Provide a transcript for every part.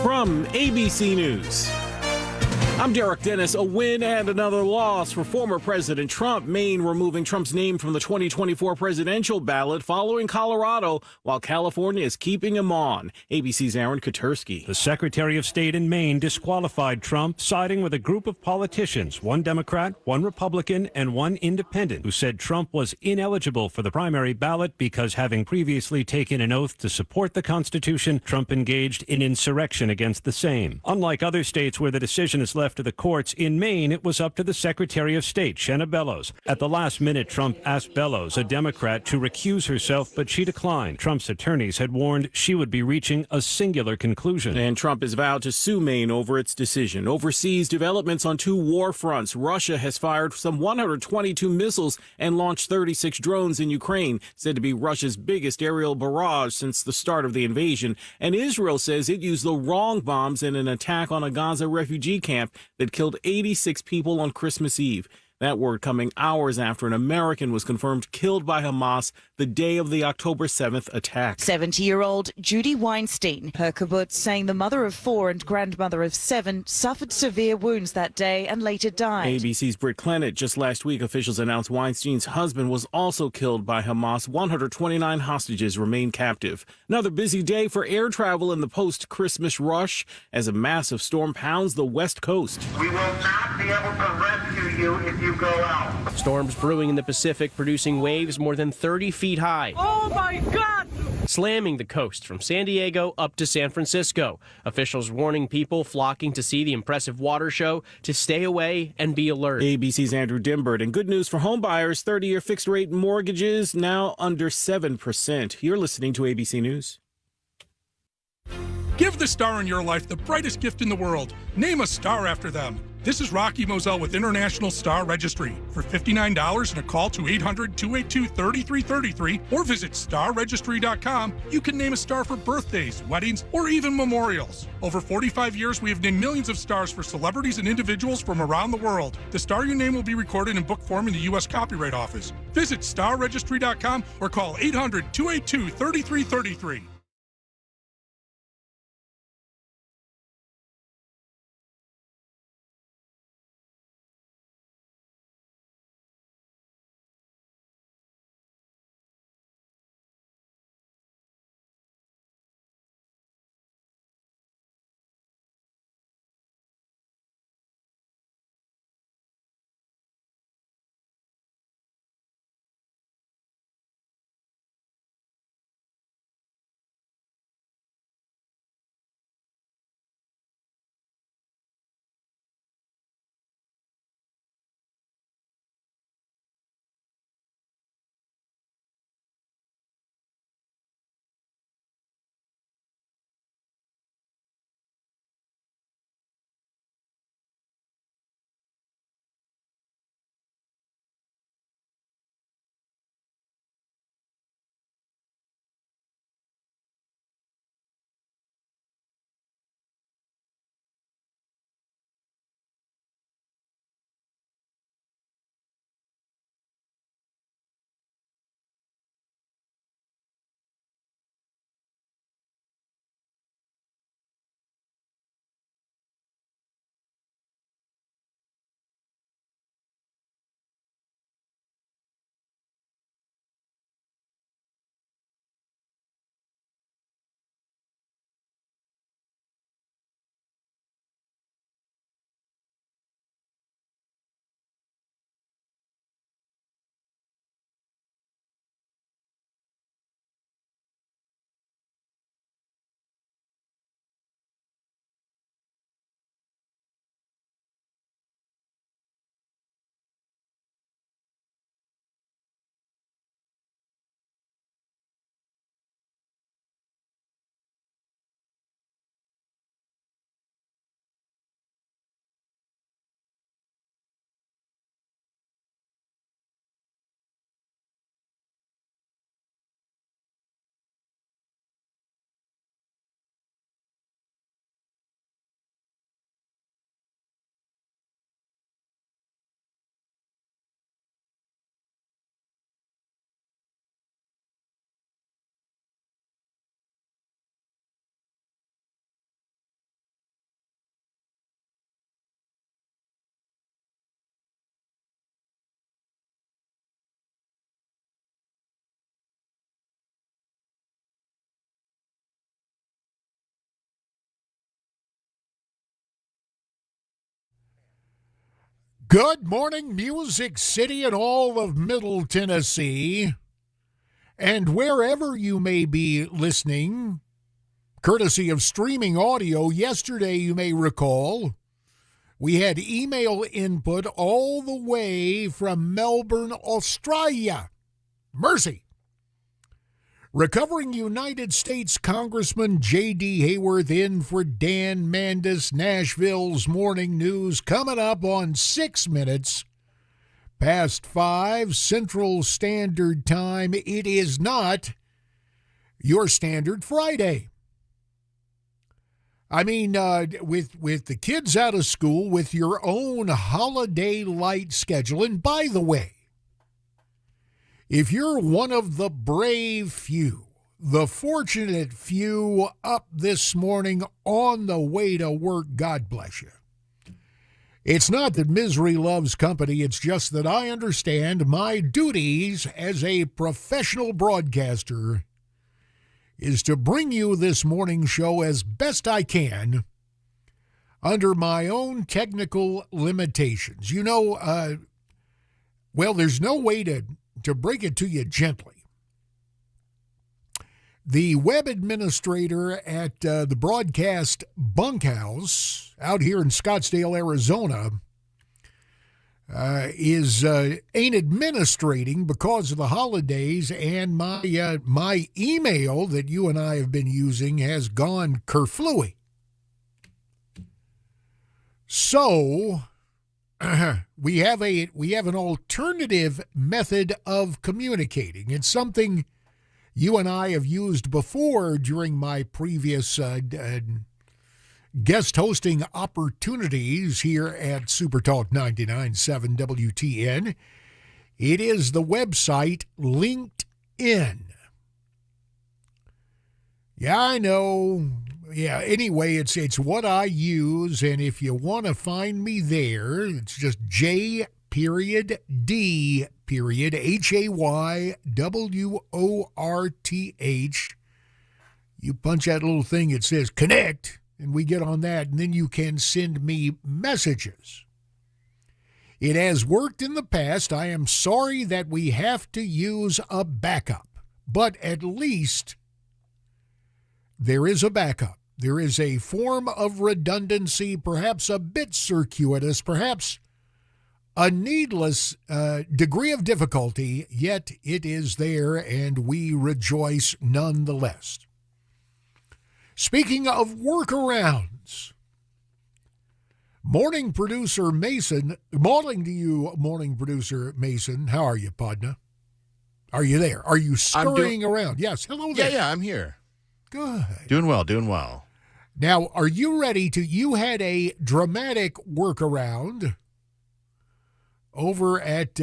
From ABC News, I'm Derek Dennis. A win and another loss for former President Trump. Maine removing Trump's name from the 2024 presidential ballot following Colorado, while California is keeping him on. ABC's Aaron Katersky. The Secretary of State in Maine disqualified Trump, siding with a group of politicians, one Democrat, one Republican, and one independent, who said Trump was ineligible for the primary ballot because, having previously taken an oath to support the Constitution, Trump engaged in insurrection against the same. Unlike other states where the decision is left to the courts, in Maine it was up to the Secretary of State, Shenna Bellows. At the last minute, Trump asked Bellows, a Democrat, to recuse herself, but she declined. Trump's attorneys had warned she would be reaching a singular conclusion. And Trump has vowed to sue Maine over its decision. Overseas developments on two war fronts. Russia has fired some 122 missiles and launched 36 drones in Ukraine, said to be Russia's biggest aerial barrage since the start of the invasion. And Israel says it used the wrong bombs in an attack on a Gaza refugee camp that killed 86 people on Christmas Eve. That word coming hours after an American was confirmed killed by Hamas the day of the October 7th attack. 70-year-old Judy Weinstein, her kibbutz saying the mother of 4 and grandmother of 7 suffered severe wounds that day and later died. ABC's Britt Clennett. Just last week, officials announced Weinstein's husband was also killed by Hamas. 129 hostages remain captive. Another busy day for air travel in the post-Christmas rush as a massive storm pounds the west coast. We will not be able to rescue you if you go out. Storms brewing in the Pacific, producing waves more than 30 feet high. Oh my God! Slamming the coast from San Diego up to San Francisco. Officials warning people flocking to see the impressive water show to stay away and be alert. ABC's Andrew Dimbert. And good news for home buyers. 30-year fixed-rate mortgages now under 7%. You're listening to ABC News. Give the star in your life the brightest gift in the world. Name a star after them. This is Rocky Moselle with International Star Registry. For $59 and a call to 800-282-3333 or visit starregistry.com, you can name a star for birthdays, weddings, or even memorials. Over 45 years, we have named millions of stars for celebrities and individuals from around the world. The star you name will be recorded in book form in the U.S. Copyright Office. Visit starregistry.com or call 800-282-3333. Good morning, Music City and all of Middle Tennessee. And wherever you may be listening, courtesy of streaming audio, yesterday you may recall, we had email input all the way from Melbourne, Australia. Mercy. Recovering United States Congressman J.D. Hayworth in for Dan Mandis, Nashville's Morning News, coming up on 6 minutes past 5 Central Standard Time. It is not your standard Friday. I mean, with the kids out of school, with your own holiday light schedule, and by the way, if you're one of the brave few, the fortunate few up this morning on the way to work, God bless you. It's not that misery loves company. It's just that I understand my duties as a professional broadcaster is to bring you this morning show as best I can under my own technical limitations. You know, well, there's no way to break it to you gently. The web administrator at the broadcast bunkhouse out here in Scottsdale, Arizona, ain't administrating because of the holidays, and my email that you and I have been using has gone kerflooey. So we have an alternative method of communicating. It's something you and I have used before during my previous guest hosting opportunities here at Super Talk 99.7 WTN. It is the website LinkedIn. Yeah, I know. Yeah, anyway, it's what I use, and if you want to find me there, it's just J.D. HAYWORTH. You punch that little thing, it says connect, and we get on that, and then you can send me messages. It has worked in the past. I am sorry that we have to use a backup, but at least there is a backup. There is a form of redundancy, perhaps a bit circuitous, perhaps a needless degree of difficulty, yet it is there, and we rejoice nonetheless. Speaking of workarounds, morning producer Mason, morning to you, morning producer Mason. How are you, Podna? Are you there? Are you scurrying around? Yes, hello there. Yeah, I'm here. Good. Doing well. Now, are you ready to, you had a dramatic workaround over at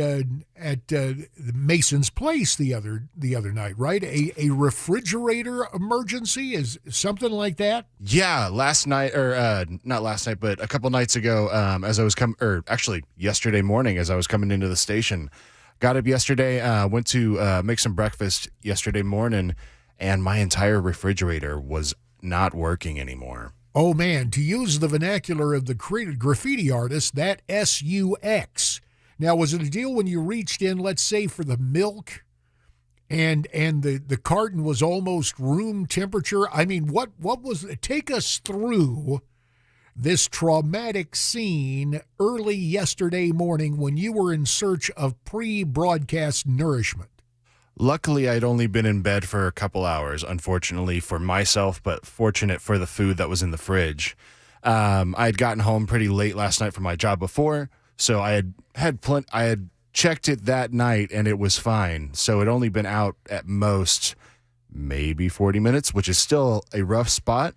Mason's place the other night, right? A refrigerator emergency, is something like that? Yeah, last night, or not last night, but a couple nights ago, as I was yesterday morning, as I was coming into the station, got up yesterday, went to make some breakfast yesterday morning, and my entire refrigerator was not working anymore. Oh man, to use the vernacular of the graffiti artist, that SUX. Now, was it a deal when you reached in, let's say, for the milk, and the carton was almost room temperature? I mean, what was it? Take us through this traumatic scene early yesterday morning when you were in search of pre-broadcast nourishment. Luckily, I'd only been in bed for a couple hours, unfortunately for myself, but fortunate for the food that was in the fridge. I had gotten home pretty late last night from my job before, so I had checked it that night, and it was fine. So it only been out at most maybe 40 minutes, which is still a rough spot,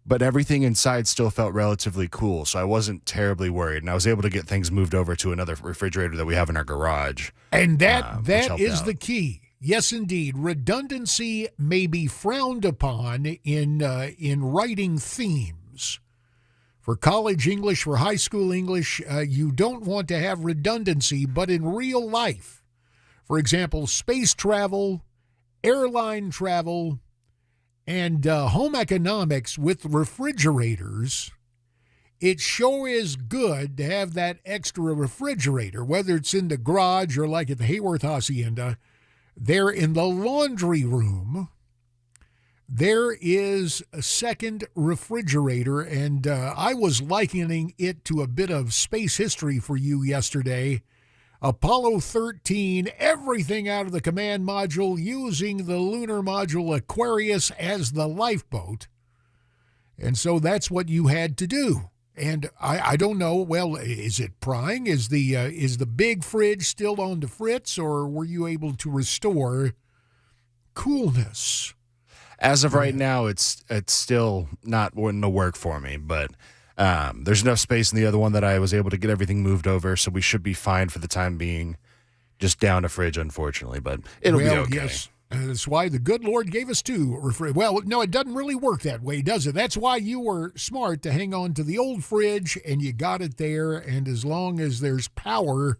but everything inside still felt relatively cool, so I wasn't terribly worried, and I was able to get things moved over to another refrigerator that we have in our garage. And that is the key. Yes, indeed. Redundancy may be frowned upon in writing themes. For college English, for high school English, you don't want to have redundancy, but in real life, for example, space travel, airline travel, and home economics with refrigerators, it sure is good to have that extra refrigerator, whether it's in the garage or like at the Hayworth Hacienda. There in the laundry room, there is a second refrigerator, and I was likening it to a bit of space history for you yesterday. Apollo 13, everything out of the command module, using the lunar module Aquarius as the lifeboat. And so that's what you had to do. And I don't know, well, is it prying? Is the big fridge still on the fritz, or were you able to restore coolness? As of right now, it's still not wanting to work for me, but there's enough space in the other one that I was able to get everything moved over, so we should be fine for the time being. Just down a fridge, unfortunately, but it'll be okay. Yes. That's why the good Lord gave us two. Well, no, it doesn't really work that way, does it? That's why you were smart to hang on to the old fridge, and you got it there. And as long as there's power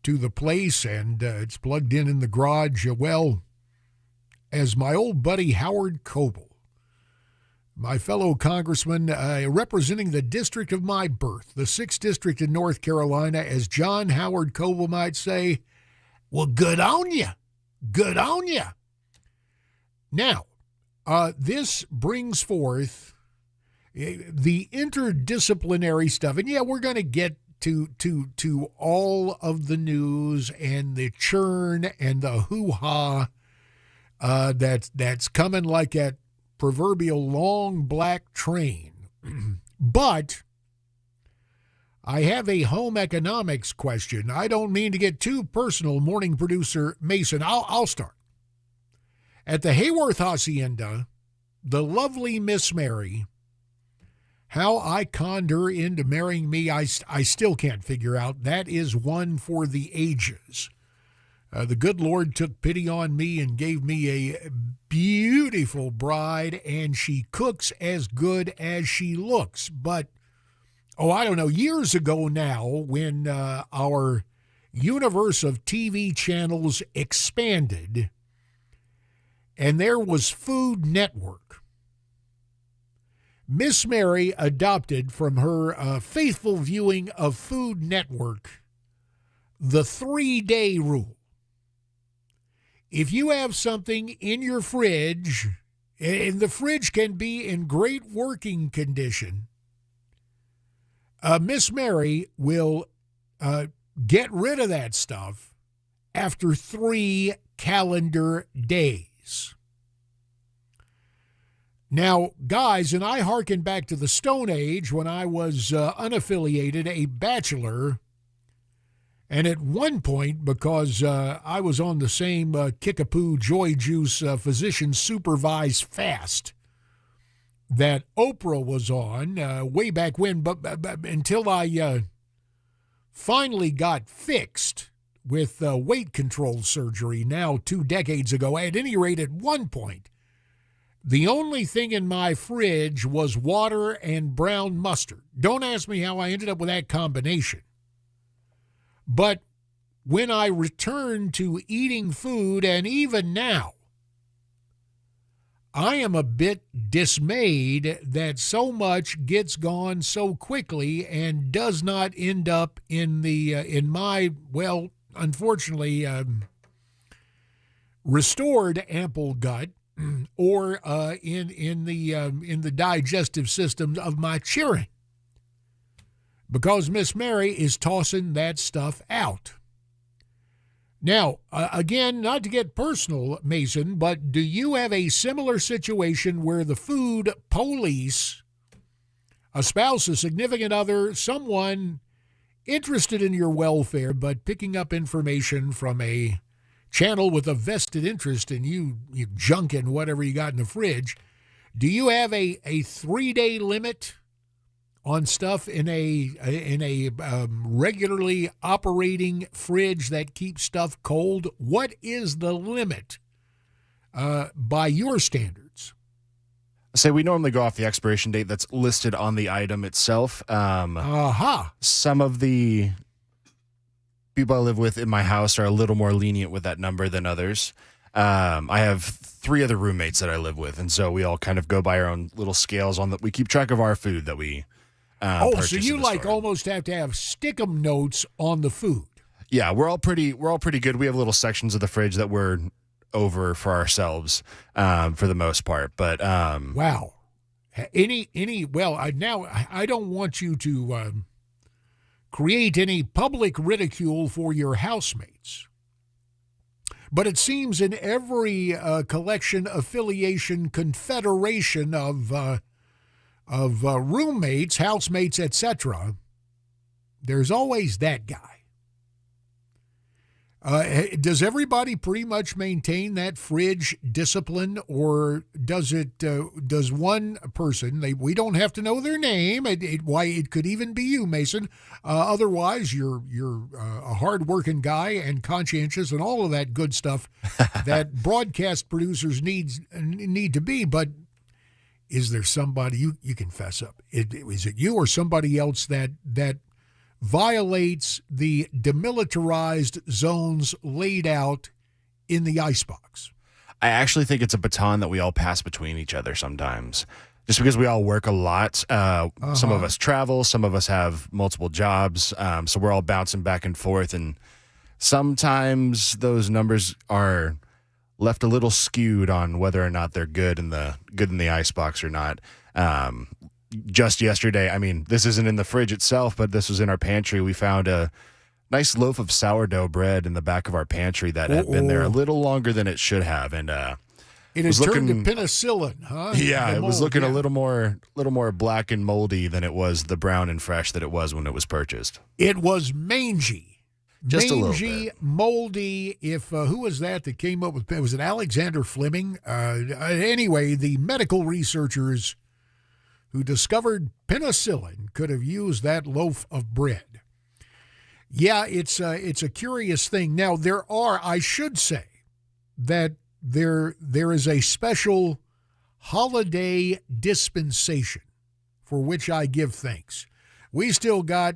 to the place and it's plugged in the garage, well, as my old buddy Howard Coble, my fellow congressman representing the district of my birth, the 6th District in North Carolina, as John Howard Coble might say, well, good on you. Good on you. Now, this brings forth the interdisciplinary stuff. And, yeah, we're going to get to all of the news and the churn and the hoo-ha that's coming like that proverbial long black train. But I have a home economics question. I don't mean to get too personal, morning producer Mason. I'll start. At the Hayworth Hacienda, the lovely Miss Mary, how I conned her into marrying me, I still can't figure out. That is one for the ages. The good Lord took pity on me and gave me a beautiful bride, and she cooks as good as she looks. But I don't know, years ago now, when our universe of TV channels expanded and there was Food Network, Miss Mary adopted from her faithful viewing of Food Network the 3-day rule. If you have something in your fridge, and the fridge can be in great working condition, Miss Mary will get rid of that stuff after 3 calendar days. Now, guys, and I hearken back to the Stone Age when I was unaffiliated, a bachelor, and at one point, because I was on the same Kickapoo Joy Juice physician-supervised fast that Oprah was on way back when, but until I finally got fixed with weight control surgery now 2 decades ago. At any rate, at one point, the only thing in my fridge was water and brown mustard. Don't ask me how I ended up with that combination. But when I returned to eating food, and even now, I am a bit dismayed that so much gets gone so quickly and does not end up in the in my, well, unfortunately, restored ample gut or in the digestive system of my children, because Miss Mary is tossing that stuff out. Now, again, not to get personal, Mason, but do you have a similar situation where the food police, a spouse, a significant other, someone interested in your welfare, but picking up information from a channel with a vested interest in you junking whatever you got in the fridge, do you have a 3-day limit on stuff in a regularly operating fridge that keeps stuff cold? What is the limit by your standards? So we normally go off the expiration date that's listed on the item itself. Some of the people I live with in my house are a little more lenient with that number than others. I have 3 other roommates that I live with, and so we all kind of go by our own little scales on that. We keep track of our food that we So purchase you in the like store. almost have to have stick-em notes on the food. Yeah, we're all pretty good. We have little sections of the fridge that we're over for ourselves for the most part. But Wow. I don't want you to create any public ridicule for your housemates. But it seems in every collection, affiliation, confederation of roommates, housemates, etc., there's always that guy. Does everybody pretty much maintain that fridge discipline, or does one person, we don't have to know their name, it could even be you, Mason, otherwise you're a hard-working guy and conscientious and all of that good stuff that broadcast producers need to be, but is there somebody, you confess up, is it you or somebody else that violates the demilitarized zones laid out in the icebox? I actually think it's a baton that we all pass between each other sometimes. Just because we all work a lot. Some of us travel, some of us have multiple jobs, so we're all bouncing back and forth, and sometimes those numbers are left a little skewed on whether or not they're good in the icebox or not. Just yesterday, I mean, this isn't in the fridge itself, but this was in our pantry. We found a nice loaf of sourdough bread in the back of our pantry that had been there a little longer than it should have, and it has turned to penicillin, huh? Yeah, it was looking a little more black and moldy than it was the brown and fresh that it was when it was purchased. It was mangy. Just a little mangy, bit. moldy. If who was that came up with? Was it Alexander Fleming? Anyway, the medical researchers who discovered penicillin could have used that loaf of bread. Yeah, it's a curious thing. Now, I should say that there is a special holiday dispensation for which I give thanks. We still got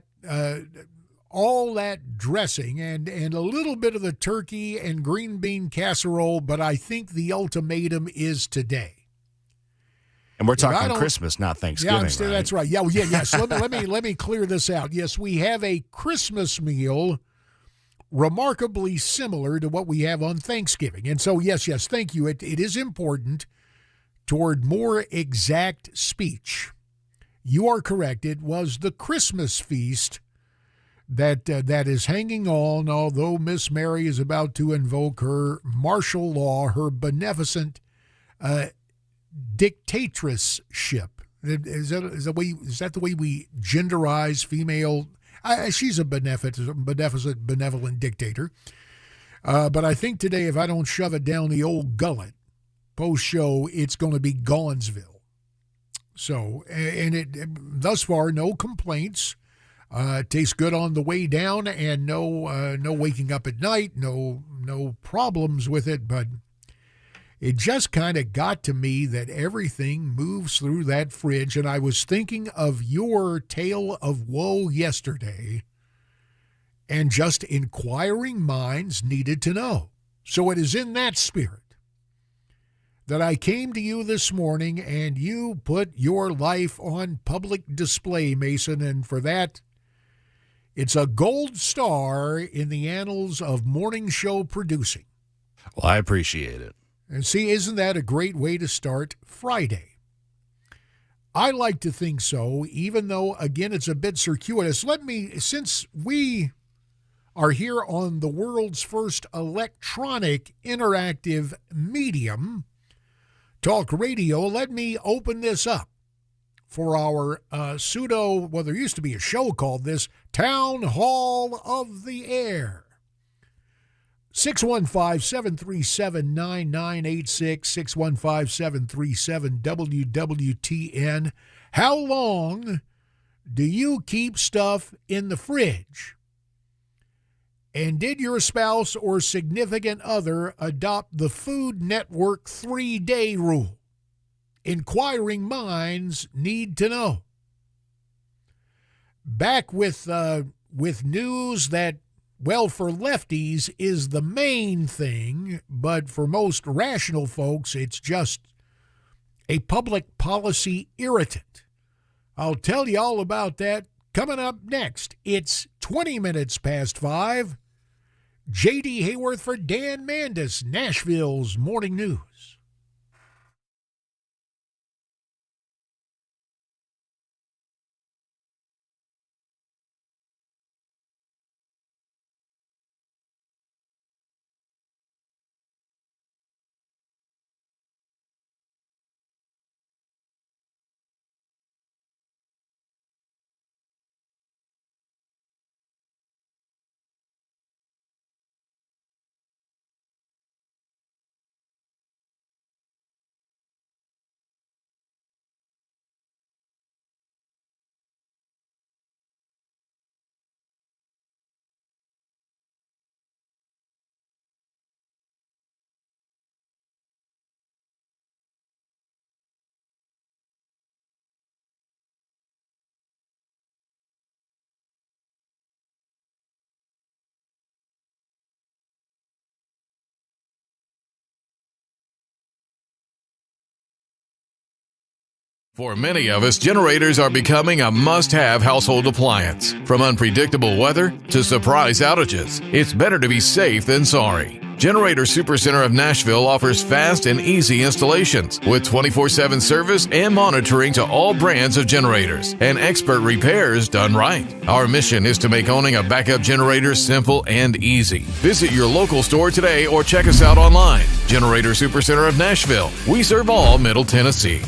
all that dressing and a little bit of the turkey and green bean casserole, but I think the ultimatum is today. And we're talking Christmas, not Thanksgiving. Yeah, that's right. Yes. let me clear this out. Yes, we have a Christmas meal remarkably similar to what we have on Thanksgiving. And so, yes, thank you. It is important toward more exact speech. You are correct. It was the Christmas feast that is hanging on, although Miss Mary is about to invoke her martial law, her beneficent dictatorship. Is that the way we genderize female? She's a benevolent dictator. But I think today, if I don't shove it down the old gullet, post-show, it's going to be Gonzville. So, and thus far, no complaints. Tastes good on the way down, and no waking up at night, no problems with it, but it just kind of got to me that everything moves through that fridge, and I was thinking of your tale of woe yesterday, and just inquiring minds needed to know. So it is in that spirit that I came to you this morning, and you put your life on public display, Mason, and for that, it's a gold star in the annals of morning show producing. Well, I appreciate it. And see, isn't that a great way to start Friday? I like to think so, even though, again, it's a bit circuitous. Since we are here on the world's first electronic interactive medium, talk radio, let me open this up for our there used to be a show called this, Town Hall of the Air. 615-737-9986, 615-737-WWTN. How long do you keep stuff in the fridge? And did your spouse or significant other adopt the Food Network 3-day rule? Inquiring minds need to know. Back with news that, well, for lefties is the main thing, but for most rational folks, it's just a public policy irritant. I'll tell you all about that coming up next. It's 20 minutes past 5. J.D. Hayworth for Dan Mandis, Nashville's Morning News. For many of us, generators are becoming a must-have household appliance. From unpredictable weather to surprise outages, it's better to be safe than sorry. Generator Supercenter of Nashville offers fast and easy installations with 24/7 service and monitoring to all brands of generators and expert repairs done right. Our mission is to make owning a backup generator simple and easy. Visit your local store today or check us out online. Generator Supercenter of Nashville. We serve all Middle Tennessee.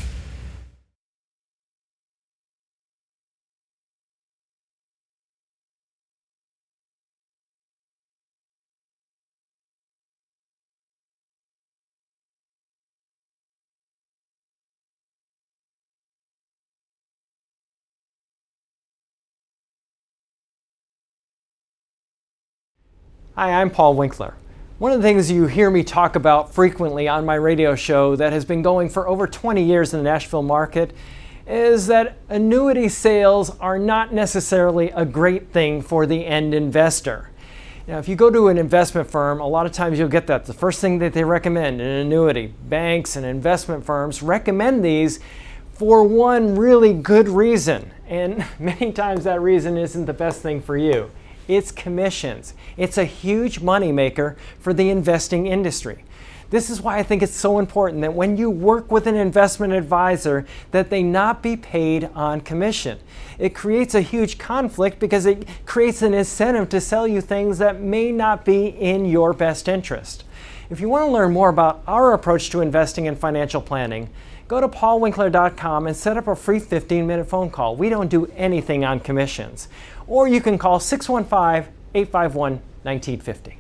Hi, I'm Paul Winkler. One of the things you hear me talk about frequently on my radio show that has been going for over 20 years in the Nashville market is that annuity sales are not necessarily a great thing for the end investor. Now, if you go to an investment firm, a lot of times you'll get that. The first thing that they recommend, an annuity. Banks and investment firms recommend these for one really good reason. And many times that reason isn't the best thing for you. It's commissions. It's a huge moneymaker for the investing industry. This is why I think it's so important that when you work with an investment advisor, that they not be paid on commission. It creates a huge conflict because it creates an incentive to sell you things that may not be in your best interest. If you want to learn more about our approach to investing and financial planning, go to paulwinkler.com and set up a free 15-minute phone call. We don't do anything on commissions. Or you can call 615-851-1950.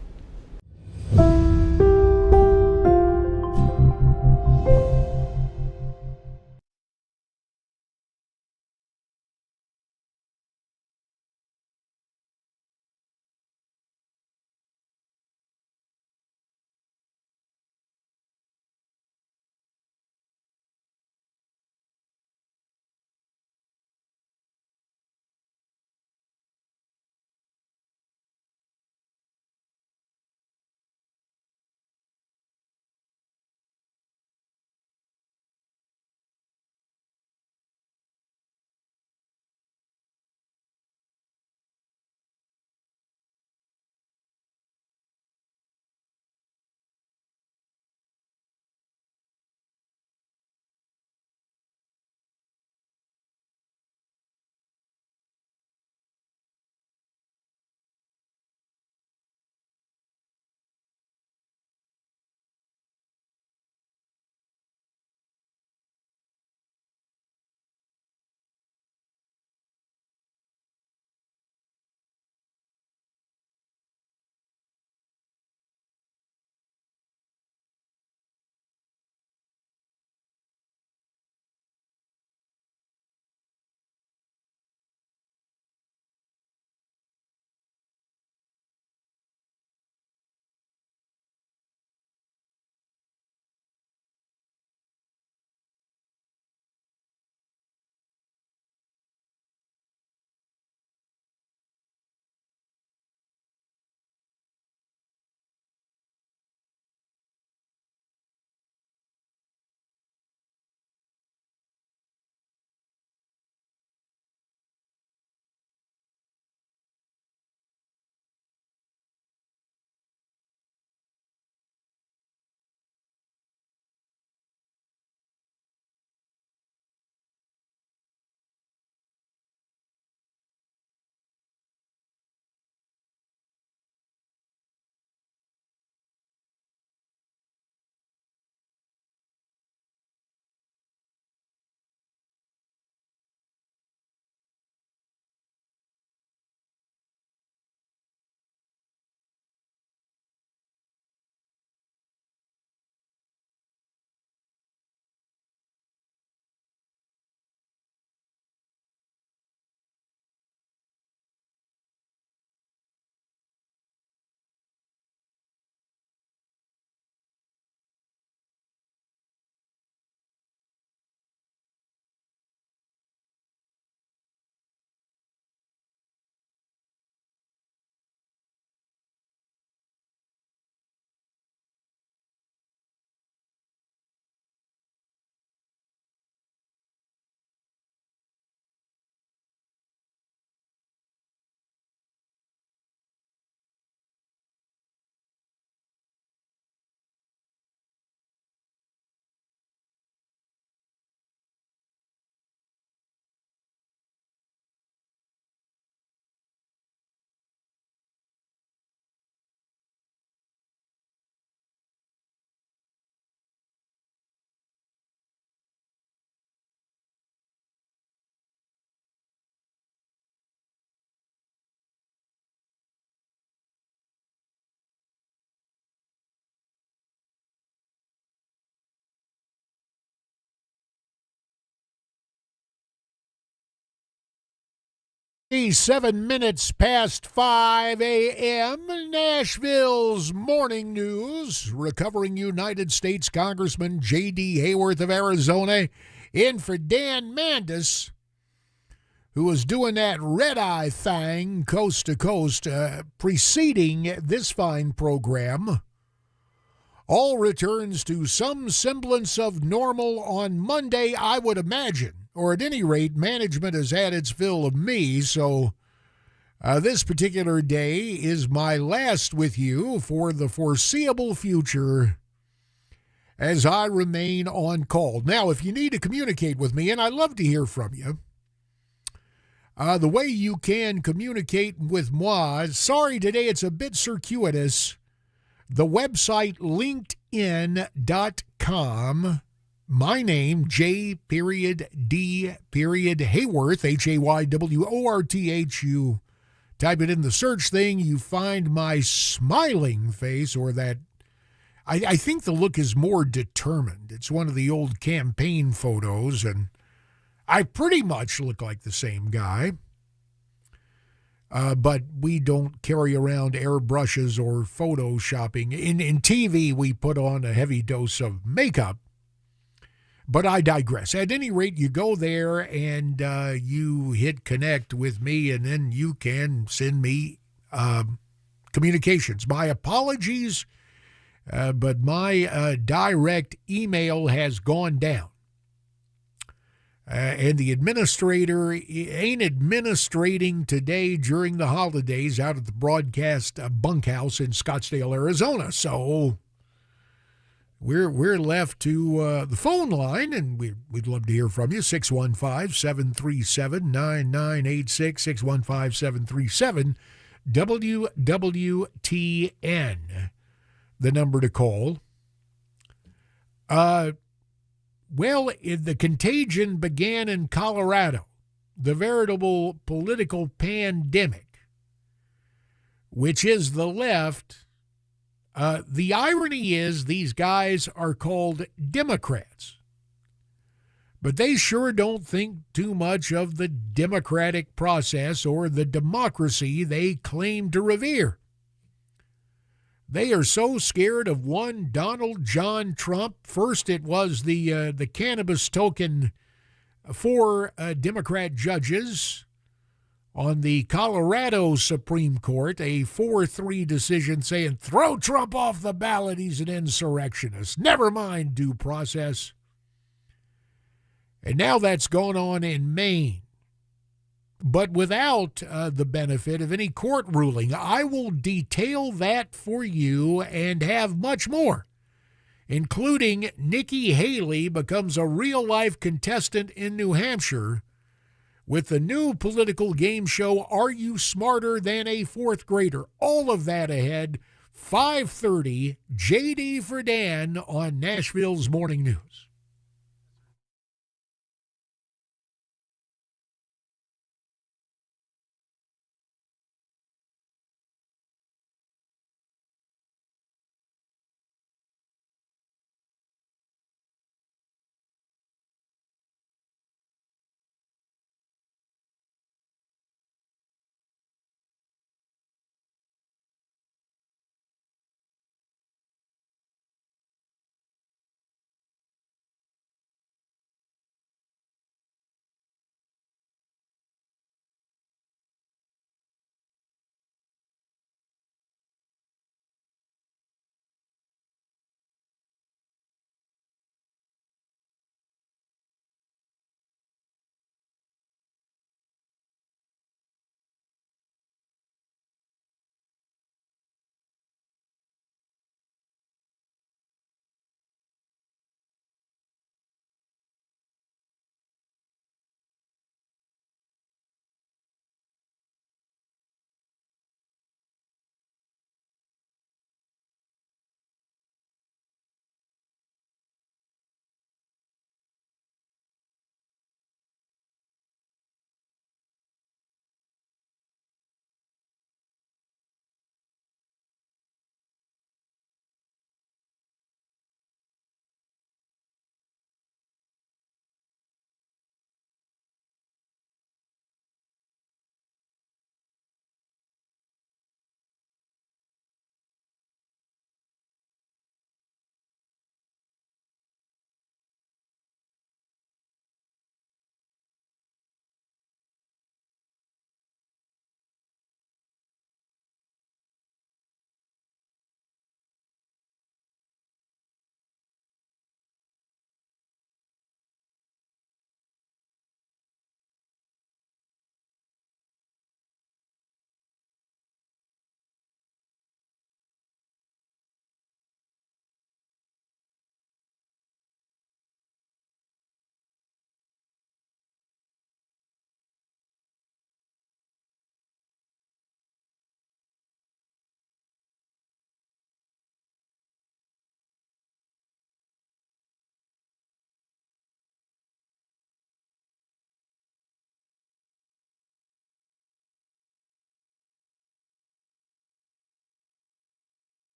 7 minutes past 5 a.m. Nashville's morning news. Recovering United States Congressman J.D. Hayworth of Arizona in for Dan Mandis, who was doing that red-eye thing coast to coast, preceding this fine program. All returns to some semblance of normal on Monday, I would imagine. Or at any rate, management has had its fill of me, so this particular day is my last with you for the foreseeable future as I remain on call. Now, if you need to communicate with me, and I'd love to hear from you, the way you can communicate with moi, sorry, today it's a bit circuitous. The website linkedin.com, my name, J.D. Hayworth, Hayworth. You type it in the search thing, you find my smiling face, or that, I think the look is more determined. It's one of the old campaign photos, and I pretty much look like the same guy. But we don't carry around airbrushes or photoshopping. In TV, we put on a heavy dose of makeup. But I digress. At any rate, you go there and you hit connect with me, and then you can send me communications. My apologies, but my direct email has gone down. And the administrator ain't administrating today during the holidays out at the broadcast bunkhouse in Scottsdale, Arizona. So we're left to the phone line, and we'd love to hear from you. 615-737-9986, 615-737-WWTN, the number to call. Well, the contagion began in Colorado, the veritable political pandemic, which is the left. The irony is these guys are called Democrats, but they sure don't think too much of the democratic process or the democracy they claim to revere. They are so scared of one Donald John Trump. First, it was the cannabis token for Democrat judges on the Colorado Supreme Court, a 4-3 decision saying, throw Trump off the ballot, he's an insurrectionist. Never mind due process. And now that's gone on in Maine, but without the benefit of any court ruling. I will detail that for you and have much more, including Nikki Haley becomes a real-life contestant in New Hampshire with the new political game show, Are You Smarter Than a Fourth Grader? All of that ahead, 5:30, J.D. for Dan on Nashville's Morning News.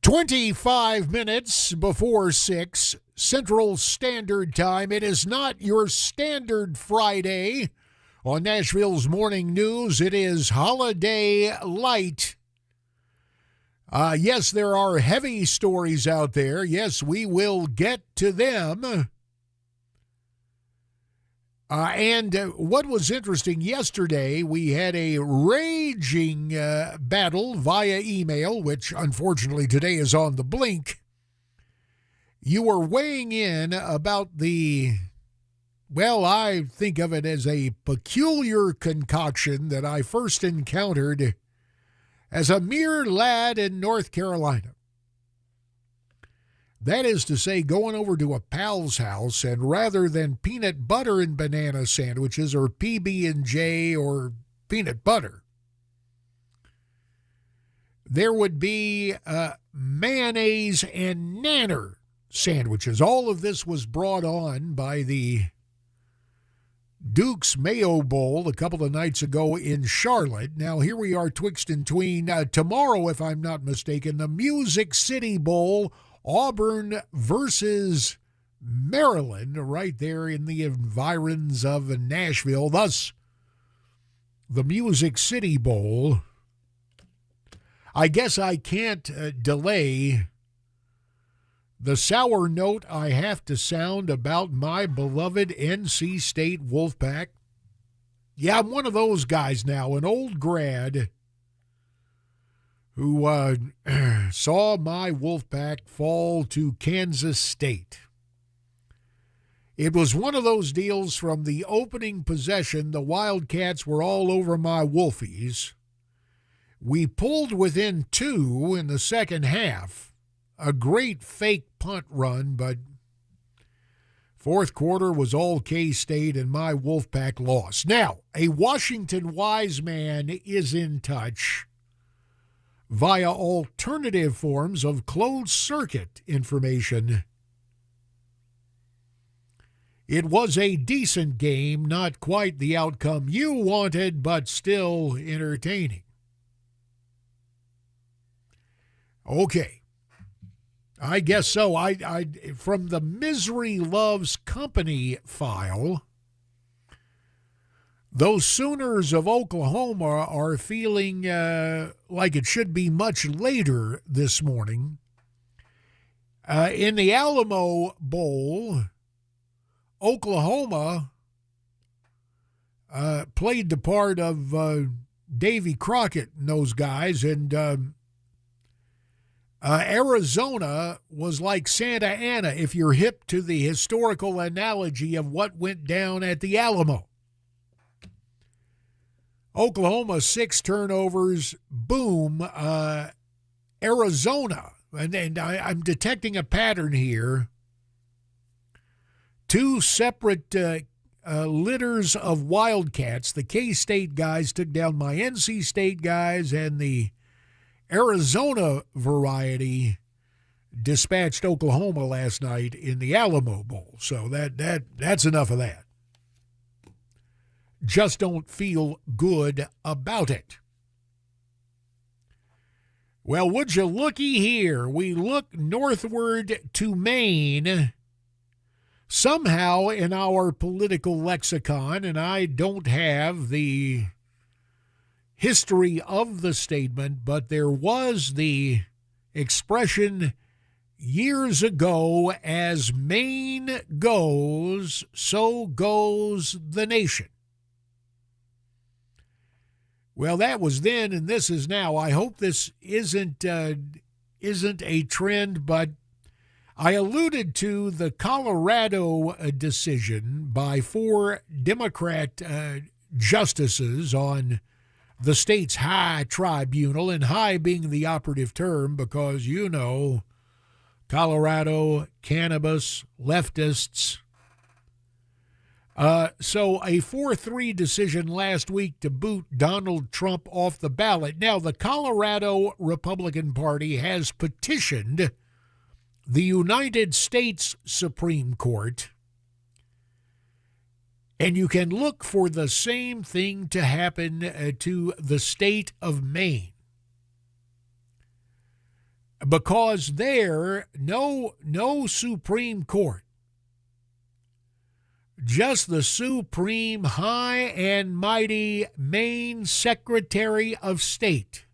25 minutes before 6 Central Standard Time. It is not your standard Friday on Nashville's Morning News. It is Holiday Light. Yes, there are heavy stories out there. Yes, we will get to them. And what was interesting yesterday, we had a raging battle via email, which unfortunately today is on the blink. You were weighing in about I think of it as a peculiar concoction that I first encountered as a mere lad in North Carolina. That is to say, going over to a pal's house, and rather than peanut butter and banana sandwiches or PB&J or peanut butter, there would be mayonnaise and nanner sandwiches. All of this was brought on by the Duke's Mayo Bowl a couple of nights ago in Charlotte. Now, here we are twixt and tween. Tomorrow, if I'm not mistaken, the Music City Bowl, Auburn versus Maryland, right there in the environs of Nashville. Thus, the Music City Bowl. I guess I can't delay the sour note I have to sound about my beloved NC State Wolfpack. Yeah, I'm one of those guys now, an old grad who saw my Wolfpack fall to Kansas State. It was one of those deals from the opening possession. The Wildcats were all over my Wolfies. We pulled within 2 in the second half. A great fake punt run, but fourth quarter was all K-State and my Wolfpack lost. Now, a Washington wise man is in touch via alternative forms of closed-circuit information. It was a decent game, not quite the outcome you wanted, but still entertaining. Okay. I guess so. I from the Misery Loves Company file, those Sooners of Oklahoma are feeling like it should be much later this morning. In the Alamo Bowl, Oklahoma played the part of Davy Crockett and those guys, and Arizona was like Santa Ana, if you're hip to the historical analogy of what went down at the Alamo. Oklahoma, 6 turnovers, boom. Arizona, and I'm detecting a pattern here. 2 separate litters of Wildcats. The K-State guys took down my NC State guys, and the Arizona variety dispatched Oklahoma last night in the Alamo Bowl. So that's enough of that. Just don't feel good about it. Well, would you looky here? We look northward to Maine. Somehow in our political lexicon, and I don't have the history of the statement, but there was the expression years ago, as Maine goes, so goes the nation. Well, that was then, and this is now. I hope this isn't a trend, but I alluded to the Colorado decision by 4 Democrat justices on the state's high tribunal, and high being the operative term because, you know, Colorado, cannabis, leftists. So a 4-3 decision last week to boot Donald Trump off the ballot. Now, the Colorado Republican Party has petitioned the United States Supreme Court, and you can look for the same thing to happen to the state of Maine. because there, no Supreme Court, just the Supreme High and Mighty Maine Secretary of State,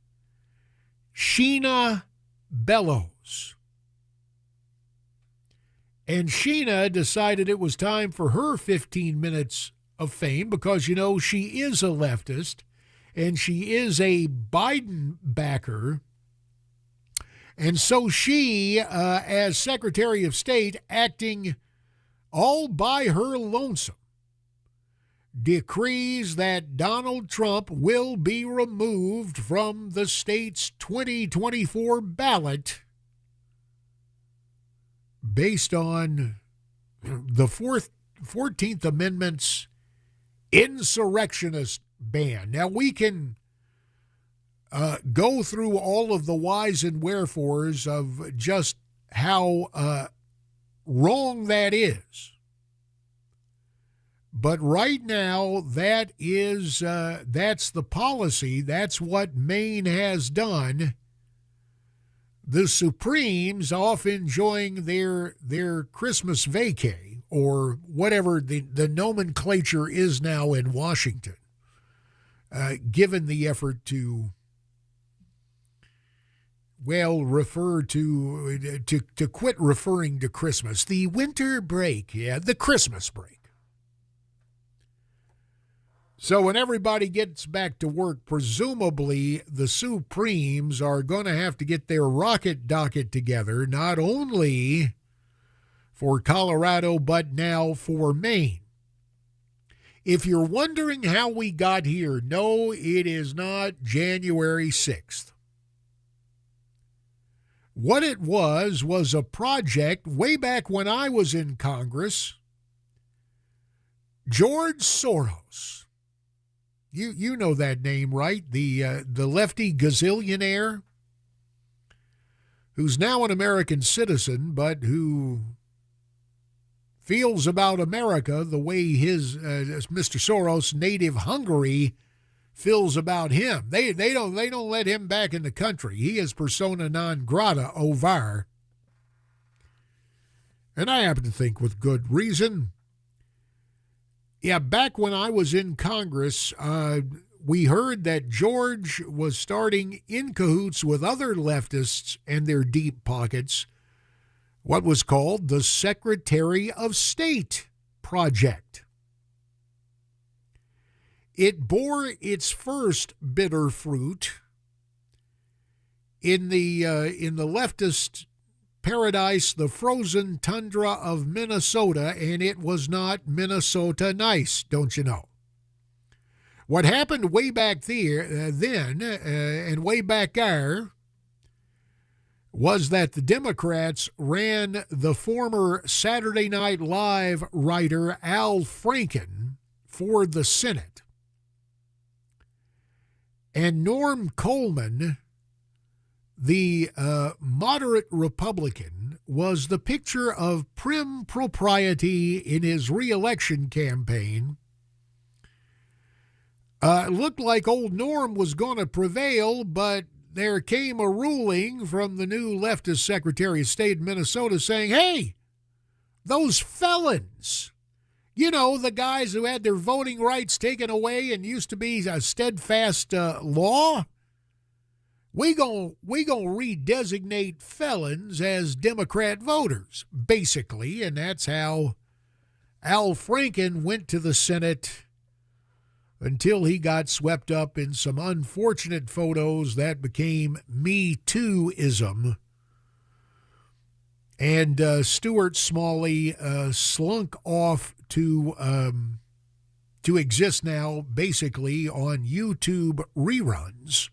Sheena Bellows. And Sheena decided it was time for her 15 minutes of fame because, you know, she is a leftist and she is a Biden backer. And so she, as Secretary of State, acting all by her lonesome, decrees that Donald Trump will be removed from the state's 2024 ballot based on the 14th Amendment's insurrectionist ban. Now, we can go through all of the whys and wherefores of just how wrong that is. But right now, that's the policy. That's what Maine has done. The Supremes off enjoying their Christmas vacay, or whatever the nomenclature is now in Washington, given the effort to, well, refer to quit referring to Christmas. The winter break, the Christmas break. So when everybody gets back to work, presumably the Supremes are going to have to get their rocket docket together, not only for Colorado, but now for Maine. If you're wondering how we got here, no, it is not January 6th. What it was a project way back when I was in Congress. George Soros. You know that name, right? The lefty gazillionaire who's now an American citizen, but who feels about America the way his Mr. Soros' native Hungary feels about him. They don't let him back in the country. He is persona non grata over. And I happen to think with good reason. Yeah, back when I was in Congress, we heard that George was starting in cahoots with other leftists and their deep pockets what was called the Secretary of State Project. It bore its first bitter fruit in the leftist paradise, the frozen tundra of Minnesota, and it was not Minnesota nice, don't you know? What happened way back then and way back there was that the Democrats ran the former Saturday Night Live writer Al Franken for the Senate. And Norm Coleman, the moderate Republican, was the picture of prim propriety in his reelection campaign. Looked like old Norm was going to prevail, but there came a ruling from the new leftist Secretary of State in Minnesota saying, hey, those felons, you know, the guys who had their voting rights taken away and used to be a steadfast law, we gonna redesignate felons as Democrat voters, basically, and that's how Al Franken went to the Senate until he got swept up in some unfortunate photos that became Me Too-ism. And Stuart Smalley slunk off to exist now basically on YouTube reruns.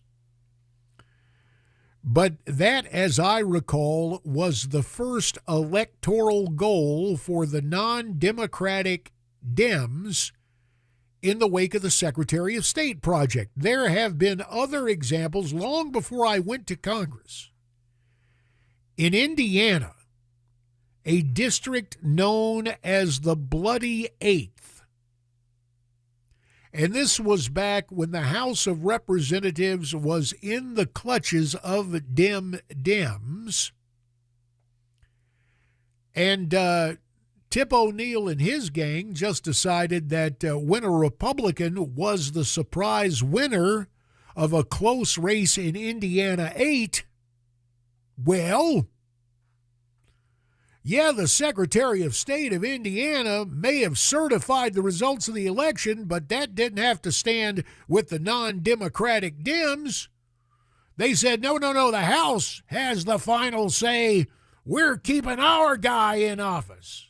But that, as I recall, was the first electoral goal for the non-Democratic Dems in the wake of the Secretary of State project. There have been other examples long before I went to Congress. In Indiana, a district known as the Bloody Eighth, And this was back when the House of Representatives was in the clutches of Dems. And Tip O'Neill and his gang just decided that when a Republican was the surprise winner of a close race in Indiana 8, well, yeah, the Secretary of State of Indiana may have certified the results of the election, but that didn't have to stand with the non-Democratic Dems. They said, no, the House has the final say. We're keeping our guy in office.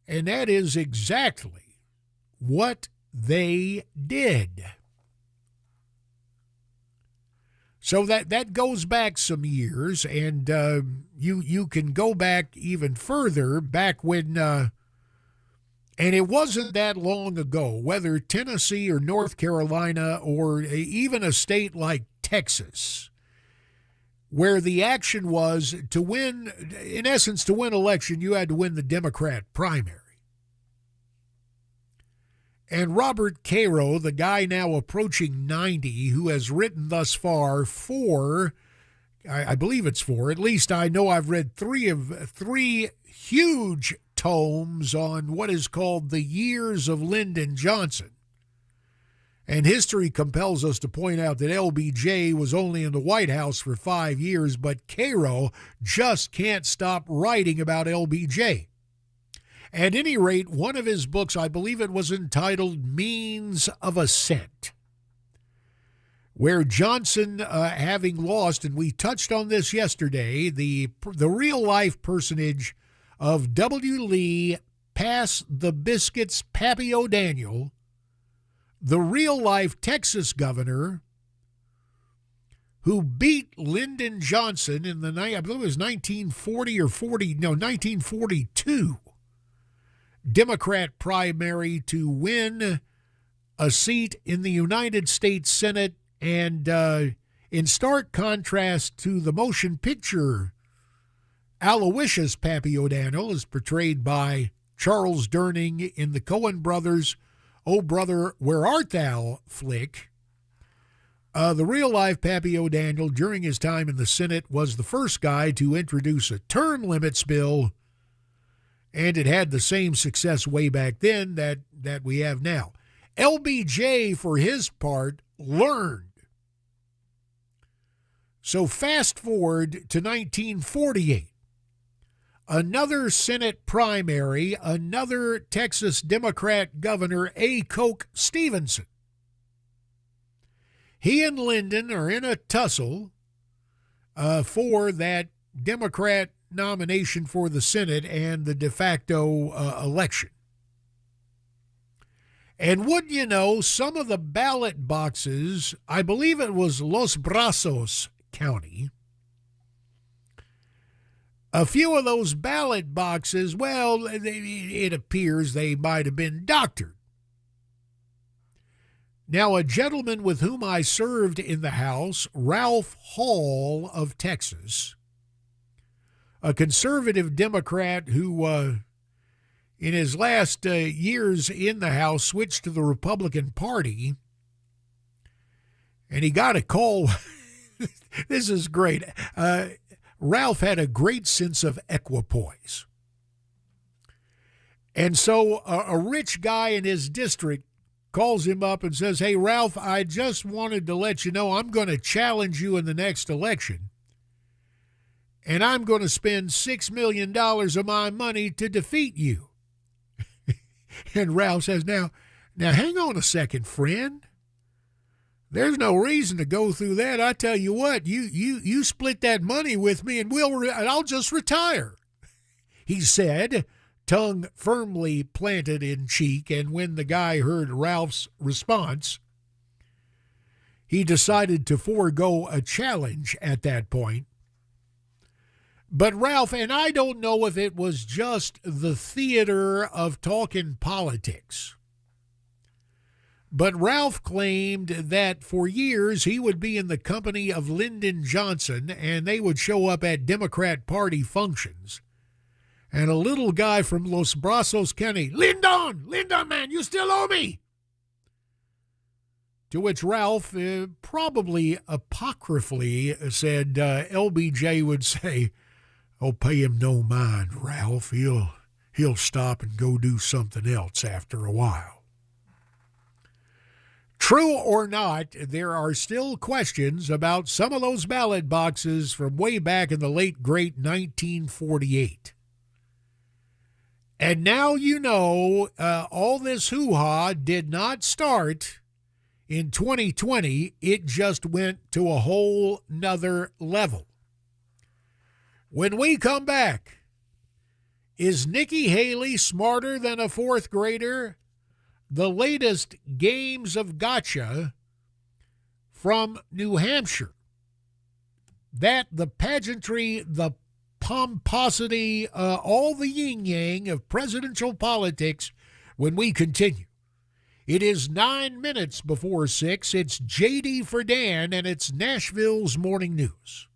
And that is exactly what they did. So that goes back some years, and you can go back even further, back when, and it wasn't that long ago, whether Tennessee or North Carolina or even a state like Texas, where the action was to win, in essence, to win election, you had to win the Democrat primary. And Robert Caro, the guy now approaching 90, who has written thus far I believe it's four, at least I know I've read three huge tomes on what is called the Years of Lyndon Johnson. And history compels us to point out that LBJ was only in the White House for 5 years, but Caro just can't stop writing about LBJ. At any rate, one of his books, I believe it was entitled Means of Ascent, where Johnson, having lost, and we touched on this yesterday, the real-life personage of W. Lee Pass the Biscuits Pappy O'Daniel, the real-life Texas governor who beat Lyndon Johnson in the, I believe it was 1942 Democrat primary to win a seat in the United States Senate, and in stark contrast to the motion picture Aloysius Pappy O'Daniel, is portrayed by Charles Durning in the Coen brothers' Oh Brother, Where Art Thou flick. The real-life Pappy O'Daniel, during his time in the Senate, was the first guy to introduce a term limits bill, and it had the same success way back then that we have now. LBJ, for his part, learned. So fast forward to 1948. Another Senate primary, another Texas Democrat governor, A. Coke Stevenson. He and Lyndon are in a tussle for that Democrat nomination for the Senate and the de facto election. And wouldn't you know, some of the ballot boxes, I believe it was Los Brazos County, a few of those ballot boxes, well, it appears they might have been doctored. Now, a gentleman with whom I served in the House, Ralph Hall of Texas, a conservative Democrat who, in his last years in the House, switched to the Republican Party, and he got a call. This is great. Ralph had a great sense of equipoise. And so a rich guy in his district calls him up and says, "Hey, Ralph, I just wanted to let you know I'm going to challenge you in the next election, and I'm going to spend $6 million of my money to defeat you." And Ralph says, now hang on a second, friend. There's no reason to go through that. I tell you what, you split that money with me, and I'll just retire, he said, tongue firmly planted in cheek. And when the guy heard Ralph's response, he decided to forego a challenge at that point. But Ralph, and I don't know if it was just the theater of talking politics, but Ralph claimed that for years he would be in the company of Lyndon Johnson, and they would show up at Democrat Party functions. And a little guy from Los Brazos County, Lyndon, man, you still owe me. To which Ralph, probably apocryphally, said LBJ would say, "Oh, pay him no mind, Ralph. He'll stop and go do something else after a while." True or not, there are still questions about some of those ballot boxes from way back in the late, great 1948. And now you know all this hoo-ha did not start in 2020. It just went to a whole nother level. When we come back, is Nikki Haley smarter than a fourth grader? The latest games of gotcha from New Hampshire. That, the pageantry, the pomposity, all the yin-yang of presidential politics when we continue. It is 9 minutes before 6. It's JD for Dan, and it's Nashville's Morning News.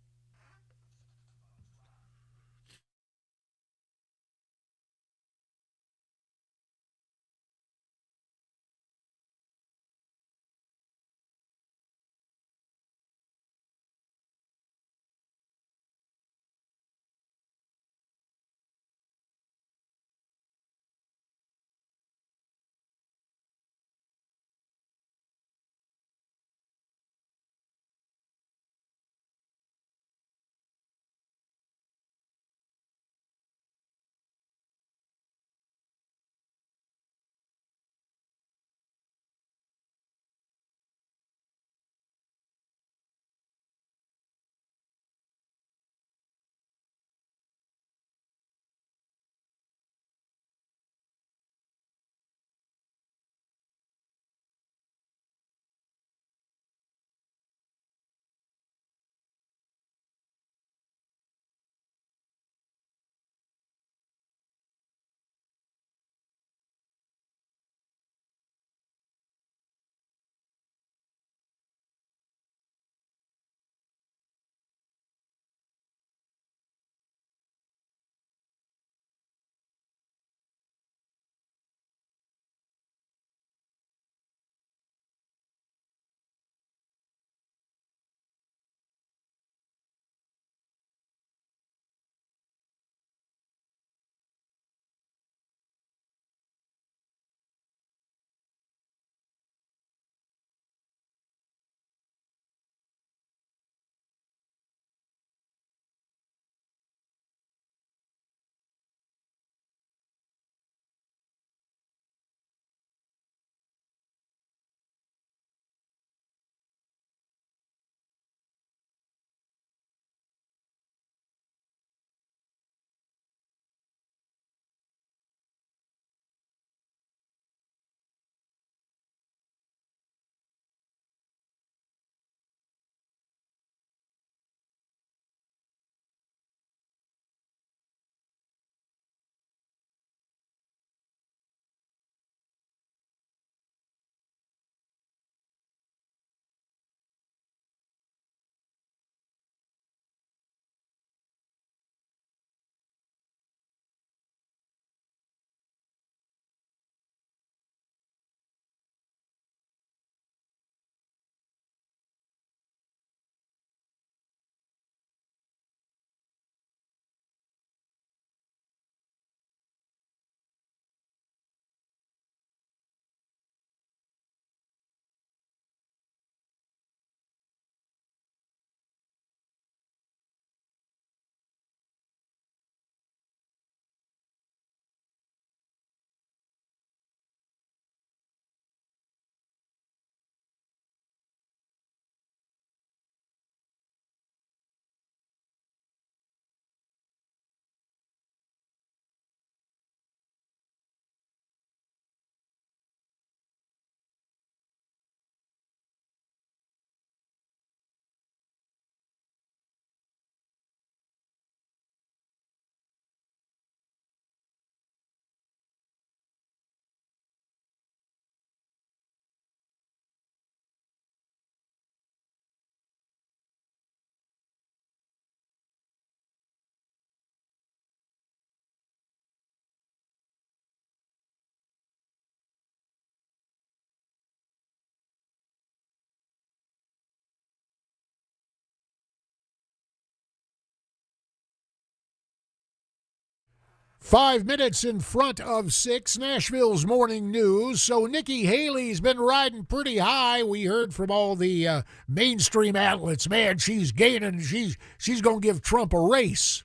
5 minutes in front of 6, Nashville's morning news. So Nikki Haley's been riding pretty high. We heard from all the mainstream outlets. Man, she's gaining. She's going to give Trump a race.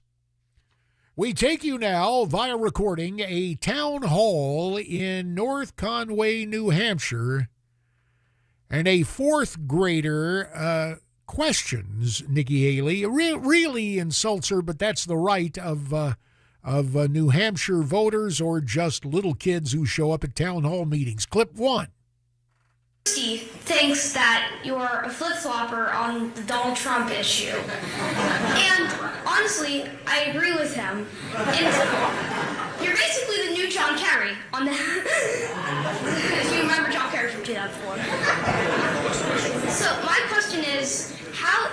We take you now via recording a town hall in North Conway, New Hampshire, and a fourth grader questions Nikki Haley. Really insults her, but that's the right of New Hampshire voters or just little kids who show up at town hall meetings. Clip 1. Steve thinks that you're a flip-flopper on the Donald Trump issue. And honestly, I agree with him. And you're basically the new John Kerry on the if you remember John Kerry from 2004. So my question is, how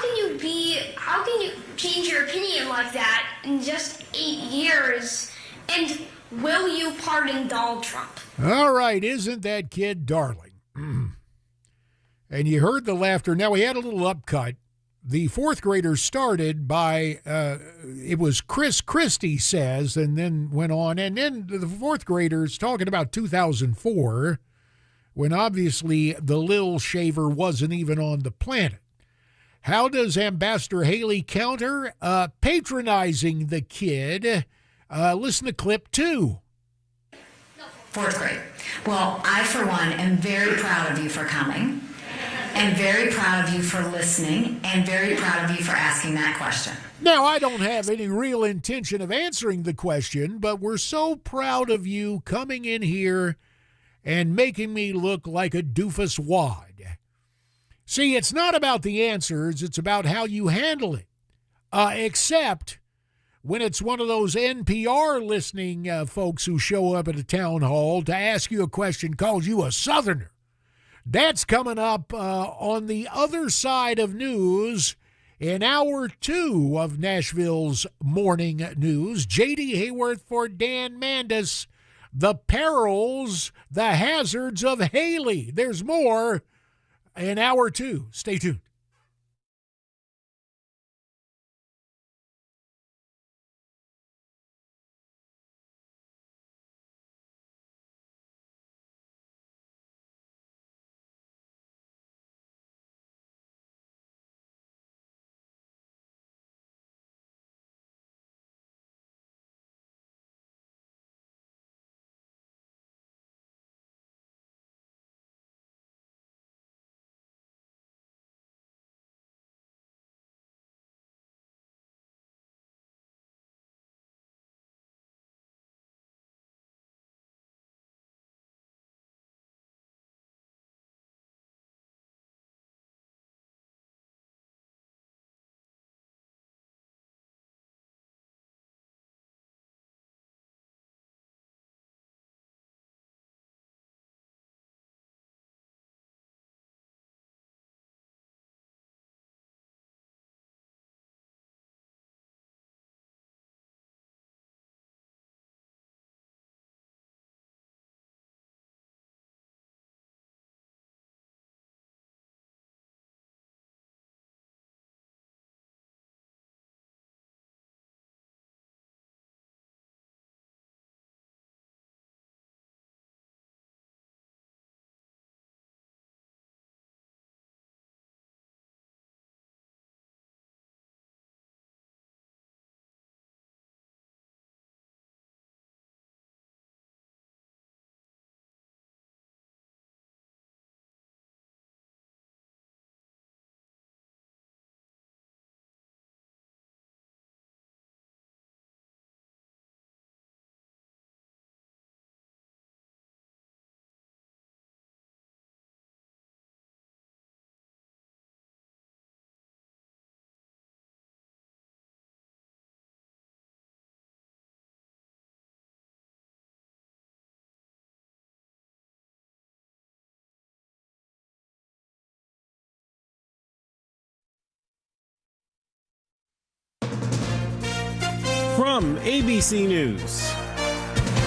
can you change your opinion like that in just 8 years? And will you pardon Donald Trump? All right, isn't that kid darling? And you heard the laughter. Now, we had a little upcut. The fourth grader started by, it was Chris Christie says, and then went on. And then the fourth graders talking about 2004, when obviously the Lil Shaver wasn't even on the planet. How does Ambassador Haley counter? Patronizing the kid. Listen to clip 2. Fourth grade. Well, I, for one, am very proud of you for coming, and very proud of you for listening, and very proud of you for asking that question. Now, I don't have any real intention of answering the question, but we're so proud of you coming in here and making me look like a doofus wad. See, it's not about the answers, it's about how you handle it. Except when it's one of those NPR listening folks who show up at a town hall to ask you a question, calls you a Southerner. That's coming up on the other side of news in hour 2 of Nashville's morning news. J.D. Hayworth for Dan Mandis. The perils, the hazards of Haley. There's more in hour 2. Stay tuned. From ABC News,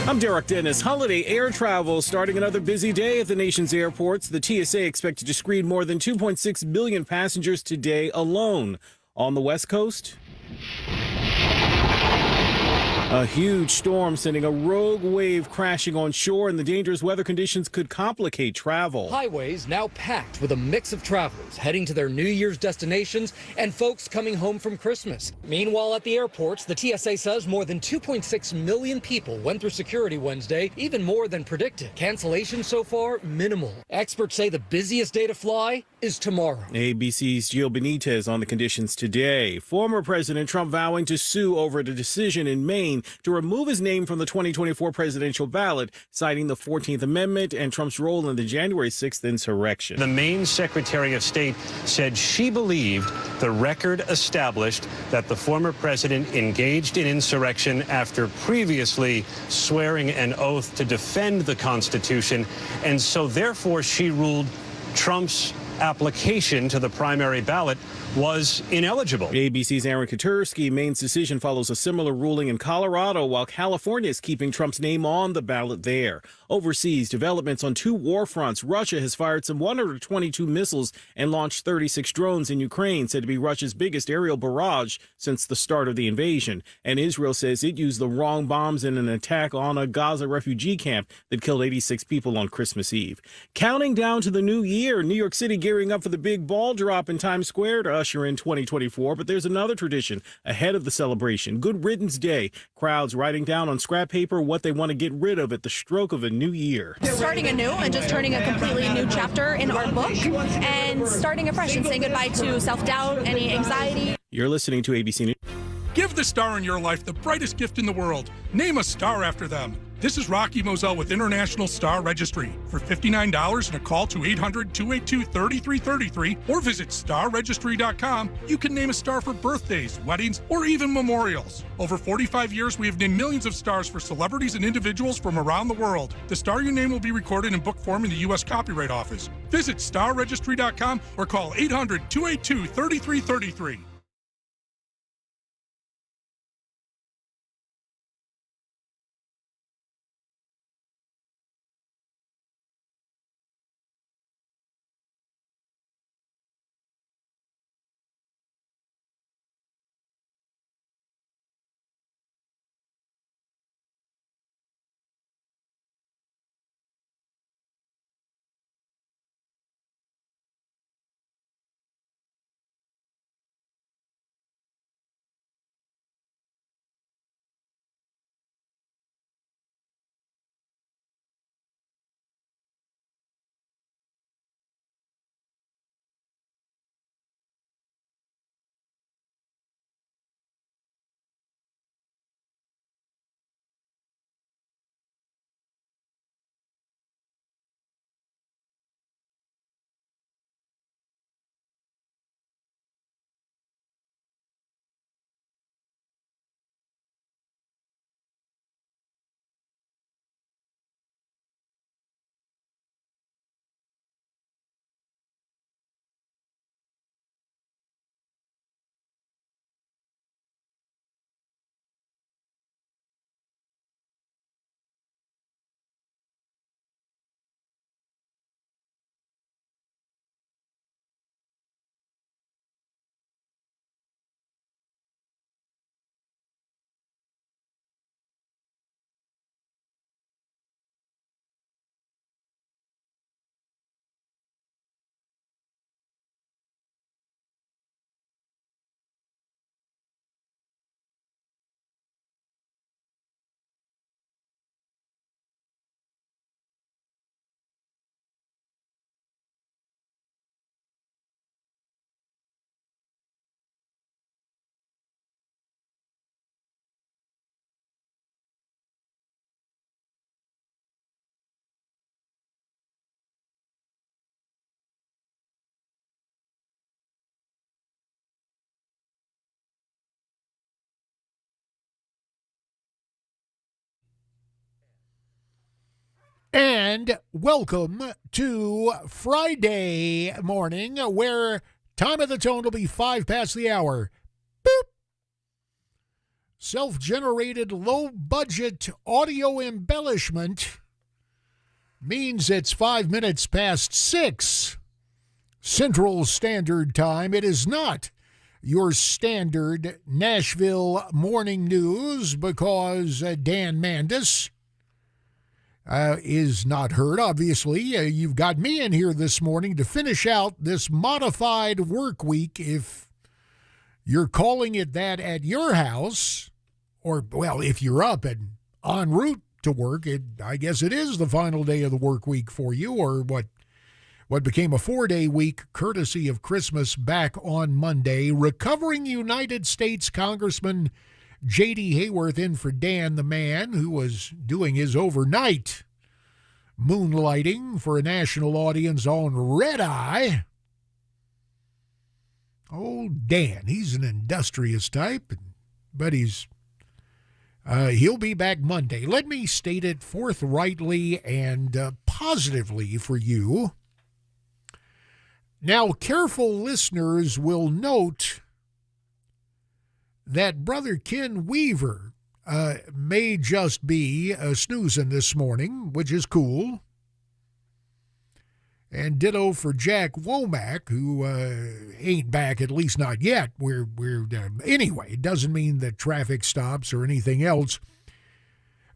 I'm Derek Dennis. Holiday air travel starting another busy day at the nation's airports. The TSA expected to screen more than 2.6 million passengers today alone. On the West Coast, A huge storm sending a rogue wave crashing on shore, and the dangerous weather conditions could complicate travel. Highways now packed with a mix of travelers heading to their New Year's destinations and folks coming home from Christmas. Meanwhile, at the airports, the TSA says more than 2.6 million people went through security Wednesday, even more than predicted. Cancellations so far, minimal. Experts say the busiest day to fly is tomorrow. ABC's Gio Benitez on the conditions today. Former President Trump vowing to sue over the decision in Maine to remove his name from the 2024 presidential ballot, citing the 14th Amendment and Trump's role in the January 6th insurrection. The Maine Secretary of State said she believed the record established that the former president engaged in insurrection after previously swearing an oath to defend the Constitution, and so therefore she ruled Trump's application to the primary ballot was ineligible. ABC's Aaron Katursky. Maine's decision follows a similar ruling in Colorado, while California is keeping Trump's name on the ballot there. Overseas, developments on two war fronts. Russia has fired some 122 missiles and launched 36 drones in Ukraine, said to be Russia's biggest aerial barrage since the start of the invasion. And Israel says it used the wrong bombs in an attack on a Gaza refugee camp that killed 86 people on Christmas Eve. Counting down to the new year, New York City gearing up for the big ball drop in Times Square to usher in 2024. But there's another tradition ahead of the celebration. Good Riddance Day. Crowds writing down on scrap paper what they want to get rid of at the stroke of a new year. Starting anew and just turning a completely new chapter in our book and starting afresh and saying goodbye to self-doubt, any anxiety. You're listening to ABC News. Give the star in your life the brightest gift in the world. Name a star after them. This is Rocky Moselle with International Star Registry. For $59 and a call to 800-282-3333 or visit starregistry.com, you can name a star for birthdays, weddings, or even memorials. Over 45 years, we have named millions of stars for celebrities and individuals from around the world. The star you name will be recorded in book form in the U.S. Copyright Office. Visit starregistry.com or call 800-282-3333. And welcome to Friday morning, where time of the tone will be 5 past the hour. Boop. Self-generated low-budget audio embellishment means it's 5 minutes past 6 Central Standard Time. It is not your standard Nashville morning news because Dan Mandis is not heard, obviously. You've got me in here this morning to finish out this modified work week, if you're calling it that at your house, or, well, if you're up and en route to work, I guess it is the final day of the work week for you, or what became a 4-day week courtesy of Christmas back on Monday. Recovering United States Congressman J.D. Hayworth in for Dan the Man, who was doing his overnight moonlighting for a national audience on Red Eye. Old Dan, he's an industrious type, but he'll be back Monday. Let me state it forthrightly and positively for you. Now, careful listeners will note that Brother Ken Weaver may just be snoozing this morning, which is cool. And ditto for Jack Womack, who ain't back, at least not yet. Anyway, it doesn't mean that traffic stops or anything else.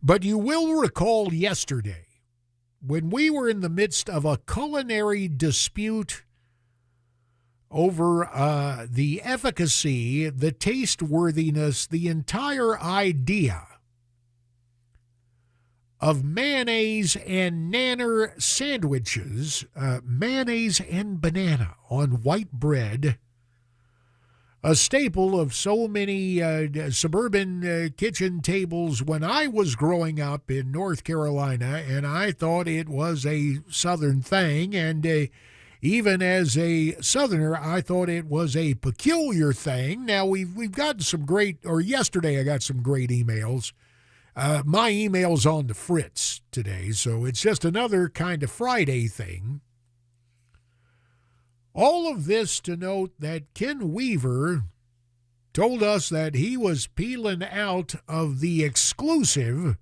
But you will recall yesterday, when we were in the midst of a culinary dispute over the efficacy, the tasteworthiness, the entire idea of mayonnaise and nanner sandwiches, mayonnaise and banana on white bread, a staple of so many suburban kitchen tables when I was growing up in North Carolina, and I thought it was a Southern thing, and even as a Southerner, I thought it was a peculiar thing. Now, we've gotten some yesterday I got some great emails. My email's on the fritz today, so it's just another kind of Friday thing. All of this to note that Ken Weaver told us that he was peeling out of the exclusive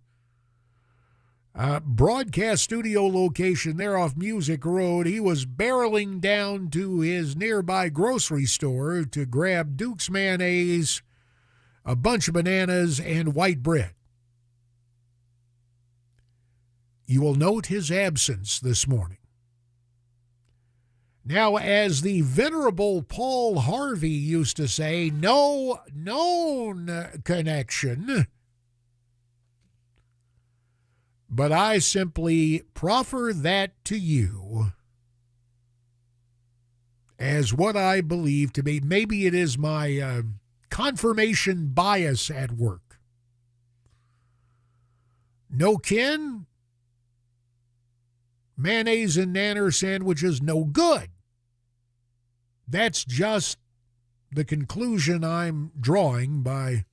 broadcast studio location there off Music Road. He was barreling down to his nearby grocery store to grab Duke's mayonnaise, a bunch of bananas, and white bread. You will note his absence this morning. Now, as the venerable Paul Harvey used to say, no known connection. But I simply proffer that to you as what I believe to be. Maybe it is my confirmation bias at work. No kin, mayonnaise and nanner sandwiches, no good. That's just the conclusion I'm drawing by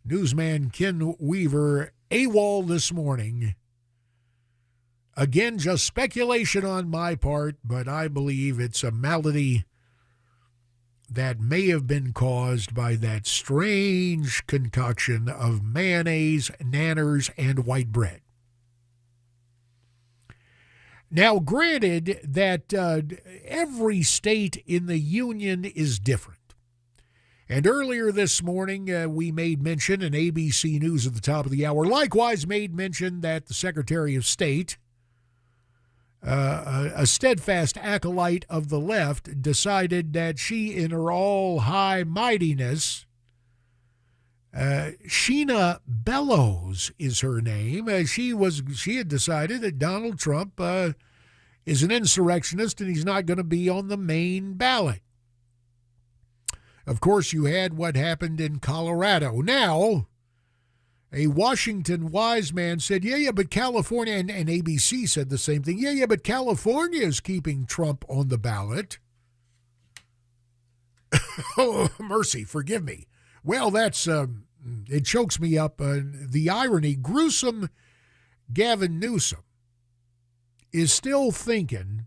newsman Ken Weaver AWOL this morning. Again, just speculation on my part, but I believe it's a malady that may have been caused by that strange concoction of mayonnaise, nanners, and white bread. Now, granted that every state in the union is different. And earlier this morning, we made mention in ABC News at the top of the hour, likewise made mention that the Secretary of State, a steadfast acolyte of the left, decided that she, in her all-high mightiness, Sheena Bellows is her name. She had decided that Donald Trump is an insurrectionist and he's not going to be on the main ballot. Of course, you had what happened in Colorado. Now, a Washington wise man said, yeah, but California, and ABC said the same thing. Yeah, but California is keeping Trump on the ballot. Oh, mercy, forgive me. Well, that's, it chokes me up. The irony, gruesome Gavin Newsom is still thinking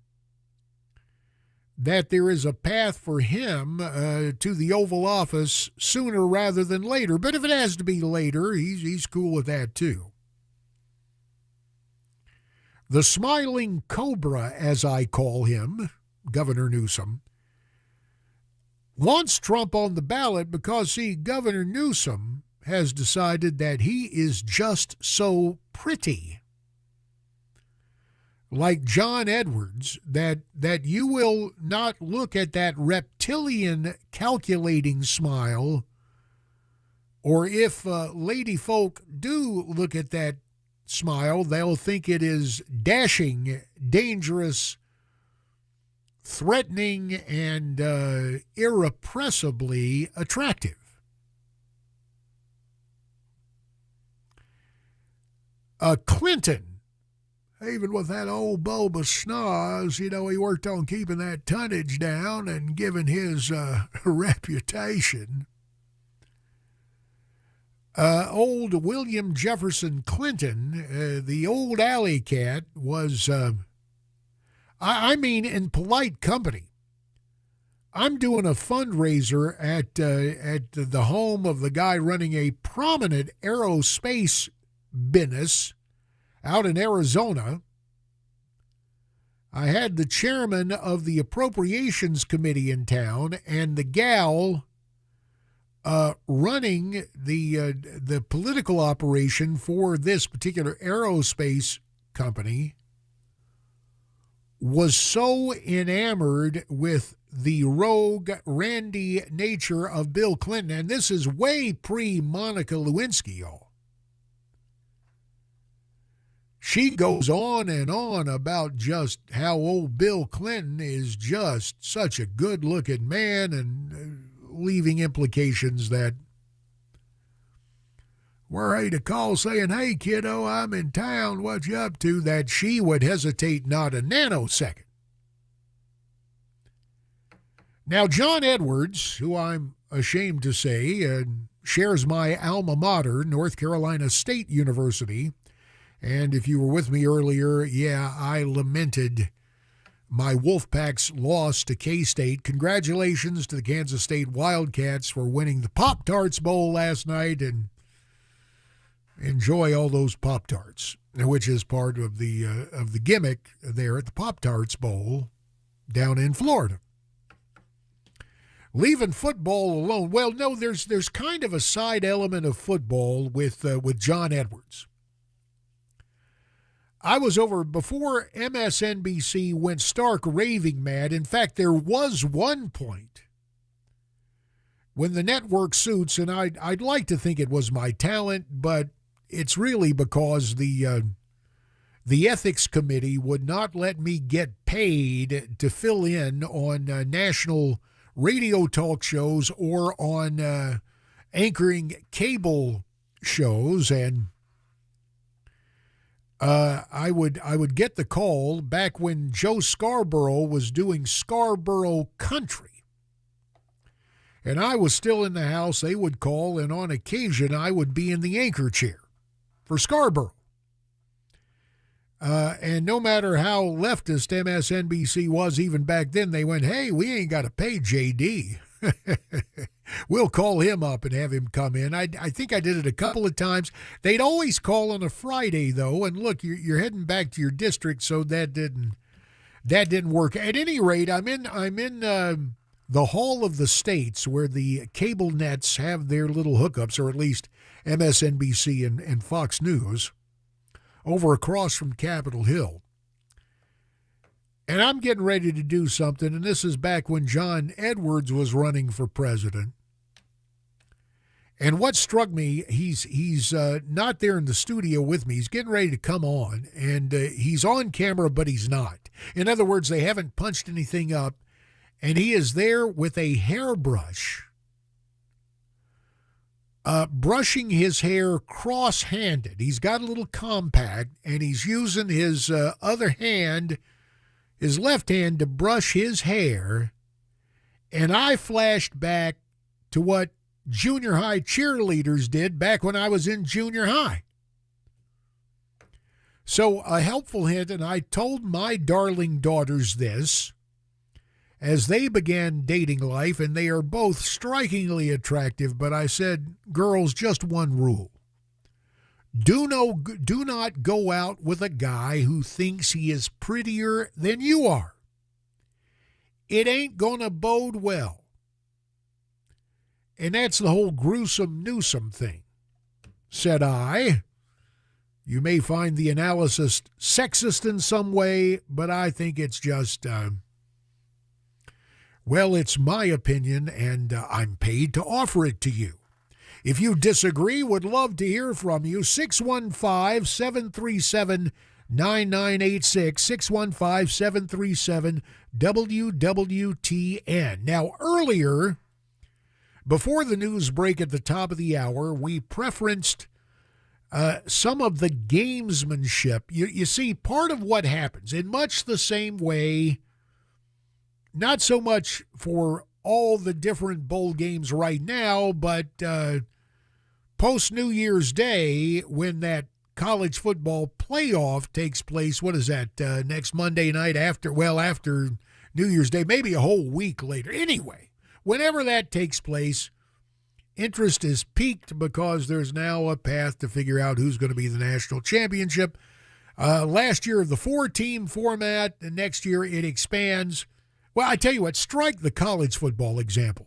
that there is a path for him to the Oval Office sooner rather than later. But if it has to be later, he's cool with that too. The smiling cobra, as I call him, Governor Newsom, wants Trump on the ballot because, see, Governor Newsom has decided that he is just so pretty. Like John Edwards, that you will not look at that reptilian calculating smile, or if lady folk do look at that smile, they'll think it is dashing, dangerous, threatening, and irrepressibly attractive. Clinton, even with that old bulbous schnoz, you know, he worked on keeping that tonnage down and giving his reputation. Old William Jefferson Clinton, the old alley cat, was, I mean, in polite company. I'm doing a fundraiser at the home of the guy running a prominent aerospace business out in Arizona. I had the chairman of the Appropriations Committee in town, and the gal running the political operation for this particular aerospace company was so enamored with the rogue, randy nature of Bill Clinton, and this is way pre-Monica Lewinsky, y'all. She goes on and on about just how old Bill Clinton is just such a good-looking man, and leaving implications that were he to call saying, "Hey, kiddo, I'm in town, what you up to?" that she would hesitate not a nanosecond. Now, John Edwards, who I'm ashamed to say shares my alma mater, North Carolina State University, and if you were with me earlier, yeah, I lamented my Wolfpack's loss to K-State. Congratulations to the Kansas State Wildcats for winning the Pop-Tarts Bowl last night, and enjoy all those Pop-Tarts, which is part of the gimmick there at the Pop-Tarts Bowl down in Florida. Leaving football alone. Well, no, there's kind of a side element of football with John Edwards. I was over before MSNBC went stark raving mad. In fact, there was one point when the network suits, and I'd like to think it was my talent, but it's really because the ethics committee would not let me get paid to fill in on national radio talk shows or on anchoring cable shows, and I would get the call back when Joe Scarborough was doing Scarborough Country, and I was still in the house. They would call, and on occasion I would be in the anchor chair for Scarborough. And no matter how leftist MSNBC was even back then, they went, "Hey, we ain't got to pay JD. We'll call him up and have him come in." I think I did it a couple of times. They'd always call on a Friday, though, and look, you're heading back to your district, so that didn't work. At any rate, I'm in the Hall of the States, where the cable nets have their little hookups, or at least MSNBC and Fox News, over across from Capitol Hill. And I'm getting ready to do something, and this is back when John Edwards was running for president. And what struck me, he's not there in the studio with me. He's getting ready to come on, and he's on camera, but he's not. In other words, they haven't punched anything up, and he is there with a hairbrush, brushing his hair cross-handed. He's got a little compact, and he's using his other hand, his left hand, to brush his hair. And I flashed back to what junior high cheerleaders did back when I was in junior high. So a helpful hint, and I told my darling daughters this as they began dating life, and they are both strikingly attractive, but I said, girls, just one rule. Do not go out with a guy who thinks he is prettier than you are. It ain't going to bode well. And that's the whole gruesome Newsom thing, said I. You may find the analysis sexist in some way, but I think it's just, well, it's my opinion, and I'm paid to offer it to you. If you disagree, would love to hear from you. 615-737-9986, 615-737-WWTN. Now, earlier, before the news break at the top of the hour, we preferenced some of the gamesmanship. You see, part of what happens, in much the same way, not so much for all the different bowl games right now, but post-New Year's Day, when that college football playoff takes place, what is that, next Monday night after New Year's Day, maybe a whole week later. Anyway, whenever that takes place, interest is piqued because there's now a path to figure out who's going to be the national championship. Last year, the 4-team format, and next year it expands. Well, I tell you what, strike the college football example.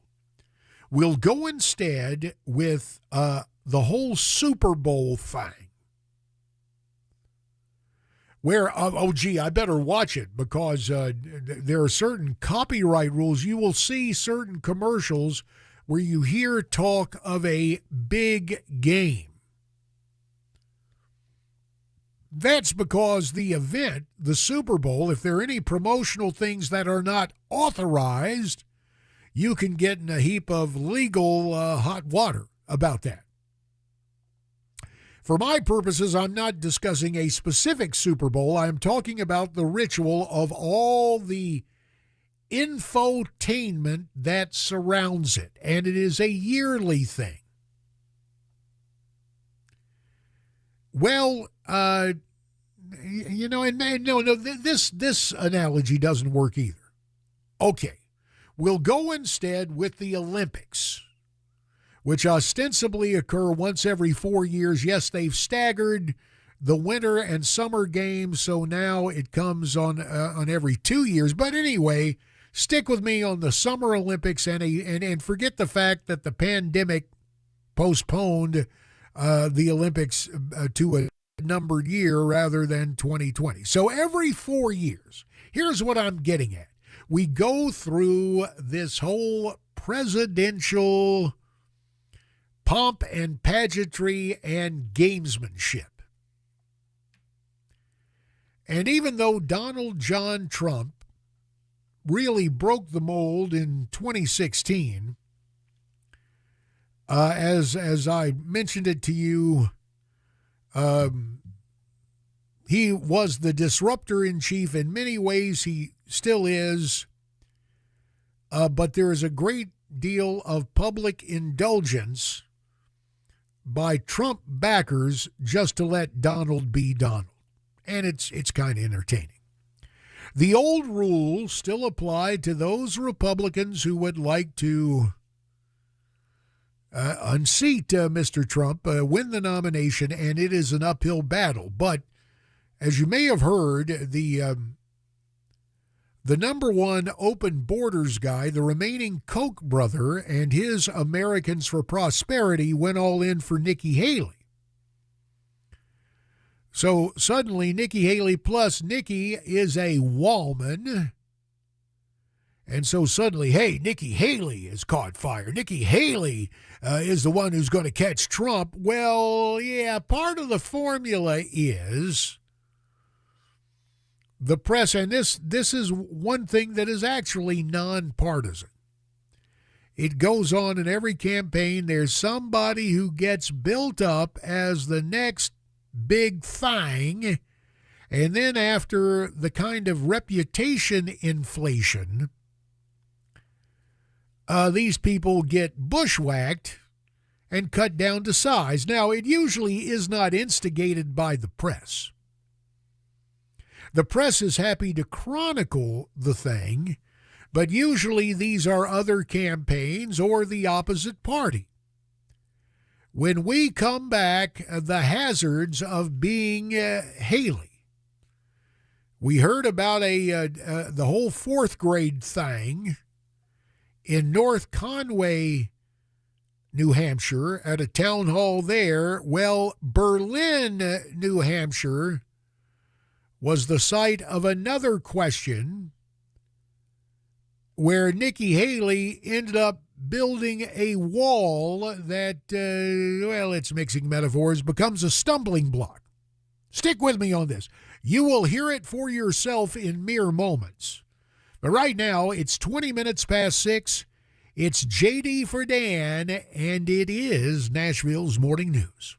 We'll go instead with the whole Super Bowl thing. Where, I better watch it because there are certain copyright rules. You will see certain commercials where you hear talk of a big game. That's because the event, the Super Bowl, if there are any promotional things that are not authorized, you can get in a heap of legal hot water about that. For my purposes, I'm not discussing a specific Super Bowl. I'm talking about the ritual of all the infotainment that surrounds it, and it is a yearly thing. Well, this analogy doesn't work either. Okay, we'll go instead with the Olympics, which ostensibly occur once every 4 years. Yes, they've staggered the winter and summer games, so now it comes on every 2 years. But anyway, stick with me on the Summer Olympics and forget the fact that the pandemic postponed the Olympics to a numbered year rather than 2020. So every 4 years, here's what I'm getting at. We go through this whole presidential pomp and pageantry and gamesmanship. And even though Donald John Trump really broke the mold in 2016, as I mentioned it to you, he was the disruptor in chief. In many ways, he still is. But there is a great deal of public indulgence by Trump backers just to let Donald be Donald. And it's kind of entertaining. The old rules still apply to those Republicans who would like to unseat Mr. Trump, win the nomination, and it is an uphill battle. But as you may have heard, the number one open borders guy, the remaining Koch brother, and his Americans for Prosperity went all in for Nikki Haley. So suddenly, Nikki Haley plus Nikki is a woman. And so suddenly, hey, Nikki Haley has caught fire. Nikki Haley is the one who's going to catch Trump. Well, yeah, part of the formula is the press, and this is one thing that is actually nonpartisan. It goes on in every campaign. There's somebody who gets built up as the next big thing, and then after the kind of reputation inflation, these people get bushwhacked and cut down to size. Now, it usually is not instigated by the press. The press is happy to chronicle the thing, but usually these are other campaigns or the opposite party. When we come back, the hazards of being Haley. We heard about the whole fourth grade thing in North Conway, New Hampshire, at a town hall there. Well, Berlin, New Hampshire, was the site of another question where Nikki Haley ended up building a wall that, well, it's mixing metaphors, becomes a stumbling block. Stick with me on this. You will hear it for yourself in mere moments. But right now, it's 20 minutes past 6. It's JD for Dan, and it is Nashville's Morning News.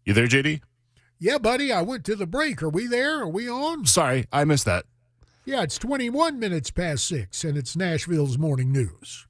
You there, JD? Yeah, buddy, I went to the break. Are we there? Are we on? Sorry, I missed that. Yeah, it's 21 minutes past 6, and it's Nashville's Morning News.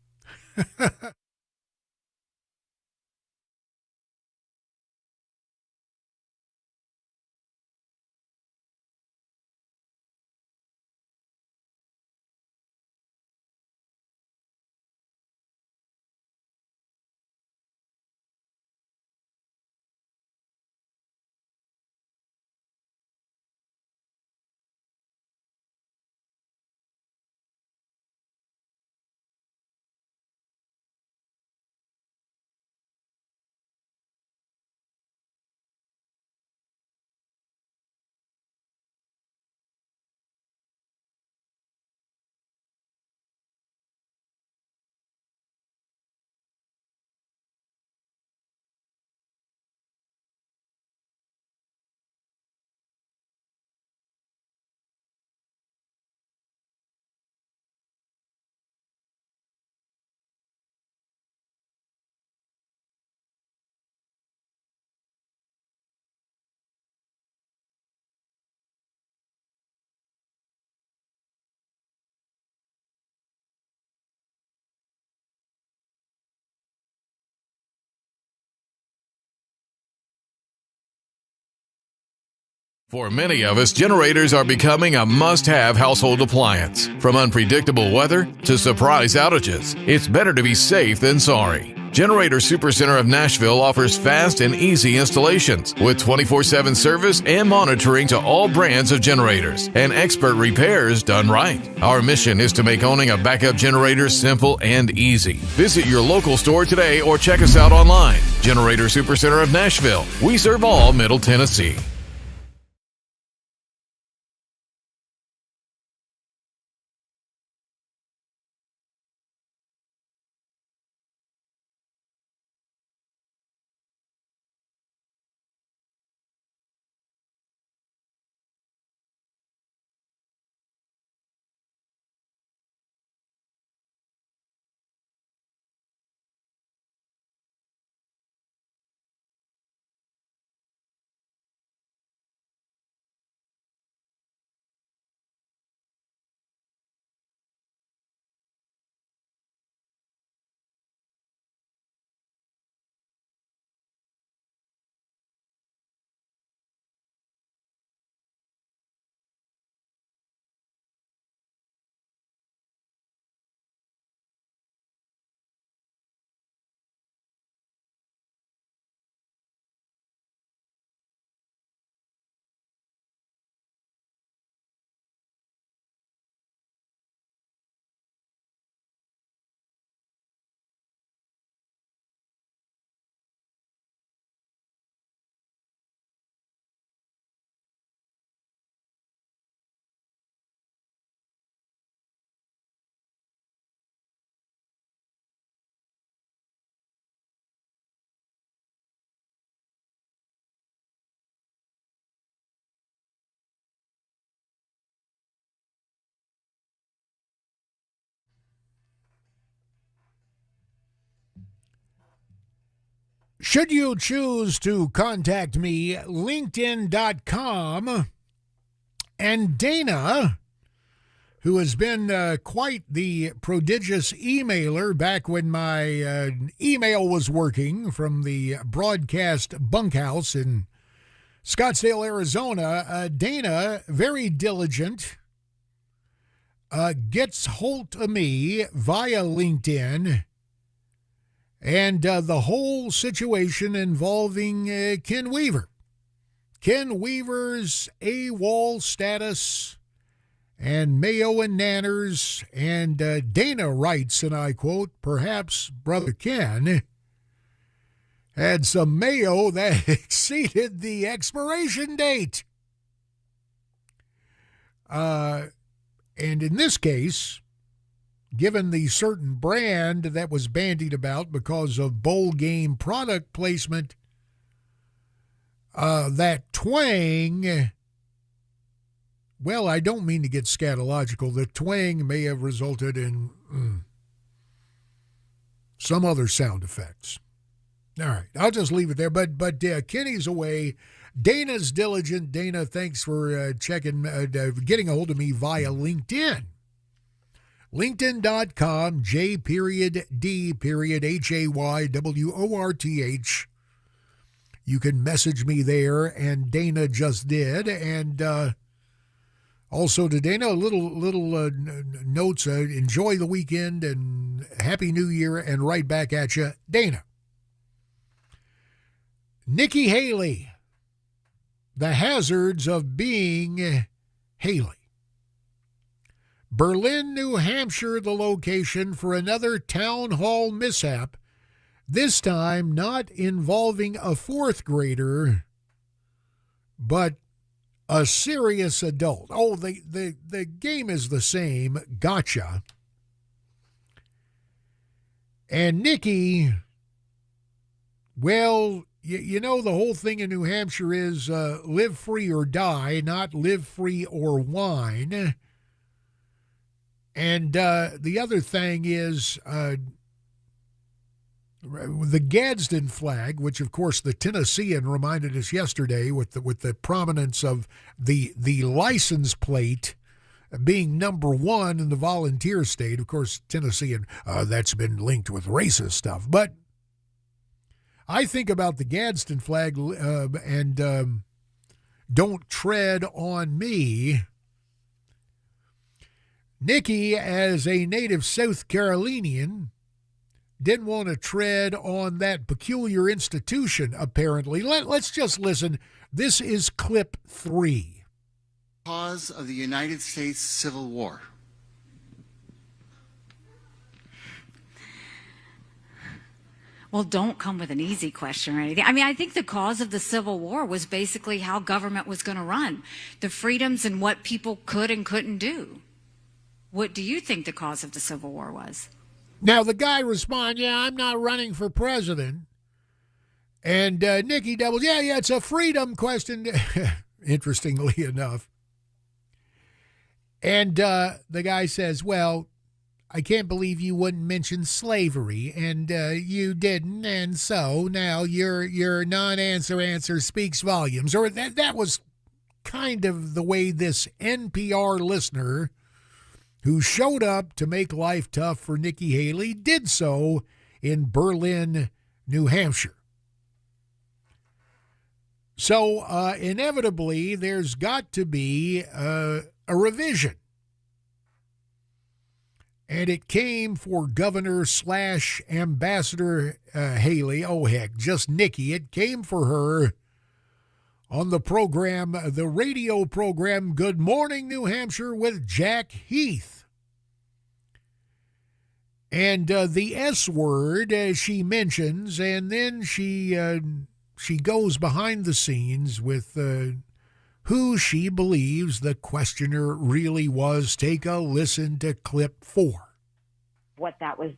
For many of us, generators are becoming a must-have household appliance. From unpredictable weather to surprise outages, it's better to be safe than sorry. Generator Supercenter of Nashville offers fast and easy installations with 24/7 service and monitoring to all brands of generators and expert repairs done right. Our mission is to make owning a backup generator simple and easy. Visit your local store today or check us out online. Generator Supercenter of Nashville. We serve all Middle Tennessee. Should you choose to contact me, LinkedIn.com, and Dana, who has been quite the prodigious emailer back when my email was working from the broadcast bunkhouse in Scottsdale, Arizona. Dana, very diligent, gets hold of me via LinkedIn, and the whole situation involving Ken Weaver. Ken Weaver's AWOL status and Mayo and Nanners, and Dana writes, and I quote, perhaps Brother Ken had some mayo that exceeded the expiration date. And in this case, given the certain brand that was bandied about because of bowl game product placement, that twang, well, I don't mean to get scatological. The twang may have resulted in some other sound effects. All right, I'll just leave it there. But Kenny's away. Dana's diligent. Dana, thanks for getting a hold of me via LinkedIn. LinkedIn.com, J.D.Hayworth. You can message me there, and Dana just did. And also to Dana, little notes. Enjoy the weekend and Happy New Year, and right back at you, Dana. Nikki Haley. The hazards of being Haley. Berlin, New Hampshire, the location for another town hall mishap, this time not involving a fourth grader, but a serious adult. Oh, the game is the same. Gotcha. And Nikki, well, you know, the whole thing in New Hampshire is live free or die, not live free or whine. And the other thing is the Gadsden flag, which, of course, the Tennessean reminded us yesterday with the prominence of the license plate being number one in the volunteer state. Of course, Tennessean, that's been linked with racist stuff. But I think about the Gadsden flag and don't tread on me. Nikki, as a native South Carolinian, didn't want to tread on that peculiar institution, apparently. Let's just listen. This is clip 3. Cause of the United States Civil War. Well, don't come with an easy question or anything. I mean, I think the cause of the Civil War was basically how government was going to run, the freedoms and what people could and couldn't do. What do you think the cause of the Civil War was? Now, the guy responds, yeah, I'm not running for president. And Nikki doubles, yeah, it's a freedom question, interestingly enough. And the guy says, well, I can't believe you wouldn't mention slavery, and you didn't, and so now your non-answer speaks volumes. Or that was kind of the way this NPR listener who showed up to make life tough for Nikki Haley did so in Berlin, New Hampshire. So inevitably, there's got to be a revision. And it came for Governor / Ambassador Haley. Oh, heck, just Nikki. It came for her on the program, the radio program, Good Morning New Hampshire with Jack Heath. And the S word she mentions, and then she goes behind the scenes with who she believes the questioner really was. Take a listen to clip 4. What that was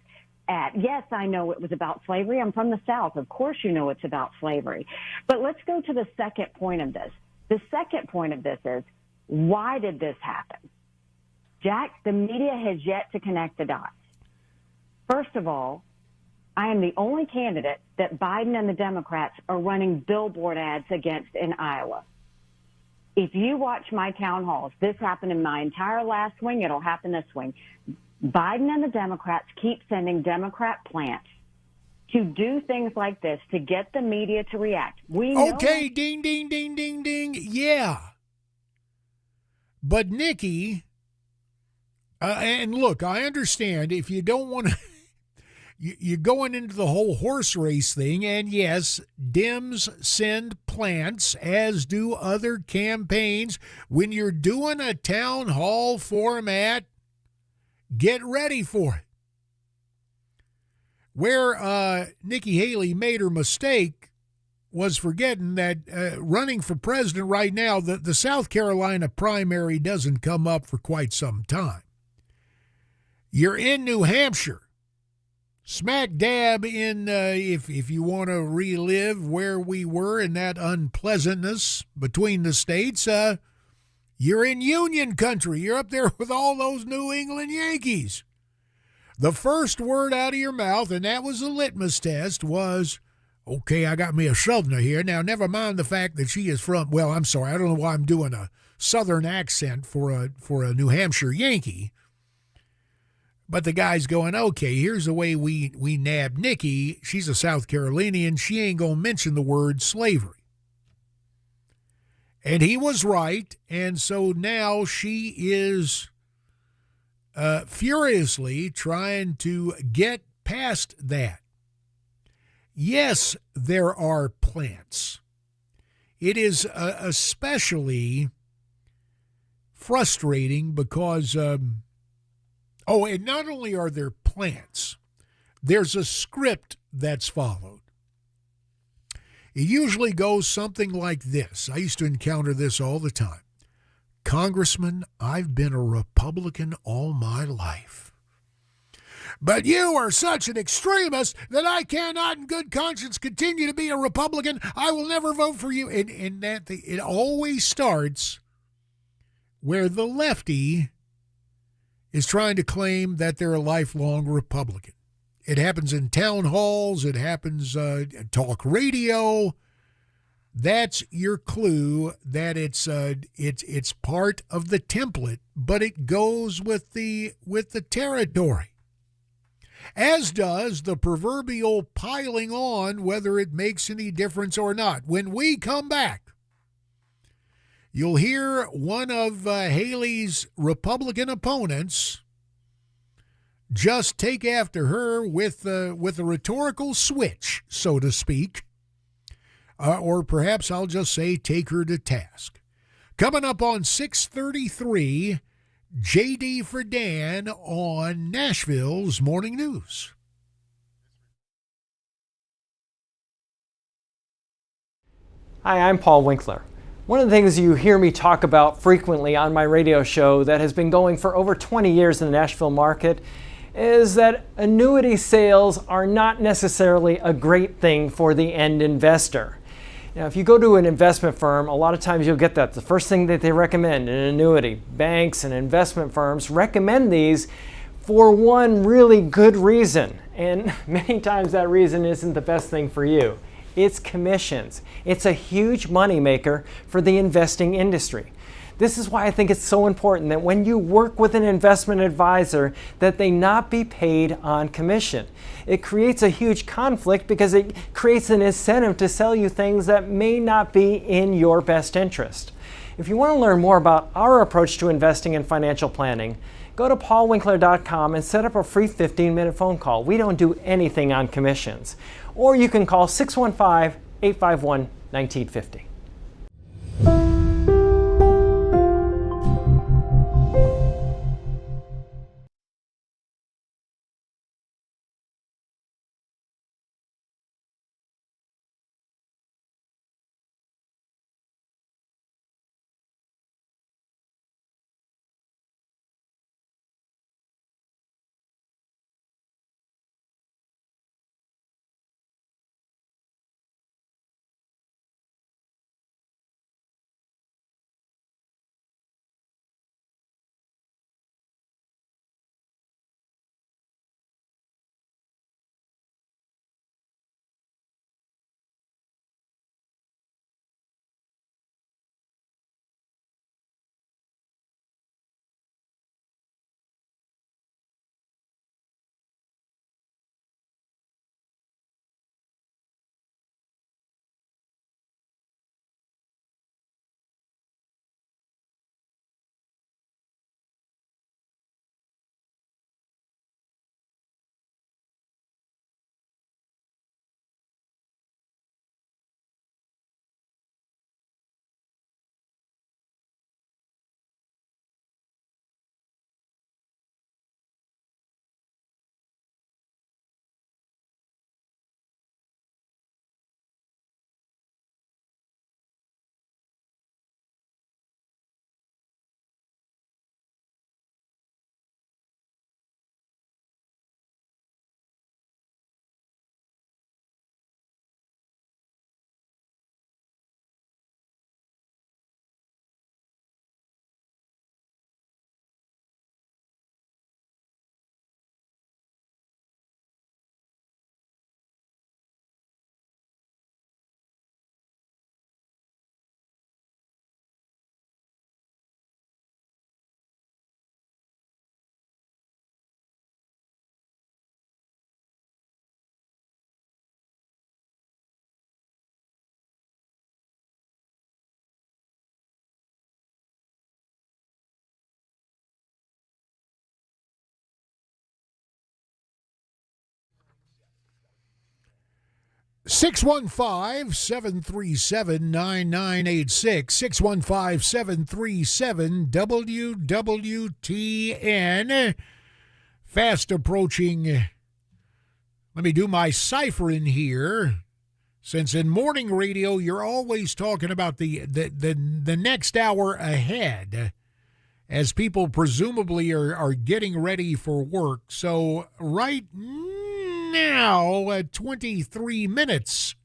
at. Yes, I know it was about slavery. I'm from the South. Of course you know it's about slavery. But let's go to the second point of this. The second point of this is, why did this happen? Jack, the media has yet to connect the dots. First of all, I am the only candidate that Biden and the Democrats are running billboard ads against in Iowa. If you watch my town halls, this happened in my entire last swing, it'll happen this swing. Biden and the Democrats keep sending Democrat plants to do things like this to get the media to react. Okay, ding, ding, ding, ding, ding. Yeah. But Nikki, And look, I understand if you don't want to, you're going into the whole horse race thing, and yes, Dems send plants, as do other campaigns. When you're doing a town hall format, get ready for it. Where Nikki Haley made her mistake was forgetting that running for president right now, the South Carolina primary doesn't come up for quite some time. You're in New Hampshire, smack dab in, if you want to relive where we were in that unpleasantness between the states, you're in Union country. You're up there with all those New England Yankees. The first word out of your mouth, and that was a litmus test, was, okay, I got me a Southerner here. Now, never mind the fact that she is from, well, I'm sorry, I don't know why I'm doing a Southern accent for a New Hampshire Yankee. But the guy's going, okay, here's the way we nab Nikki. She's a South Carolinian. She ain't going to mention the word slavery. And he was right. And so now she is furiously trying to get past that. Yes, there are plants. It is especially frustrating because... and not only are there plants, there's a script that's followed. It usually goes something like this. I used to encounter this all the time. Congressman, I've been a Republican all my life. But you are such an extremist that I cannot in good conscience continue to be a Republican. I will never vote for you. And that it always starts where the lefty is trying to claim that they're a lifelong Republican. It happens in town halls. It happens in talk radio. That's your clue that it's part of the template, but it goes with the territory. As does the proverbial piling on, whether it makes any difference or not. When we come back, you'll hear one of Haley's Republican opponents just take after her with a rhetorical switch, so to speak. Or perhaps I'll just say take her to task. Coming up on 6:33, JD for Dan on Nashville's Morning News. Hi, I'm Paul Winkler. One of the things you hear me talk about frequently on my radio show that has been going for over 20 years in the Nashville market is that annuity sales are not necessarily a great thing for the end investor. Now, if you go to an investment firm, a lot of times you'll get that. The first thing that they recommend, an annuity, banks and investment firms recommend these for one really good reason. And many times that reason isn't the best thing for you. It's commissions. It's a huge moneymaker for the investing industry. This is why I think it's so important that when you work with an investment advisor, that they not be paid on commission. It creates a huge conflict because it creates an incentive to sell you things that may not be in your best interest. If you want to learn more about our approach to investing and financial planning, go to paulwinkler.com and set up a free 15-minute phone call. We don't do anything on commissions. Or you can call 615-851-1950. 615-737-9986. 615-737-WWTN. Fast approaching. Let me do my cipher in here. Since in morning radio, you're always talking about the next hour ahead as people presumably are getting ready for work. So right now, at 23 minutes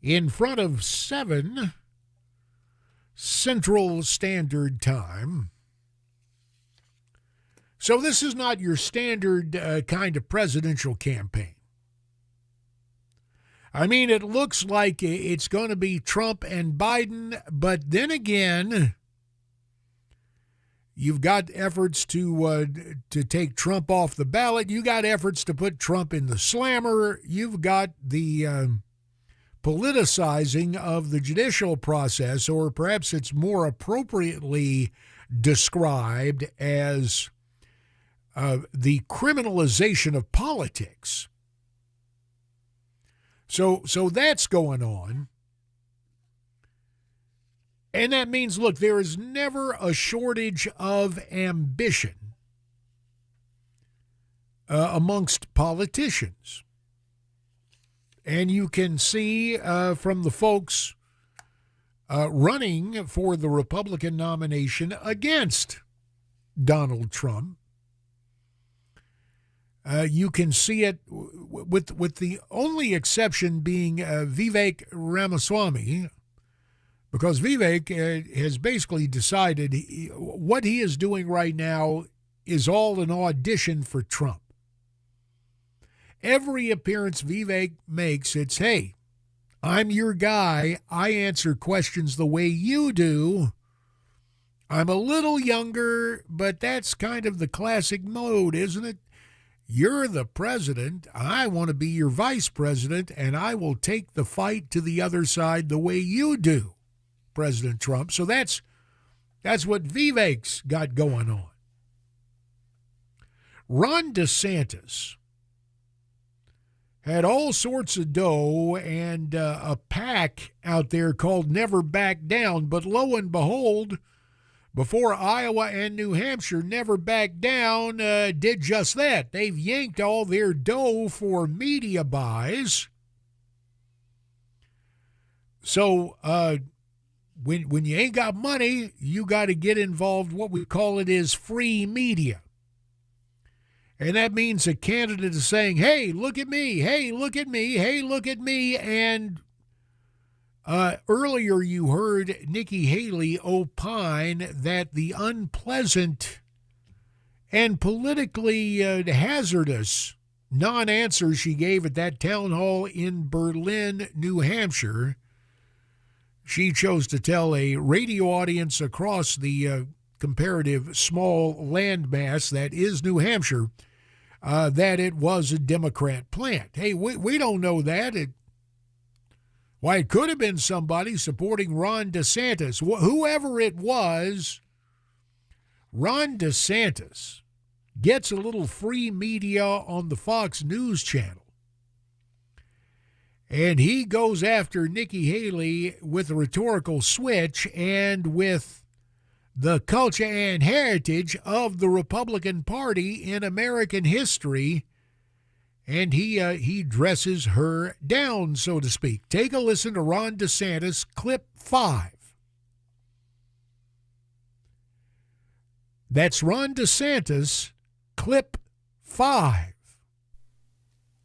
in front of 7 Central Standard Time. So this is not your standard kind of presidential campaign. I mean, it looks like it's going to be Trump and Biden, but then again, you've got efforts to take Trump off the ballot. You got efforts to put Trump in the slammer. You've got the politicizing of the judicial process, or perhaps it's more appropriately described as the criminalization of politics. So that's going on. And that means, look, there is never a shortage of ambition amongst politicians. And you can see from the folks running for the Republican nomination against Donald Trump, you can see it with the only exception being Vivek Ramaswamy, because Vivek has basically decided what he is doing right now is all an audition for Trump. Every appearance Vivek makes, it's, hey, I'm your guy. I answer questions the way you do. I'm a little younger, but that's kind of the classic mode, isn't it? You're the president. I want to be your vice president, and I will take the fight to the other side the way you do, President Trump. So that's what Vivek's got going on. Ron DeSantis had all sorts of dough and a PAC out there called Never Back Down, but lo and behold, before Iowa and New Hampshire, Never Back Down did just that. They've yanked all their dough for media buys. So when you ain't got money, you got to get involved. What we call it is free media. And that means a candidate is saying, hey, look at me. Hey, look at me. Hey, look at me. And earlier you heard Nikki Haley opine that the unpleasant and politically hazardous non-answer she gave at that town hall in Berlin, New Hampshire, she chose to tell a radio audience across the comparative small landmass that is New Hampshire that it was a Democrat plant. Hey, we don't know that. It could have been somebody supporting Ron DeSantis. Whoever it was, Ron DeSantis gets a little free media on the Fox News channel. And he goes after Nikki Haley with a rhetorical switch and with the culture and heritage of the Republican Party in American history. And he dresses her down, so to speak. Take a listen to Ron DeSantis, clip 5. That's Ron DeSantis, clip 5.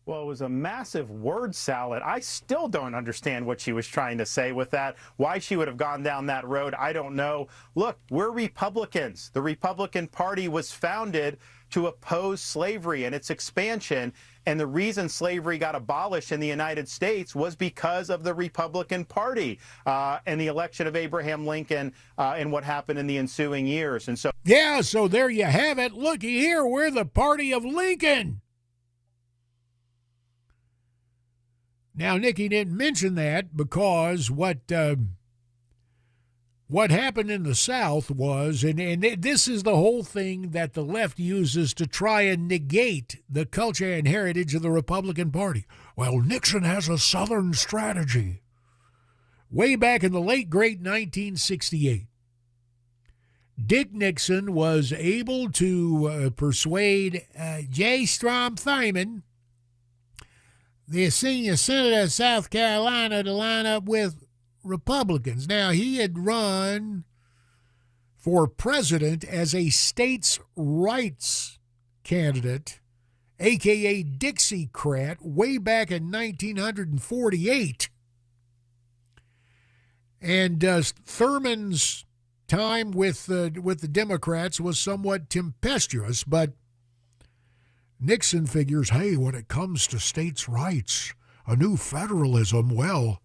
Well, it was a massive word salad. I still don't understand what she was trying to say with that. Why she would have gone down that road, I don't know. Look, we're Republicans. The Republican Party was founded to oppose slavery and its expansion. And the reason slavery got abolished in the United States was because of the Republican Party and the election of Abraham Lincoln and what happened in the ensuing years. And so, yeah, so there you have it. Looky here, we're the party of Lincoln. Now, Nikki didn't mention that because what what happened in the South was, and this is the whole thing that the left uses to try and negate the culture and heritage of the Republican Party. Well, Nixon has a Southern strategy. Way back in the late, great 1968, Dick Nixon was able to persuade J. Strom Thurmond, the senior senator of South Carolina, to line up with Republicans. Now, he had run for president as a states' rights candidate, a.k.a. Dixiecrat, way back in 1948. And Thurmond's time with the Democrats was somewhat tempestuous, but Nixon figures, hey, when it comes to states' rights, a new federalism, well,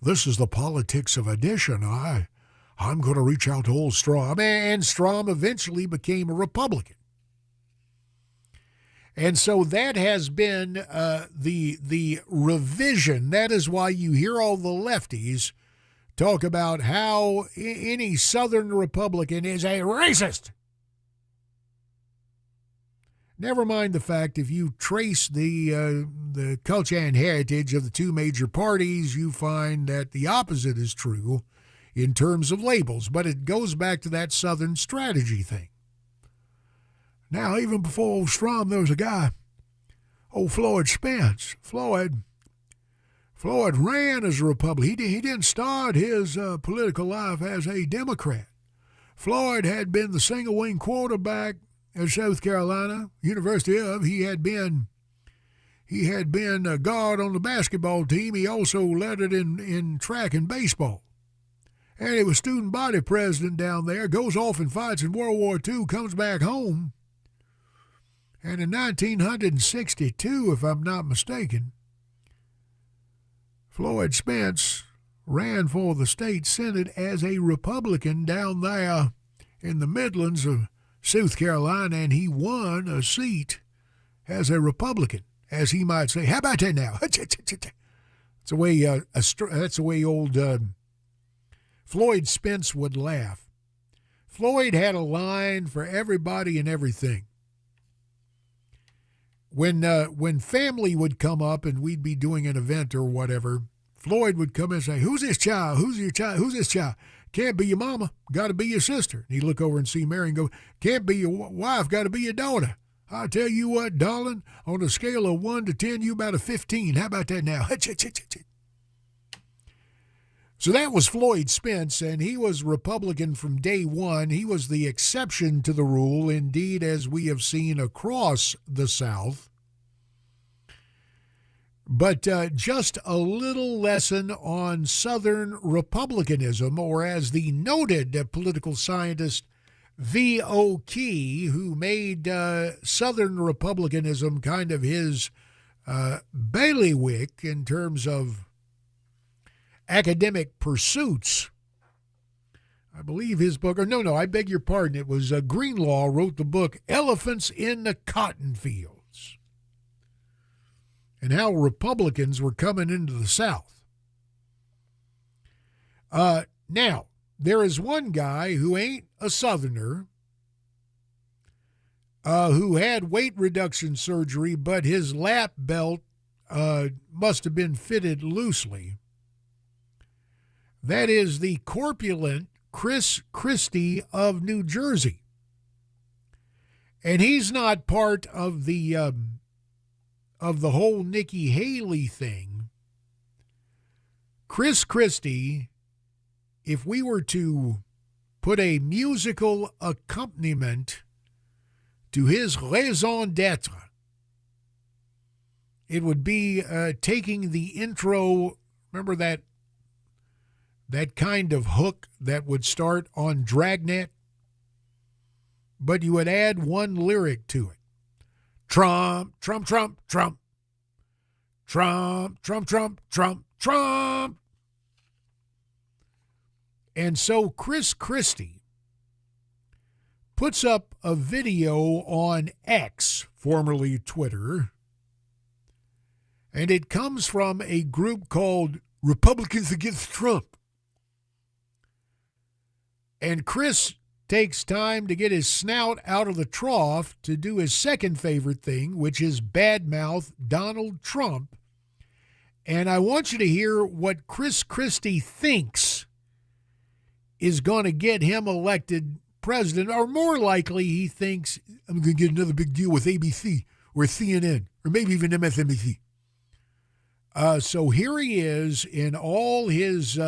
this is the politics of addition. I'm going to reach out to old Strom. And Strom eventually became a Republican. And so that has been the revision. That is why you hear all the lefties talk about how any Southern Republican is a racist. Never mind the fact, if you trace the culture and heritage of the two major parties, you find that the opposite is true in terms of labels. But it goes back to that Southern strategy thing. Now, even before old Strom, there was a guy, old Floyd Spence. Floyd ran as a Republican. He didn't start his political life as a Democrat. Floyd had been the single-wing quarterback at South Carolina University of. He had been a guard on the basketball team. He also led it in track and baseball. And he was student body president down there, goes off and fights in World War II, comes back home. And in 1962, if I'm not mistaken, Floyd Spence ran for the state Senate as a Republican down there in the Midlands of South Carolina, and he won a seat as a Republican, as he might say. How about that now? That's the way old Floyd Spence would laugh. Floyd had a line for everybody and everything. When family would come up and we'd be doing an event or whatever, Floyd would come in and say, "Who's this child? Who's your child? Who's this child? Can't be your mama. Got to be your sister." And he'd look over and see Mary and go, "Can't be your wife. Got to be your daughter. I tell you what, darling, on a scale of 1 to 10, you about a 15. How about that now?" So that was Floyd Spence, and he was Republican from day one. He was the exception to the rule, indeed, as we have seen across the South. But just a little lesson on Southern Republicanism, or as the noted political scientist V.O. Key, who made Southern Republicanism kind of his bailiwick in terms of academic pursuits. I believe his book, or no, I beg your pardon, it was Greenlaw wrote the book Elephants in the Cotton Fields, and how Republicans were coming into the South. Now, there is one guy who ain't a Southerner, who had weight reduction surgery, but his lap belt must have been fitted loosely. That is the corpulent Chris Christie of New Jersey. And he's not part of the whole Nikki Haley thing. Chris Christie, if we were to put a musical accompaniment to his raison d'etre, it would be taking the intro, remember that kind of hook that would start on Dragnet, but you would add one lyric to it. Trump, Trump, Trump, Trump. Trump, Trump, Trump, Trump, Trump. And so Chris Christie puts up a video on X, formerly Twitter, and it comes from a group called Republicans Against Trump. And Chris takes time to get his snout out of the trough to do his second favorite thing, which is badmouth Donald Trump. And I want you to hear what Chris Christie thinks is going to get him elected president, or more likely he thinks, I'm going to get another big deal with ABC or CNN or maybe even MSNBC. So here he is in all his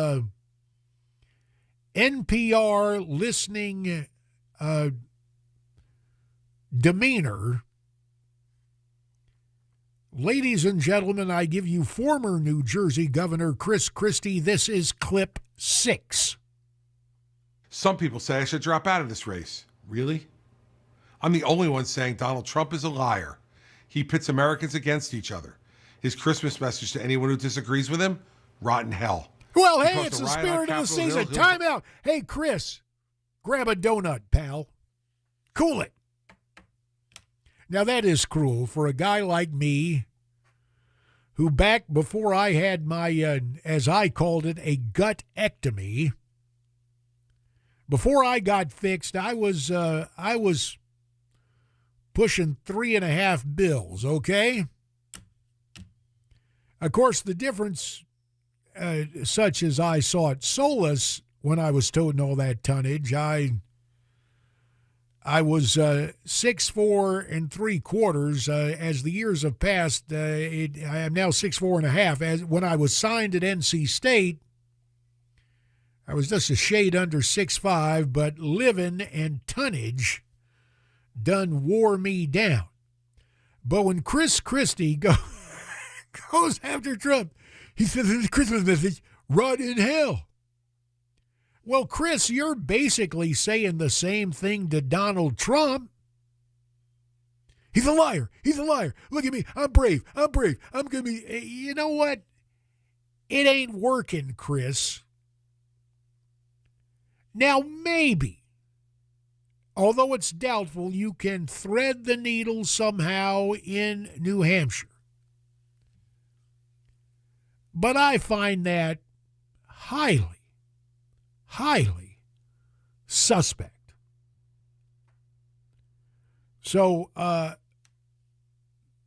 NPR listening demeanor. Ladies and gentlemen, I give you former New Jersey Governor Chris Christie. This is clip 6. Some people say I should drop out of this race. Really? I'm the only one saying Donald Trump is a liar. He pits Americans against each other. His Christmas message to anyone who disagrees with him, rotten hell. Well, hey, it's the spirit of the season. Time out. Hey, Chris, grab a donut, pal. Cool it. Now, that is cruel for a guy like me who back before I had my, as I called it, a gutectomy, before I got fixed, I was pushing 3.5 bills, okay? Of course, the difference, such as I sought solace when I was toting all that tonnage, I was 6'4" and 3/4. As the years have passed, I am now 6'4" and 1/2. As when I was signed at NC State, I was just a shade under 6'5", but living and tonnage done wore me down. But when Chris Christie goes after Trump, he says in his Christmas message, "Rot in hell." Well, Chris, you're basically saying the same thing to Donald Trump. He's a liar. He's a liar. Look at me. I'm brave. I'm brave. I'm going to be. You know what? It ain't working, Chris. Now, maybe, although it's doubtful, you can thread the needle somehow in New Hampshire. But I find that highly suspect. So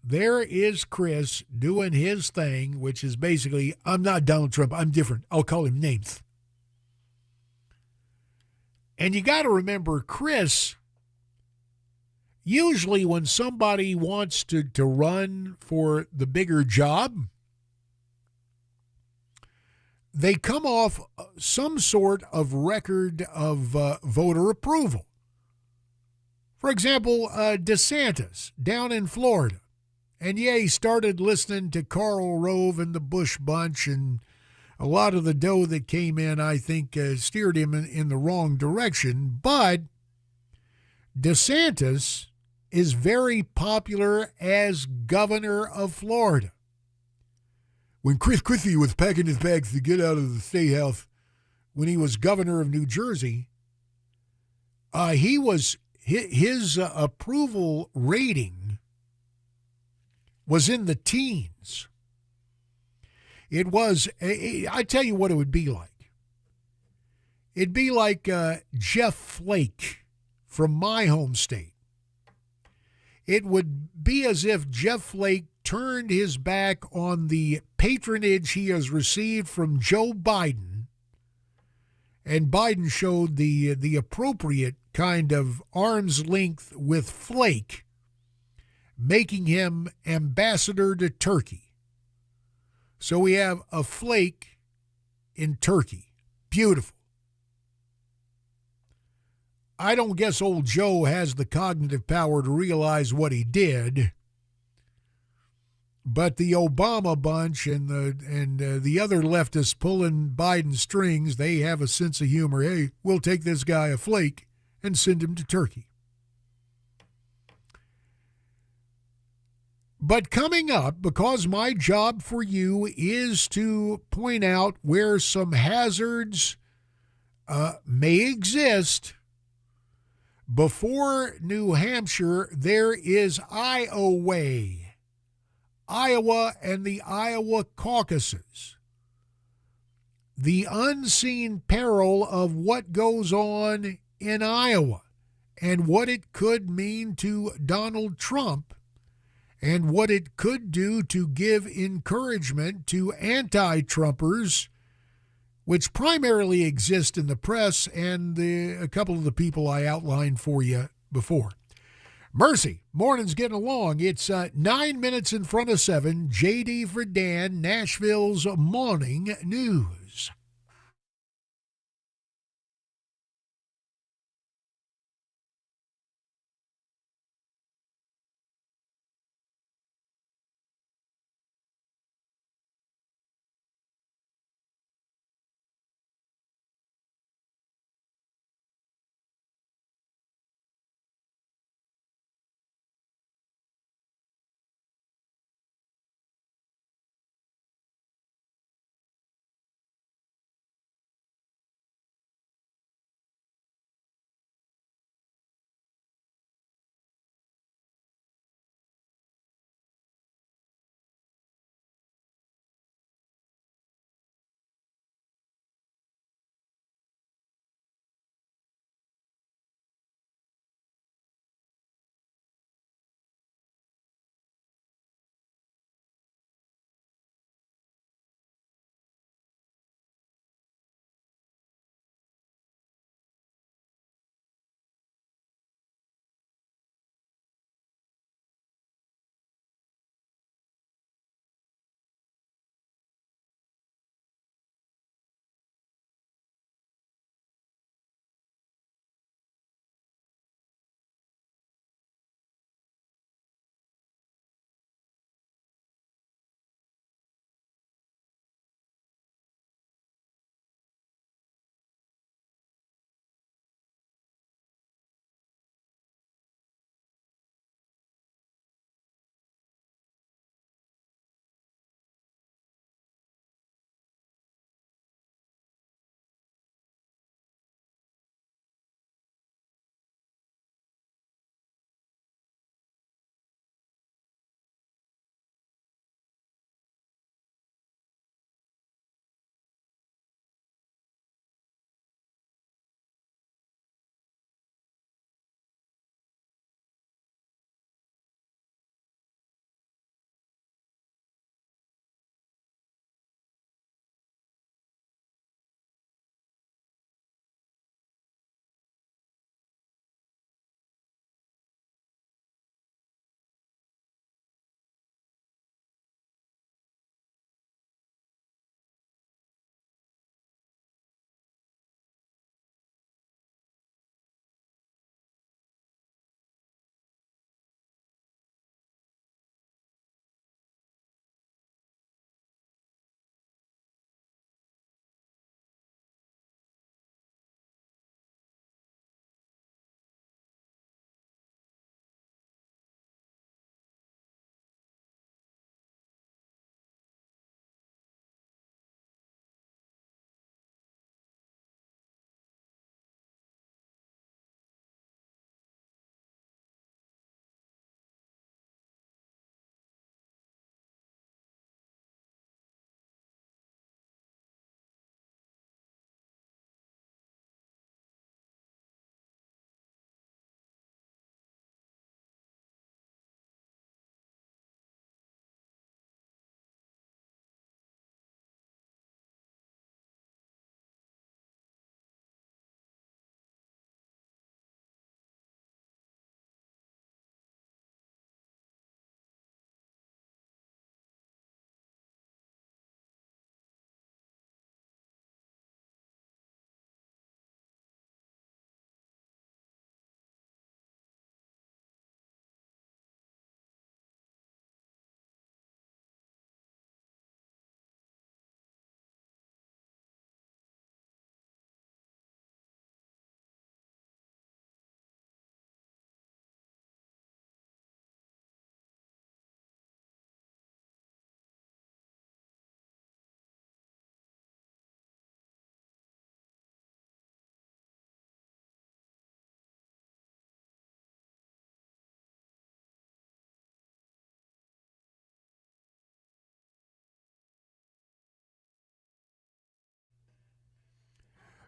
there is Chris doing his thing, which is basically, I'm not Donald Trump, I'm different. I'll call him names. And you got to remember, Chris, usually when somebody wants to run for the bigger job, they come off some sort of record of voter approval. For example, DeSantis down in Florida. And yeah, he started listening to Karl Rove and the Bush Bunch, and a lot of the dough that came in, I think, steered him in the wrong direction. But DeSantis is very popular as governor of Florida. When Chris Christie was packing his bags to get out of the State House when he was governor of New Jersey, his approval rating was in the teens. It was, I tell you what it would be like. It'd be like Jeff Flake from my home state. It would be as if Jeff Flake turned his back on the patronage he has received from Joe Biden, and Biden showed the appropriate kind of arm's length with Flake, making him ambassador to Turkey. So we have a Flake in Turkey. Beautiful. I don't guess old Joe has the cognitive power to realize what he did, but the Obama bunch and the other leftists pulling Biden strings, they have a sense of humor. Hey, we'll take this guy a Flake and send him to Turkey. But coming up, because my job for you is to point out where some hazards may exist, before New Hampshire, there is Iowa and the Iowa caucuses. the unseen peril of what goes on in Iowa and what it could mean to Donald Trump and what it could do to give encouragement to anti-Trumpers, which primarily exist in the press and a couple of the people I outlined for you before. Mercy, morning's getting along. It's 9 minutes in front of 7. JD for Dan, Nashville's Morning News.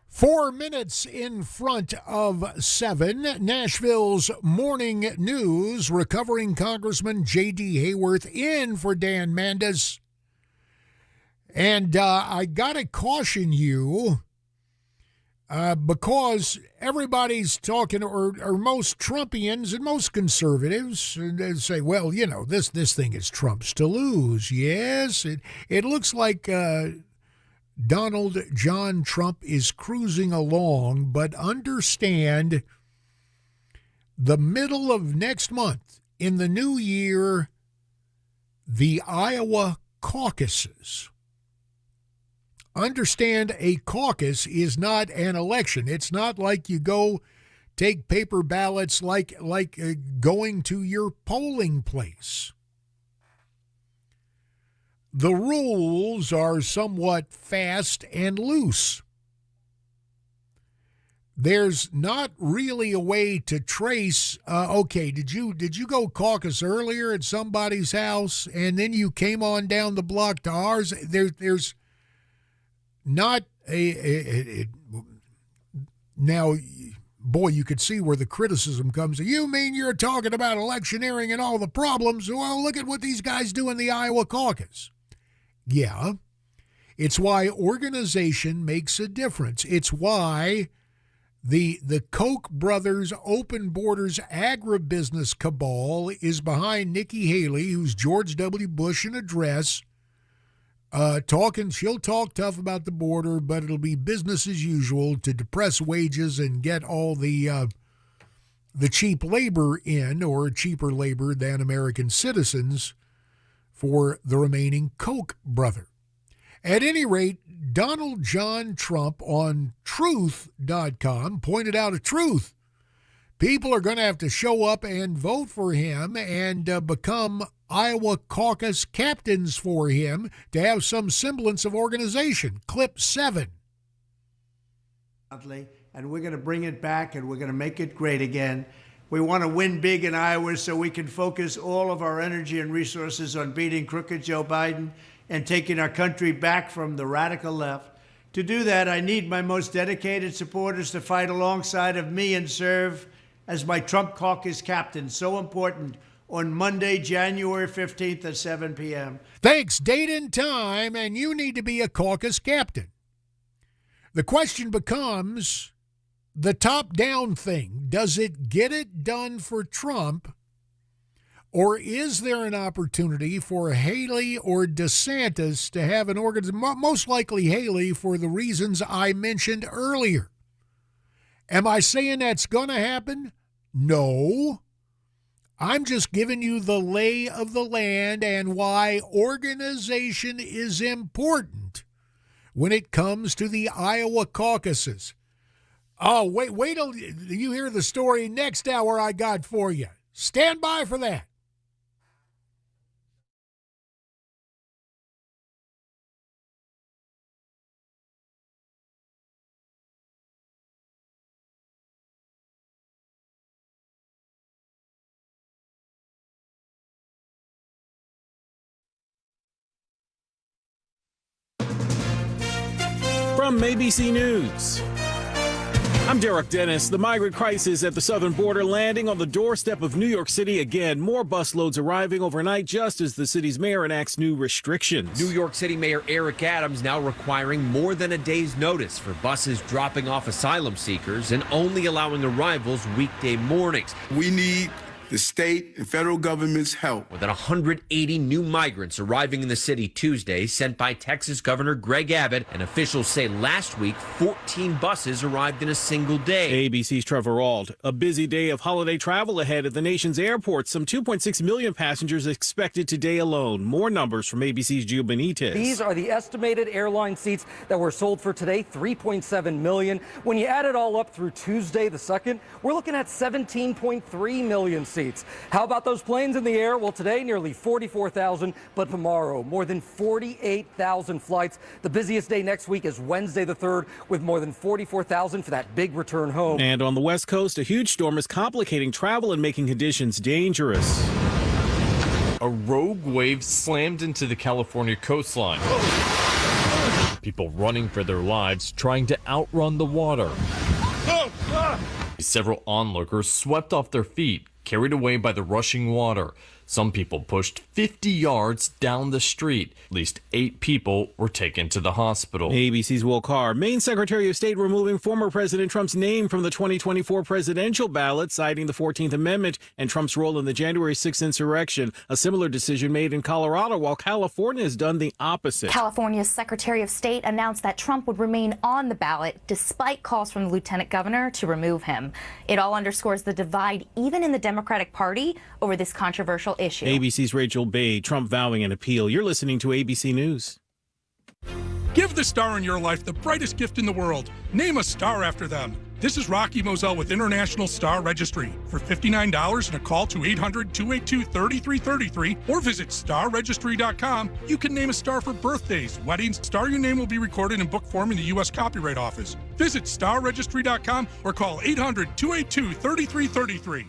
4 minutes in front of 7, Nashville's morning news. Recovering Congressman J.D. Hayworth in for Dan Mandas. And I got to caution you because everybody's talking, or most Trumpians and most conservatives say, well, you know, this thing is Trump's to lose. Yes, it looks like Donald John Trump is cruising along, but understand the middle of next month, in the new year, the Iowa caucuses. Understand, a caucus is not an election. It's not like you go take paper ballots like going to your polling place. The rules are somewhat fast and loose. There's not really a way to trace, okay, did you go caucus earlier at somebody's house and then you came on down the block to ours? There's not now, boy, you could see where the criticism comes. You mean you're talking about electioneering and all the problems? Well, look at what these guys do in the Iowa caucus. Yeah, it's why organization makes a difference. It's why the Koch brothers Open Borders agribusiness cabal is behind Nikki Haley, who's George W. Bush in address, she'll talk tough about the border, but it'll be business as usual to depress wages and get all the cheap labor in, or cheaper labor than American citizens, for the remaining Koch brother. At any rate, Donald John Trump on Truth.com pointed out a truth. People are going to have to show up and vote for him and become Iowa caucus captains for him to have some semblance of organization. Clip 7. And we're going to bring it back, and we're going to make it great again. We want to win big in Iowa so we can focus all of our energy and resources on beating crooked Joe Biden and taking our country back from the radical left. To do that, I need my most dedicated supporters to fight alongside of me and serve as my Trump caucus captain. So important. On Monday, January 15th at 7 p.m. Thanks, date and time, and you need to be a caucus captain. The question becomes the top-down thing. Does it get it done for Trump, or is there an opportunity for Haley or DeSantis to have an organization? Most likely Haley, for the reasons I mentioned earlier. Am I saying that's going to happen? No. I'm just giving you the lay of the land and why organization is important when it comes to the Iowa caucuses. Oh, wait till you hear the story next hour I got for you. Stand by for that. From ABC News, I'm Derek Dennis. The migrant crisis at the southern border landing on the doorstep of New York City again. More busloads arriving overnight just as the city's mayor enacts new restrictions. New York City Mayor Eric Adams now requiring more than a day's notice for buses dropping off asylum seekers and only allowing arrivals weekday mornings. We need the state and federal government's help. More than 180 new migrants arriving in the city Tuesday, sent by Texas Governor Greg Abbott, and officials say last week 14 buses arrived in a single day. ABC's Trevor Auld. A busy day of holiday travel ahead at the nation's airports. Some 2.6 million passengers expected today alone. More numbers from ABC's Gio Benitez. These are the estimated airline seats that were sold for today, 3.7 million. When you add it all up through Tuesday the 2nd, we're looking at 17.3 million seats. How about those planes in the air? Well, today nearly 44,000, but tomorrow more than 48,000 flights. The busiest day next week is Wednesday the 3rd, with more than 44,000 for that big return home. And on the West Coast, a huge storm is complicating travel and making conditions dangerous. A rogue wave slammed into the California coastline. people running for their lives, trying to outrun the water. Several onlookers swept off their feet, carried away by the rushing water. Some people pushed 50 yards down the street. At least 8 people were taken to the hospital. ABC's Will Carr. Maine Secretary of State removing former President Trump's name from the 2024 presidential ballot, citing the 14th Amendment and Trump's role in the January 6th insurrection. A similar decision made in Colorado, while California has done the opposite. California's Secretary of State announced that Trump would remain on the ballot despite calls from the lieutenant governor to remove him. It all underscores the divide even in the Democratic Party over this controversial issue. ABC's Rachel Bay. Trump vowing an appeal. You're listening to ABC News. Give the star in your life the brightest gift in the world. Name a star after them. This is Rocky Moselle with International Star Registry. For $59 and a call to 800-282-3333 or visit starregistry.com, you can name a star for birthdays, weddings. Star your name will be recorded in book form in the U.S. Copyright Office. Visit starregistry.com or call 800-282-3333.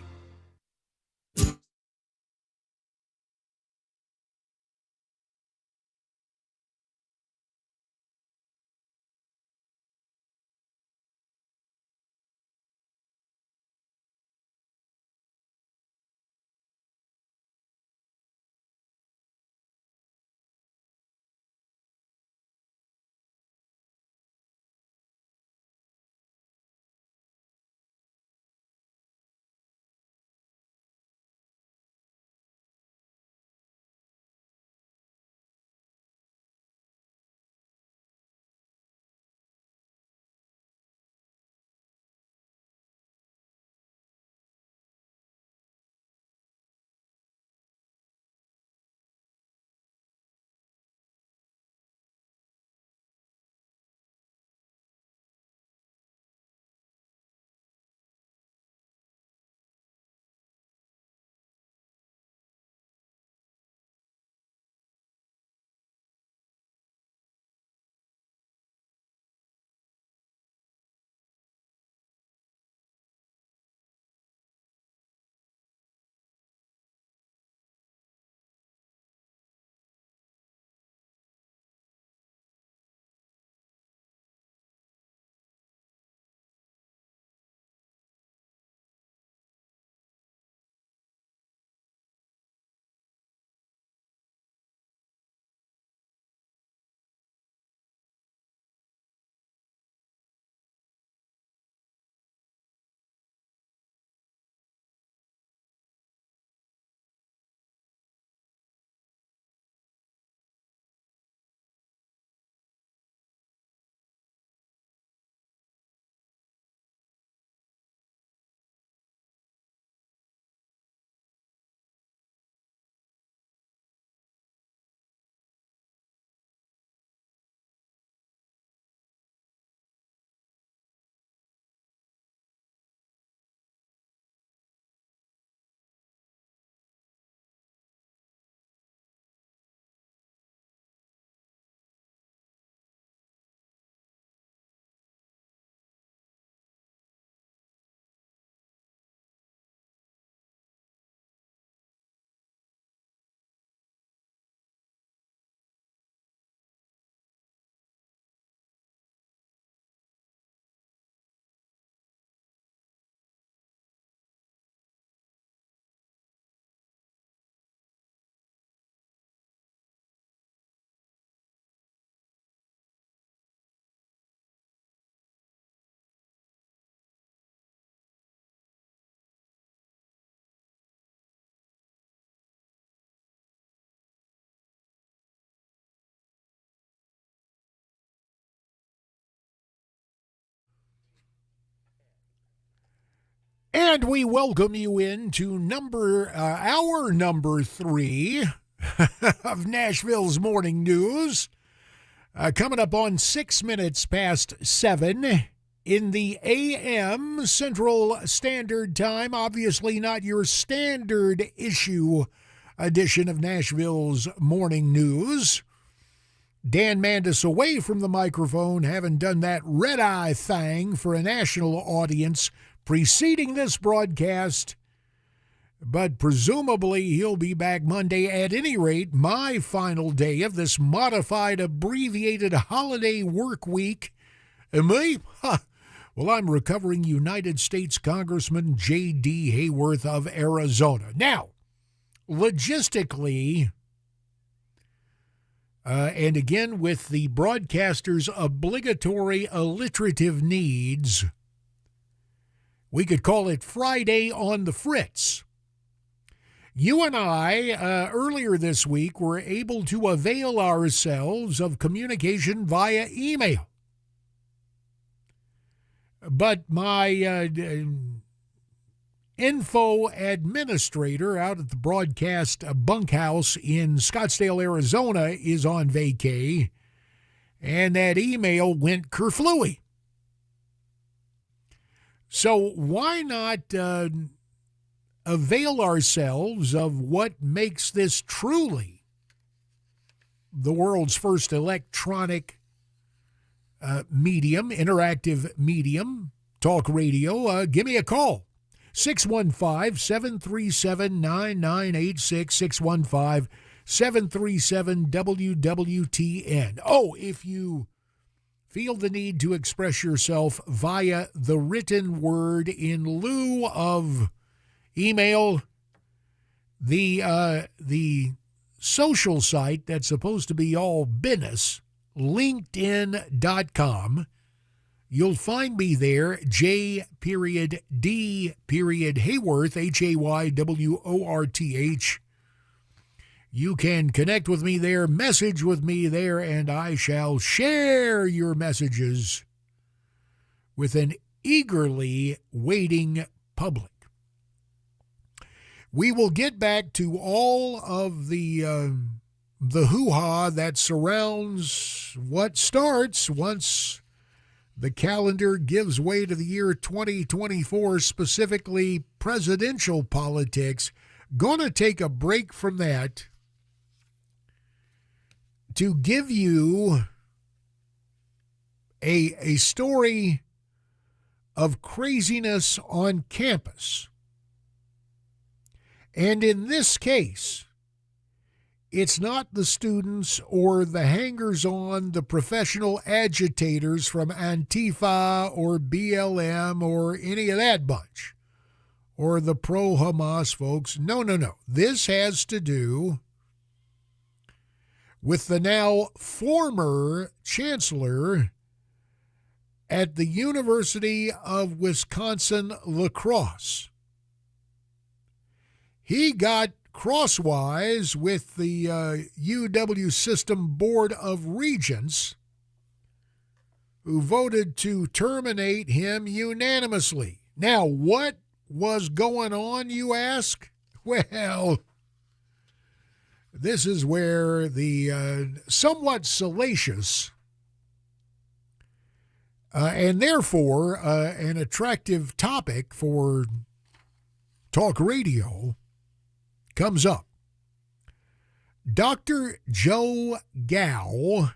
And we welcome you into hour number 3 of Nashville's Morning News. Coming up on 6 minutes past 7 in the a.m. Central Standard Time. Obviously not your standard issue edition of Nashville's Morning News. Dan Mandis away from the microphone, having done that red-eye thing for a national audience preceding this broadcast. But presumably he'll be back Monday. At any rate, my final day of this modified, abbreviated holiday work week. And me? Well, I'm recovering United States Congressman J.D. Hayworth of Arizona. Now, logistically, and again with the broadcaster's obligatory alliterative needs, we could call it Friday on the Fritz. You and I, earlier this week, were able to avail ourselves of communication via email. But my info administrator out at the broadcast bunkhouse in Scottsdale, Arizona, is on vacay, and that email went kerflooey. So why not avail ourselves of what makes this truly the world's first electronic medium, interactive medium, talk radio? Give me a call. 615-737-9986, 615-737-WWTN. Oh, if you feel the need to express yourself via the written word in lieu of email, the social site that's supposed to be all business, LinkedIn.com. You'll find me there, J.D. Hayworth, Hayworth. You can connect with me there, message with me there, and I shall share your messages with an eagerly waiting public. We will get back to all of the hoo-ha that surrounds what starts once the calendar gives way to the year 2024, specifically presidential politics. Gonna take a break from that to give you a story of craziness on campus. And in this case, it's not the students or the hangers-on, the professional agitators from Antifa or BLM or any of that bunch, or the pro-Hamas folks. No. This has to do with the now former chancellor at the University of Wisconsin-La Crosse. He got crosswise with the UW System Board of Regents, who voted to terminate him unanimously. Now, what was going on, you ask? Well, this is where the somewhat salacious and therefore an attractive topic for talk radio comes up. Dr. Joe Gow,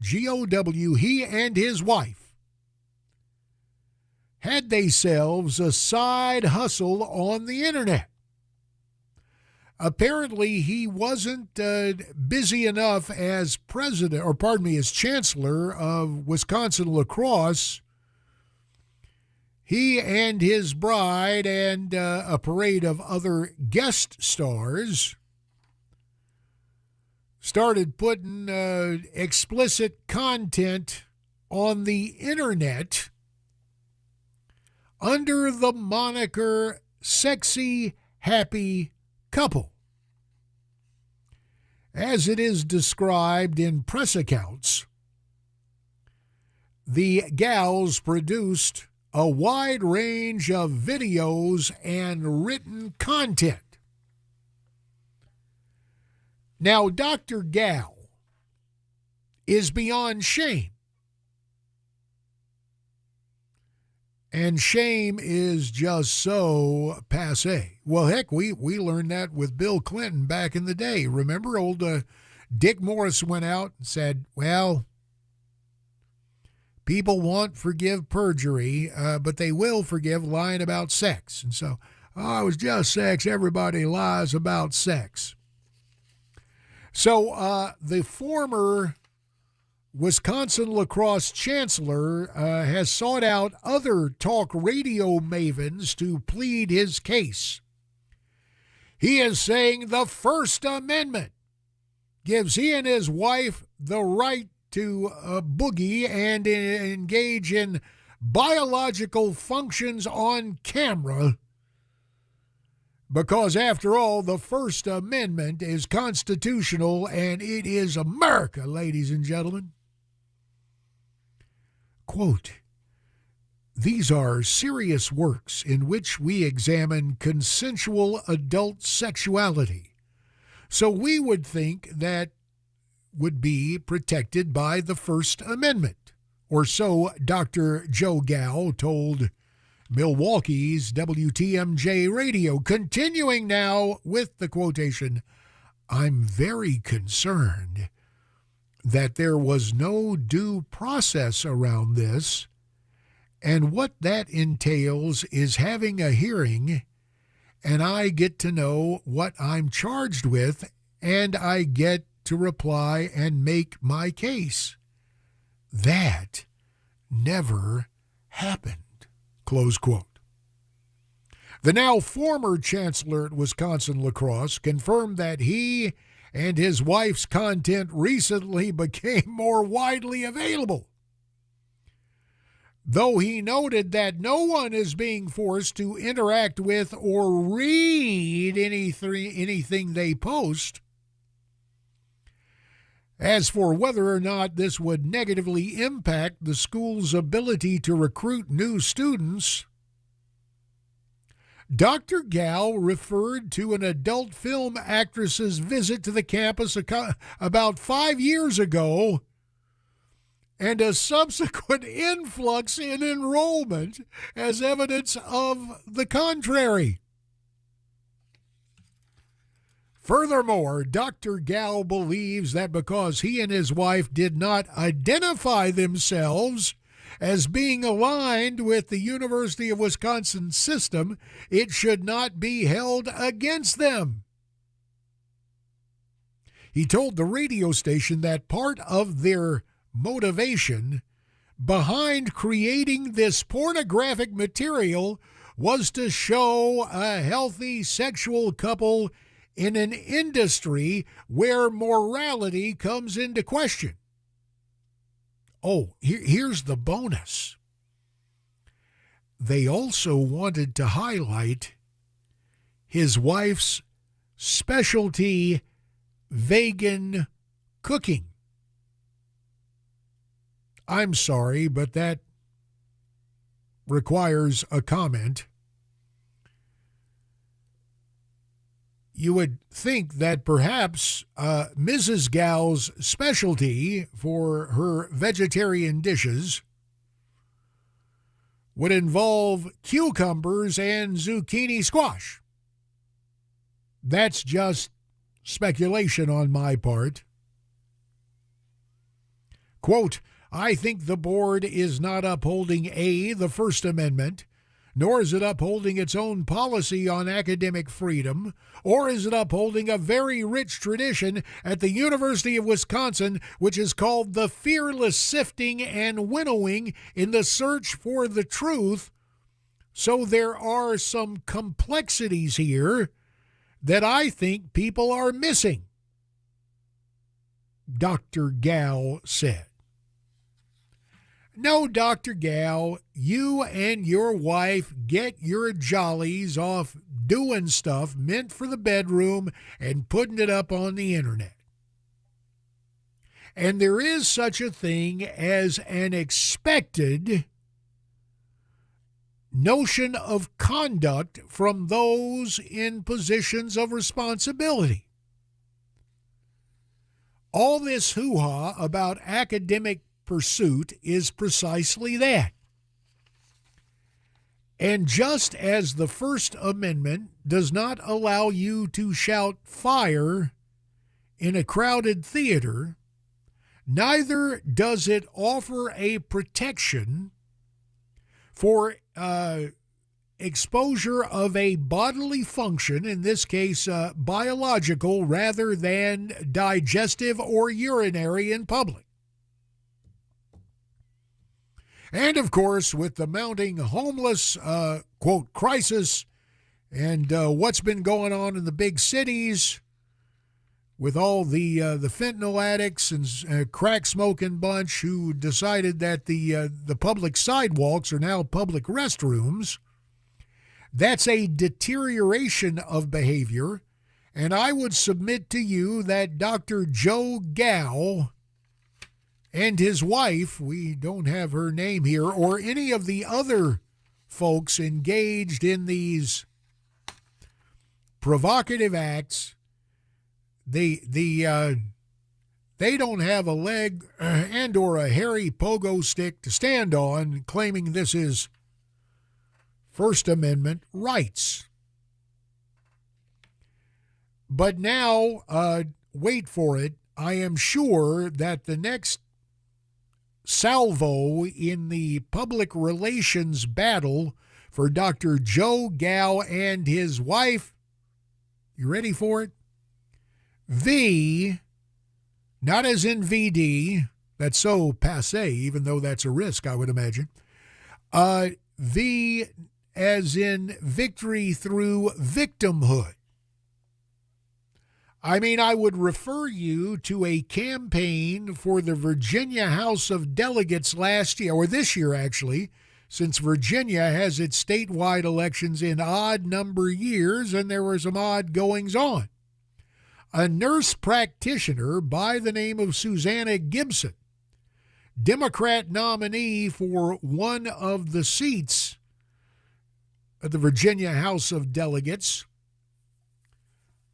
G-O-W, he and his wife had themselves a side hustle on the internet. Apparently, he wasn't busy enough as as chancellor of Wisconsin-La Crosse. He and his bride and a parade of other guest stars started putting explicit content on the internet under the moniker Sexy Happy Couple, as it is described in press accounts. The gals produced a wide range of videos and written content. Now, Dr. Gow is beyond shame. And shame is just so passé. Well, heck, we learned that with Bill Clinton back in the day. Remember, old Dick Morris went out and said, well, people won't forgive perjury, but they will forgive lying about sex. And so Oh, it was just sex. Everybody lies about sex. So the former Wisconsin lacrosse chancellor has sought out other talk radio mavens to plead his case. He is saying the First Amendment gives he and his wife the right to boogie and engage in biological functions on camera because, after all, the First Amendment is constitutional and it is America, ladies and gentlemen. Quote, "These are serious works in which we examine consensual adult sexuality, so we would think that would be protected by the First Amendment," or so Dr. Joe Gow told Milwaukee's WTMJ Radio. Continuing now with the quotation, "I'm very concerned that there was no due process around this, and what that entails is having a hearing, and I get to know what I'm charged with, and I get to reply and make my case. That never happened." Close quote. The now former chancellor at Wisconsin lacrosse confirmed that he and his wife's content recently became more widely available, though he noted that no one is being forced to interact with or read anything they post. As for whether or not this would negatively impact the school's ability to recruit new students, Dr. Gow referred to an adult film actress's visit to the campus about 5 years ago and a subsequent influx in enrollment as evidence of the contrary. Furthermore, Dr. Gow believes that because he and his wife did not identify themselves as being aligned with the University of Wisconsin system, it should not be held against them. He told the radio station that part of their motivation behind creating this pornographic material was to show a healthy sexual couple in an industry where morality comes into question. Oh, here's the bonus. They also wanted to highlight his wife's specialty vegan cooking. I'm sorry, but that requires a comment. You would think that perhaps Mrs. Gow's specialty for her vegetarian dishes would involve cucumbers and zucchini squash. That's just speculation on my part. Quote, "I think the board is not upholding the First Amendment, nor is it upholding its own policy on academic freedom, or is it upholding a very rich tradition at the University of Wisconsin, which is called the fearless sifting and winnowing in the search for the truth. So there are some complexities here that I think people are missing," Dr. Gow said. No, Dr. Gow, you and your wife get your jollies off doing stuff meant for the bedroom and putting it up on the internet. And there is such a thing as an expected notion of conduct from those in positions of responsibility. All this hoo-ha about academic pursuit is precisely that. And just as the First Amendment does not allow you to shout fire in a crowded theater, neither does it offer a protection for exposure of a bodily function, in this case biological rather than digestive or urinary, in public. And of course, with the mounting homeless, quote, crisis and what's been going on in the big cities with all the fentanyl addicts and crack smoking bunch who decided that the public sidewalks are now public restrooms, that's a deterioration of behavior. And I would submit to you that Dr. Joe Gow and his wife, we don't have her name here, or any of the other folks engaged in these provocative acts, they don't have a leg and or a hairy pogo stick to stand on, claiming this is First Amendment rights. But now, wait for it, I am sure that the next salvo in the public relations battle for Dr. Joe Gow and his wife, you ready for it? V, not as in VD, that's so passé, even though that's a risk, I would imagine. V as in victory through victimhood. I mean, I would refer you to a campaign for the Virginia House of Delegates last year, or this year actually, since Virginia has its statewide elections in odd number years and there were some odd goings on. A nurse practitioner by the name of Susanna Gibson, Democrat nominee for one of the seats at the Virginia House of Delegates,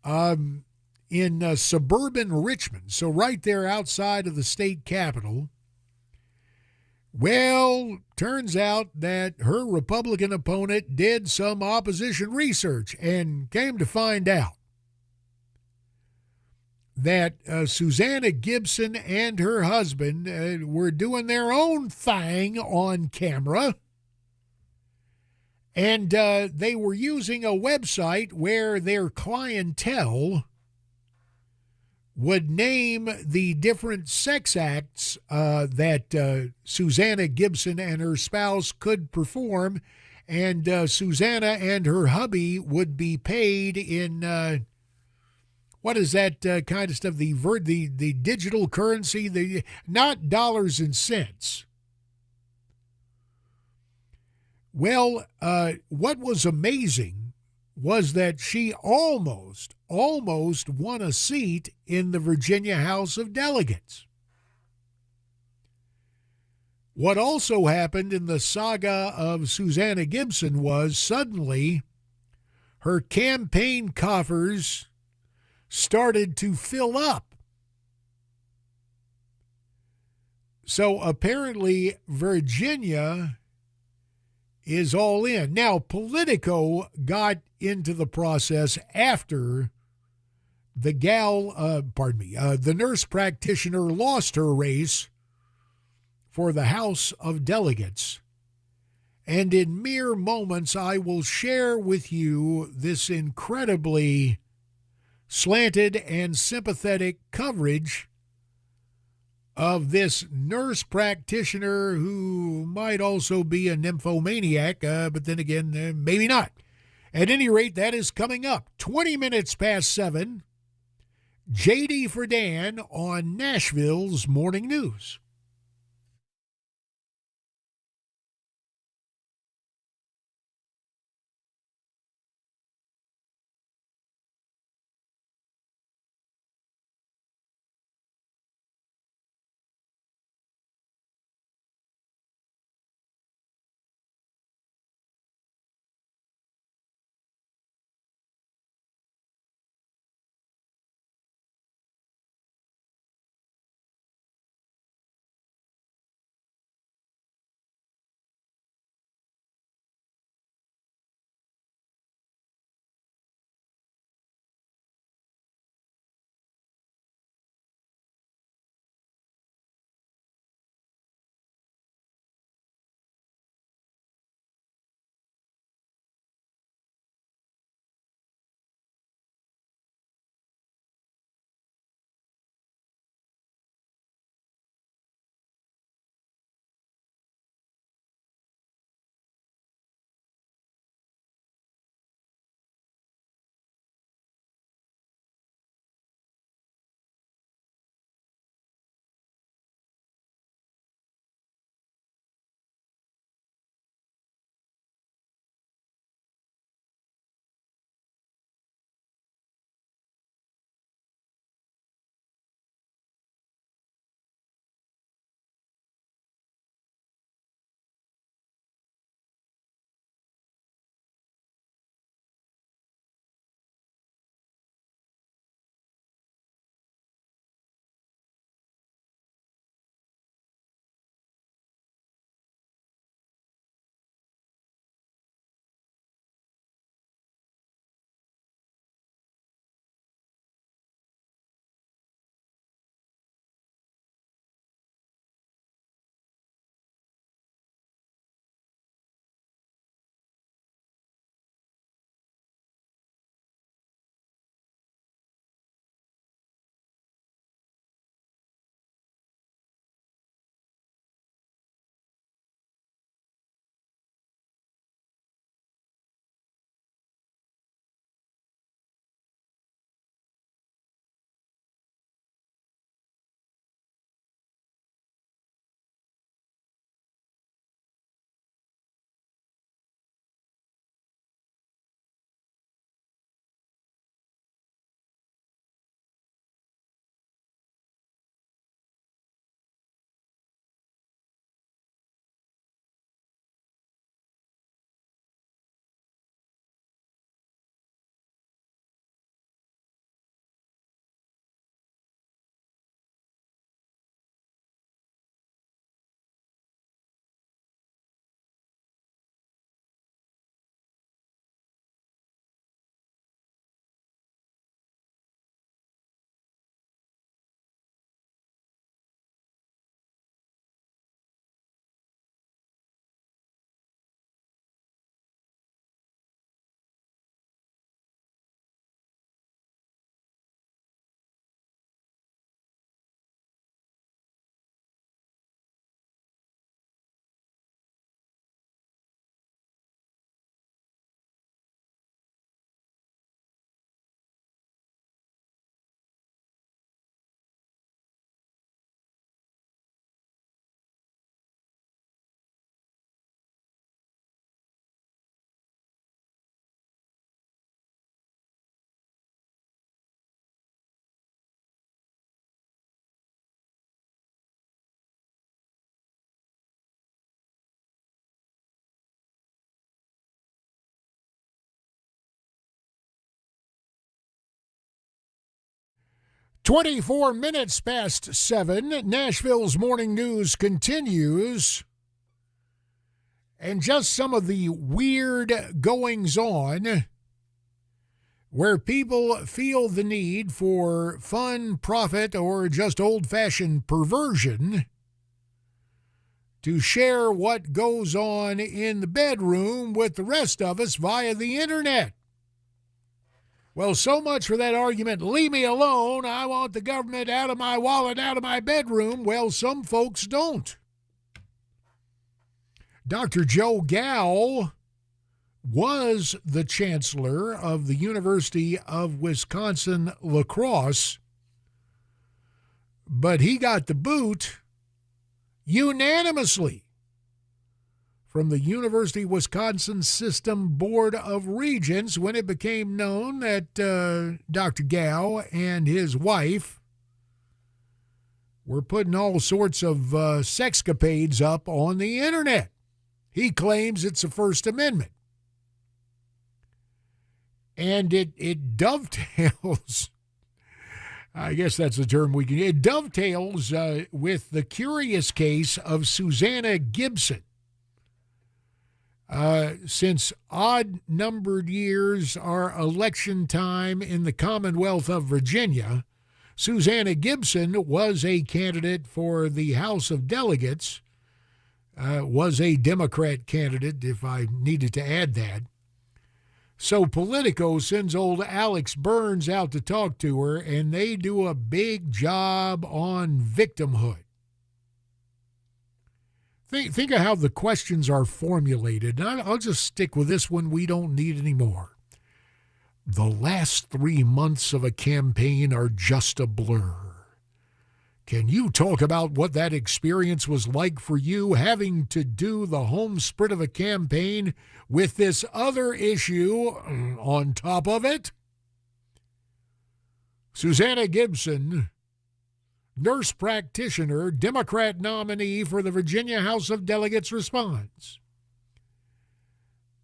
in suburban Richmond, so right there outside of the state capitol. Well, turns out that her Republican opponent did some opposition research and came to find out that Susanna Gibson and her husband were doing their own thing on camera. And they were using a website where their clientele would name the different sex acts that Susanna Gibson and her spouse could perform, and Susanna and her hubby would be paid in what is that kind of stuff? The digital currency, not dollars and cents. Well, what was amazing was that she almost won a seat in the Virginia House of Delegates. What also happened in the saga of Susanna Gibson was suddenly her campaign coffers started to fill up. So apparently Virginia is all in. Now, Politico got into the process after the the nurse practitioner lost her race for the House of Delegates. And in mere moments, I will share with you this incredibly slanted and sympathetic coverage of this nurse practitioner who might also be a nymphomaniac, but then again, maybe not. At any rate, that is coming up 20 minutes past 7. JD for Dan on Nashville's Morning News. 24 minutes past 7. Nashville's morning news continues. And just some of the weird goings-on where people feel the need for fun, profit, or just old-fashioned perversion to share what goes on in the bedroom with the rest of us via the internet. Well, so much for that argument, leave me alone, I want the government out of my wallet, out of my bedroom. Well, some folks don't. Dr. Joe Gow was the chancellor of the University of Wisconsin-La Crosse, but he got the boot unanimously from the University of Wisconsin System Board of Regents when it became known that Dr. Gow and his wife were putting all sorts of sexcapades up on the internet. He claims it's the First Amendment. And it dovetails, I guess that's the term we can use, it dovetails with the curious case of Susanna Gibson. Since odd-numbered years are election time in the Commonwealth of Virginia, Susanna Gibson was a candidate for the House of Delegates, was a Democrat candidate, if I needed to add that. So Politico sends old Alex Burns out to talk to her, and they do a big job on victimhood. Think of how the questions are formulated. And I'll just stick with this one. We don't need any more. The last 3 months of a campaign are just a blur. Can you talk about what that experience was like for you, having to do the home sprint of a campaign with this other issue on top of it? Susanna Gibson, nurse practitioner, Democrat nominee for the Virginia House of Delegates, responds.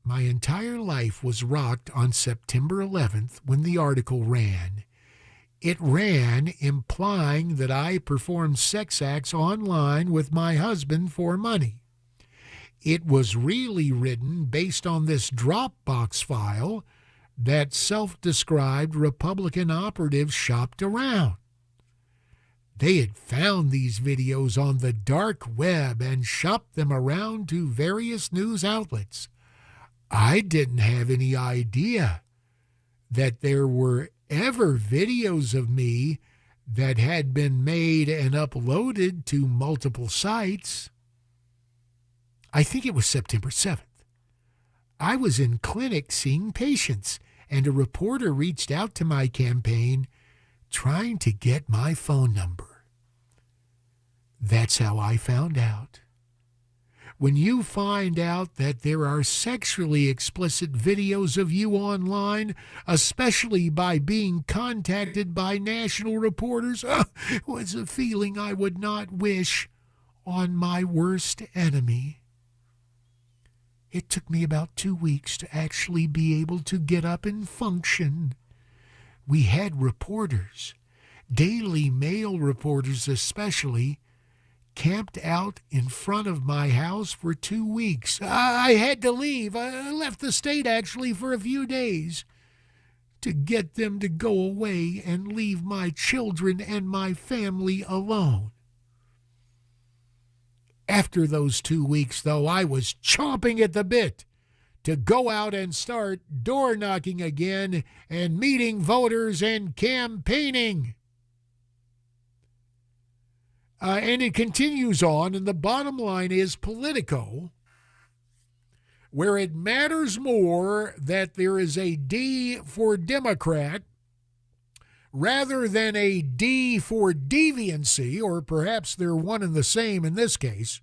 My entire life was rocked on September 11th when the article ran. It ran implying that I performed sex acts online with my husband for money. It was really written based on this Dropbox file that self-described Republican operatives shopped around. They had found these videos on the dark web and shopped them around to various news outlets. I didn't have any idea that there were ever videos of me that had been made and uploaded to multiple sites. I think it was September 7th. I was in clinic seeing patients, and a reporter reached out to my campaign trying to get my phone number. That's how I found out. When you find out that there are sexually explicit videos of you online, especially by being contacted by national reporters, was a feeling I would not wish on my worst enemy. It took me about 2 weeks to actually be able to get up and function. We had reporters, Daily Mail reporters especially, camped out in front of my house for 2 weeks. I had to leave. I left the state, actually, for a few days to get them to go away and leave my children and my family alone. After those 2 weeks, though, I was chomping at the bit to go out and start door-knocking again and meeting voters and campaigning. And it continues on, and the bottom line is Politico, where it matters more that there is a D for Democrat rather than a D for deviancy, or perhaps they're one and the same in this case.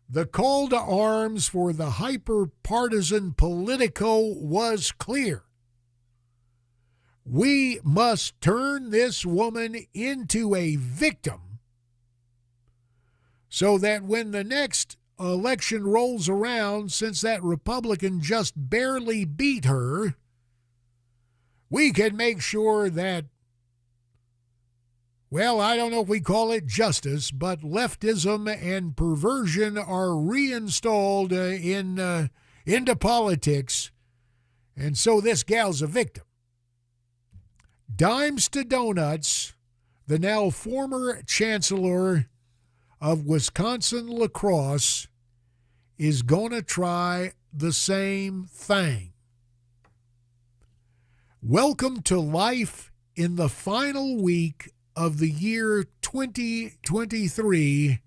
The call to arms for the hyper-partisan Politico was clear. We must turn this woman into a victim so that when the next election rolls around, since that Republican just barely beat her, we can make sure that well, I don't know if we call it justice, but leftism and perversion are reinstalled into politics, and so this gal's a victim. Dimes to donuts, the now former chancellor of Wisconsin lacrosse is going to try the same thing. Welcome to life in the final week of the year 2023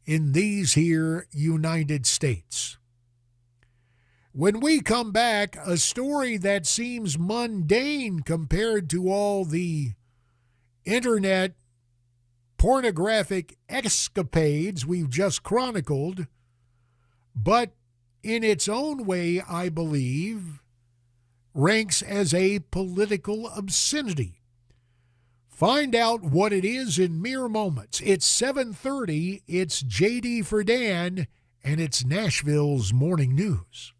in these here United States. When we come back, a story that seems mundane compared to all the internet pornographic escapades we've just chronicled, but in its own way, I believe, ranks as a political obscenity. Find out what it is in mere moments. It's 7:30, it's JD for Dan, and it's Nashville's Morning News.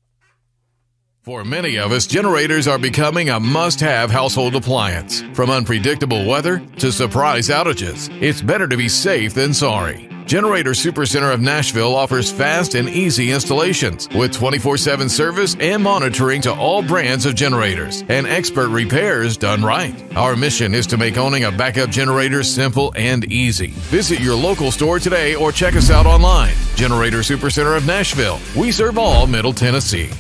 For many of us, generators are becoming a must-have household appliance. From unpredictable weather to surprise outages, it's better to be safe than sorry. Generator Supercenter of Nashville offers fast and easy installations with 24/7 service and monitoring to all brands of generators and expert repairs done right. Our mission is to make owning a backup generator simple and easy. Visit your local store today or check us out online. Generator Supercenter of Nashville. We serve all Middle Tennessee.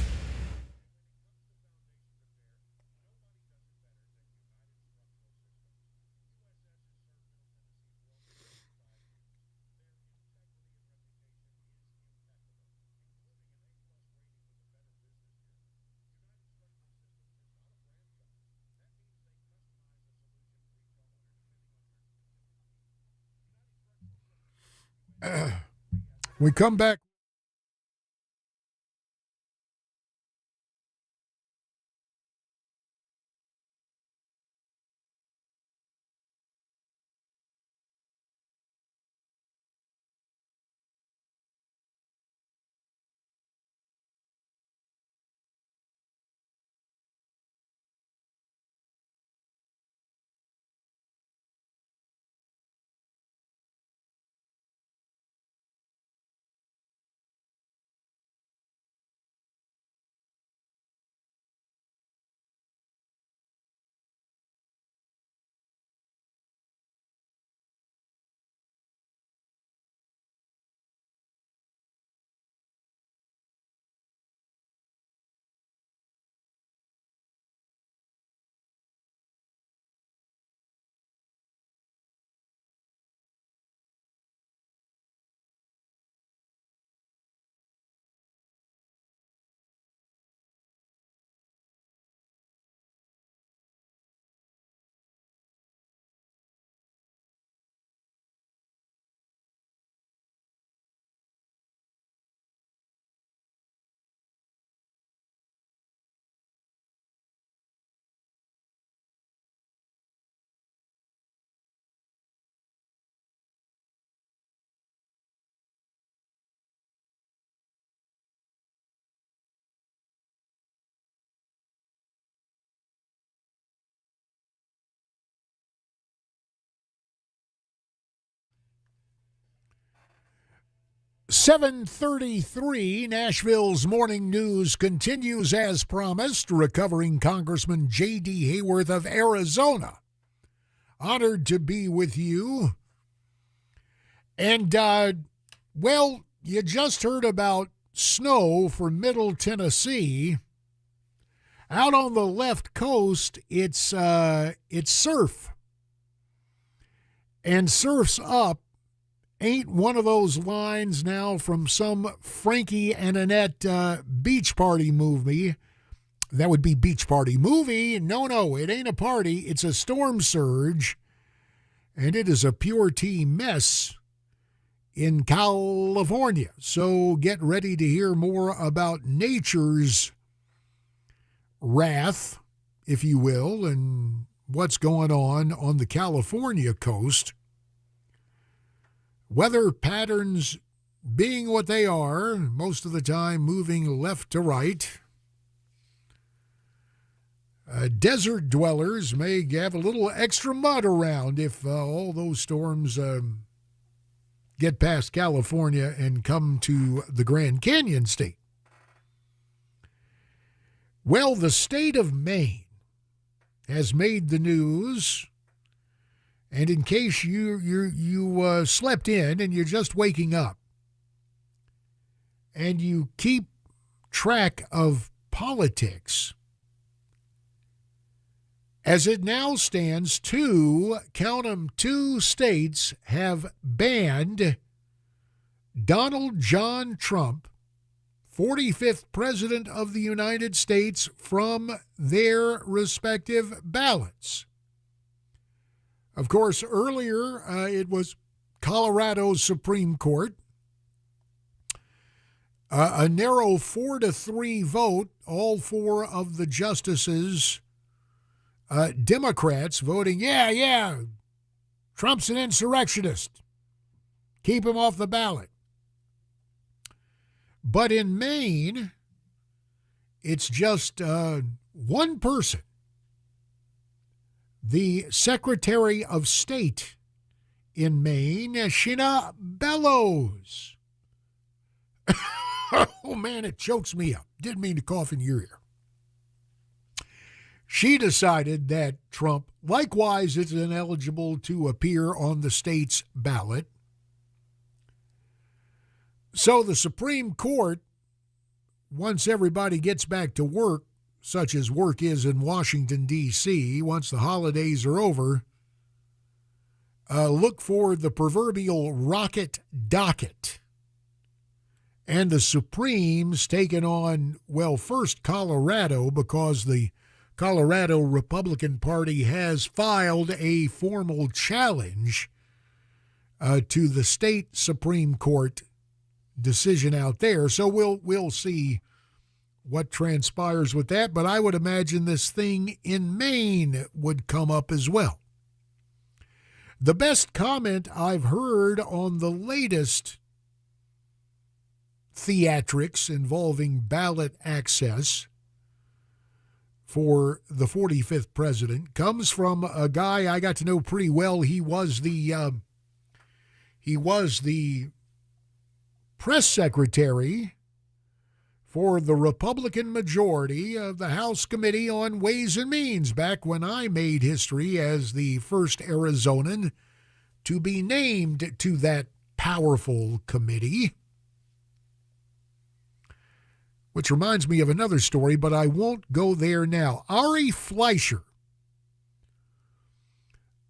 We come back. "7:33, Nashville's Morning News continues as promised. Recovering Congressman J.D. Hayworth of Arizona. Honored to be with you. And, well, you just heard about snow for Middle Tennessee. Out on the left coast, it's surf. And surf's up ain't one of those lines now from some Frankie and Annette beach party movie. That would be beach party movie. No, it ain't a party. It's a storm surge. And it is a pure tea mess in California. So get ready to hear more about nature's wrath, if you will, and what's going on the California coast. Weather patterns being what they are, most of the time moving left to right. Desert dwellers may have a little extra mud around if all those storms get past California and come to the Grand Canyon state. Well, the state of Maine has made the news, and in case you slept in and you're just waking up, and you keep track of politics, as it now stands, count 'em, 2 states have banned Donald John Trump, 45th President of the United States, from their respective ballots. Of course, earlier it was Colorado's Supreme Court. A narrow 4-3 vote, all 4 of the justices Democrats voting, yeah, Trump's an insurrectionist. Keep him off the ballot. But in Maine, it's just one person, the Secretary of State in Maine, Sheena Bellows. Oh, man, it chokes me up. Didn't mean to cough in your ear. She decided that Trump, likewise, is ineligible to appear on the state's ballot. So the Supreme Court, once everybody gets back to work, such as work is in Washington, D.C., once the holidays are over, look for the proverbial rocket docket. And the Supreme's taken on, well, first Colorado, because the Colorado Republican Party has filed a formal challenge to the state Supreme Court decision out there. So we'll see what transpires with that. But I would imagine this thing in Maine would come up as well. The best comment I've heard on the latest theatrics involving ballot access for the 45th president comes from a guy I got to know pretty well. He was the press secretary for the Republican majority of the House Committee on Ways and Means back when I made history as the first Arizonan to be named to that powerful committee. Which reminds me of another story, but I won't go there now. Ari Fleischer,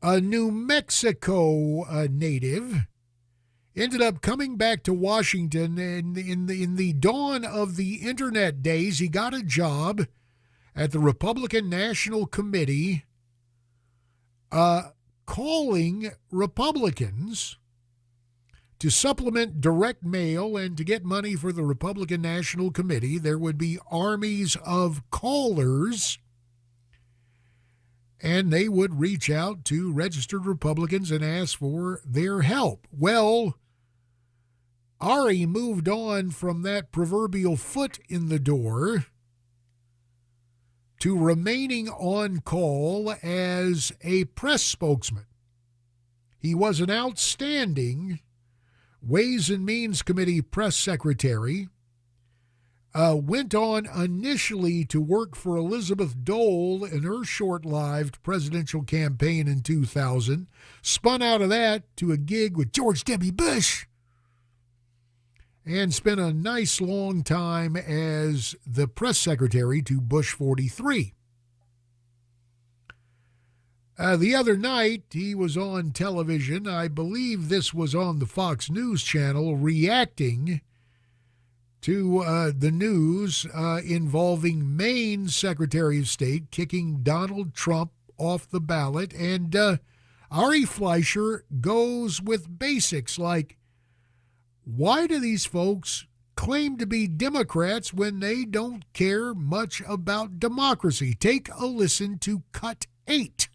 a New Mexico native, ended up coming back to Washington, and in the dawn of the internet days, he got a job at the Republican National Committee calling Republicans to supplement direct mail and to get money for the Republican National Committee. There would be armies of callers, and they would reach out to registered Republicans and ask for their help. Well, Ari moved on from that proverbial foot in the door to remaining on call as a press spokesman. He was an outstanding Ways and Means Committee press secretary, went on initially to work for Elizabeth Dole in her short-lived presidential campaign in 2000, spun out of that to a gig with George W. Bush, and spent a nice long time as the press secretary to Bush 43. The other night, he was on television, I believe this was on the Fox News channel, reacting to the news involving Maine's Secretary of State kicking Donald Trump off the ballot. And Ari Fleischer goes with basics like, why do these folks claim to be Democrats when they don't care much about democracy? Take a listen to Cut 8.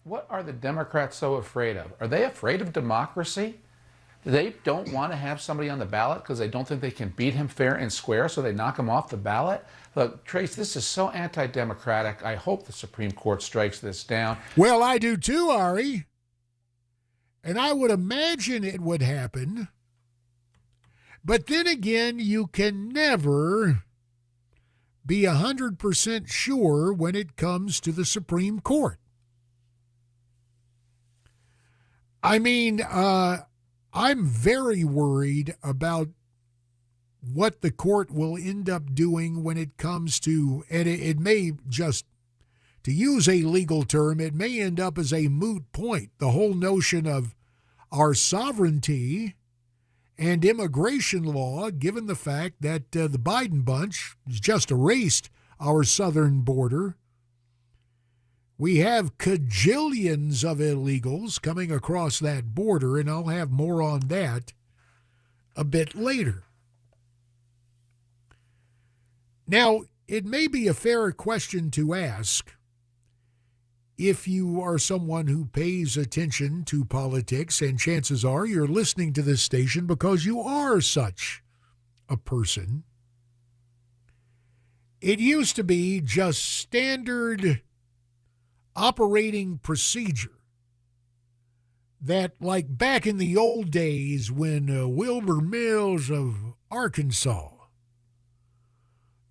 What are the Democrats so afraid of? Are they afraid of democracy? They don't want to have somebody on the ballot because they don't think they can beat him fair and square, so they knock him off the ballot. Look, Trace, this is so anti-democratic. I hope the Supreme Court strikes this down. Well, I do too, Ari. And I would imagine it would happen. But then again, you can never be 100% sure when it comes to the Supreme Court. I mean, I'm very worried about what the court will end up doing when it comes to, and it may just, to use a legal term, it may end up as a moot point. The whole notion of our sovereignty and immigration law, given the fact that the Biden bunch has just erased our southern border. We have cajillions of illegals coming across that border, and I'll have more on that a bit later. Now, it may be a fair question to ask if you are someone who pays attention to politics, and chances are you're listening to this station because you are such a person. It used to be just standard operating procedure that, like back in the old days when Wilbur Mills of Arkansas,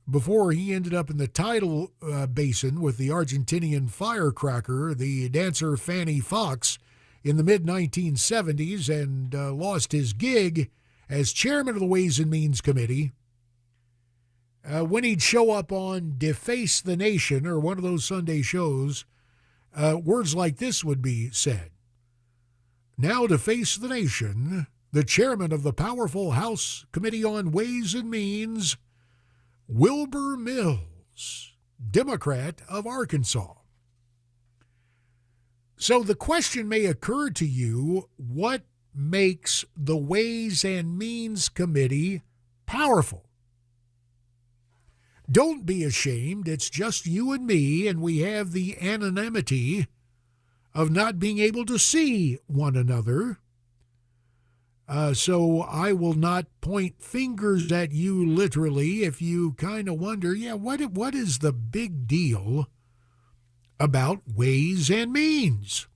before he ended up in the tidal basin with the Argentinian firecracker, the dancer Fanny Fox, in the mid-1970s, and lost his gig as chairman of the Ways and Means Committee, when he'd show up on Deface the Nation or one of those Sunday shows, words like this would be said. Now to face the nation, the chairman of the powerful House Committee on Ways and Means, Wilbur Mills, Democrat of Arkansas. So the question may occur to you, what makes the Ways and Means Committee powerful? Don't be ashamed. It's just you and me, and we have the anonymity of not being able to see one another. So I will not point fingers at you literally if you kind of wonder, what is the big deal about Ways and Means?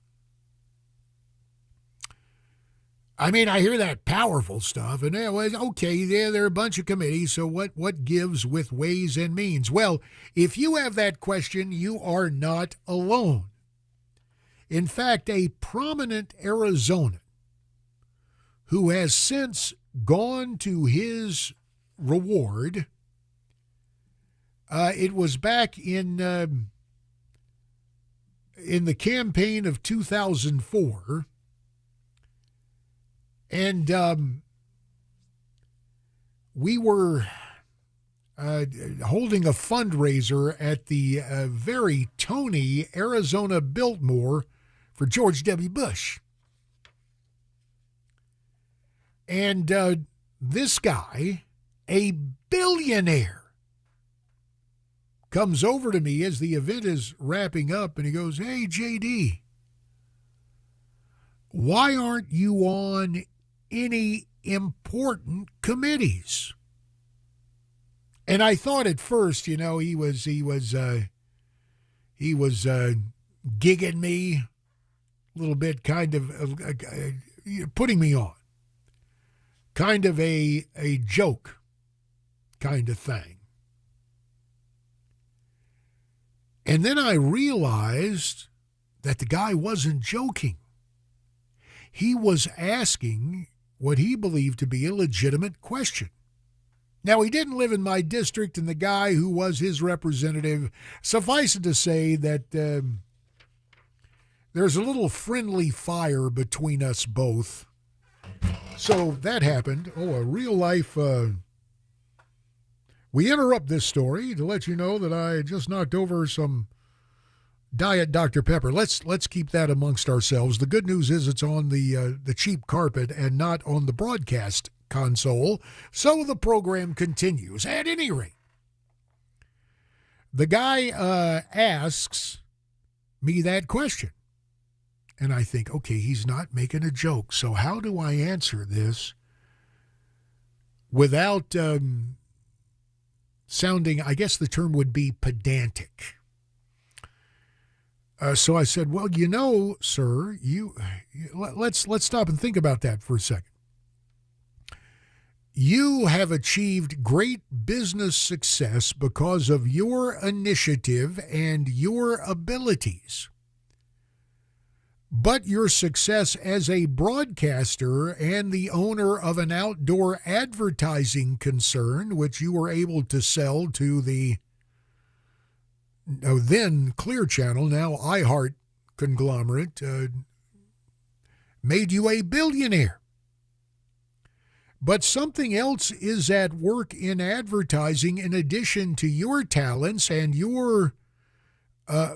I mean, I hear that powerful stuff, and there are a bunch of committees, so what gives with Ways and Means? Well, if you have that question, you are not alone. In fact, a prominent Arizonan who has since gone to his reward, it was back in the campaign of 2004, and we were holding a fundraiser at the very Tony Arizona Biltmore for George W. Bush. And this guy, a billionaire, comes over to me as the event is wrapping up, and he goes, "Hey, JD, why aren't you on any important committees?" And I thought at first, he was gigging me a little bit, kind of putting me on. Kind of a joke kind of thing. And then I realized that the guy wasn't joking. He was asking what he believed to be a legitimate question. Now, he didn't live in my district, and the guy who was his representative, suffice it to say that there's a little friendly fire between us both. So that happened. A real life. We interrupt this story to let you know that I just knocked over some Diet Dr. Pepper. Let's keep that amongst ourselves. The good news is it's on the cheap carpet and not on the broadcast console. So the program continues. At any rate, the guy asks me that question. And I think, okay, he's not making a joke. So how do I answer this without sounding, I guess the term would be pedantic? So I said, well, you know, sir, let's stop and think about that for a second. You have achieved great business success because of your initiative and your abilities. But your success as a broadcaster and the owner of an outdoor advertising concern, which you were able to sell to the then Clear Channel, now iHeart conglomerate, made you a billionaire. But something else is at work in advertising in addition to your talents and your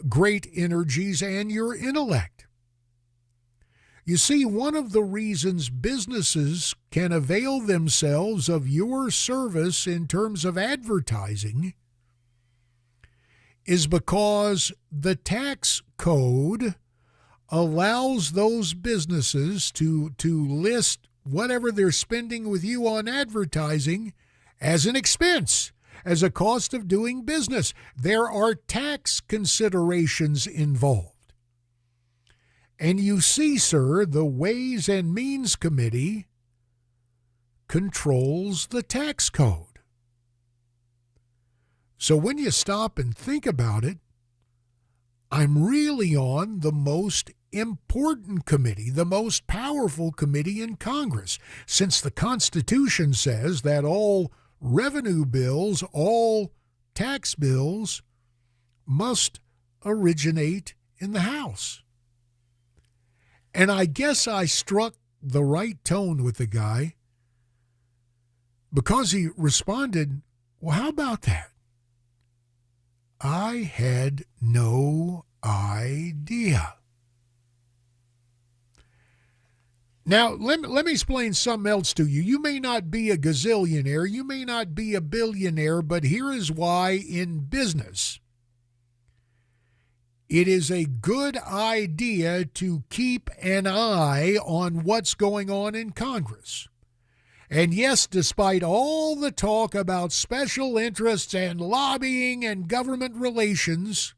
great energies and your intellect. You see, one of the reasons businesses can avail themselves of your service in terms of advertising is because the tax code allows those businesses to list whatever they're spending with you on advertising as an expense, as a cost of doing business. There are tax considerations involved. And you see, sir, the Ways and Means Committee controls the tax code. So when you stop and think about it, I'm really on the most important committee, the most powerful committee in Congress, since the Constitution says that all revenue bills, all tax bills must originate in the House. And I guess I struck the right tone with the guy because he responded, well, how about that? I had no idea. Now, let me explain something else to you. You may not be a gazillionaire, you may not be a billionaire, but here is why in business it is a good idea to keep an eye on what's going on in Congress. And yes, despite all the talk about special interests and lobbying and government relations,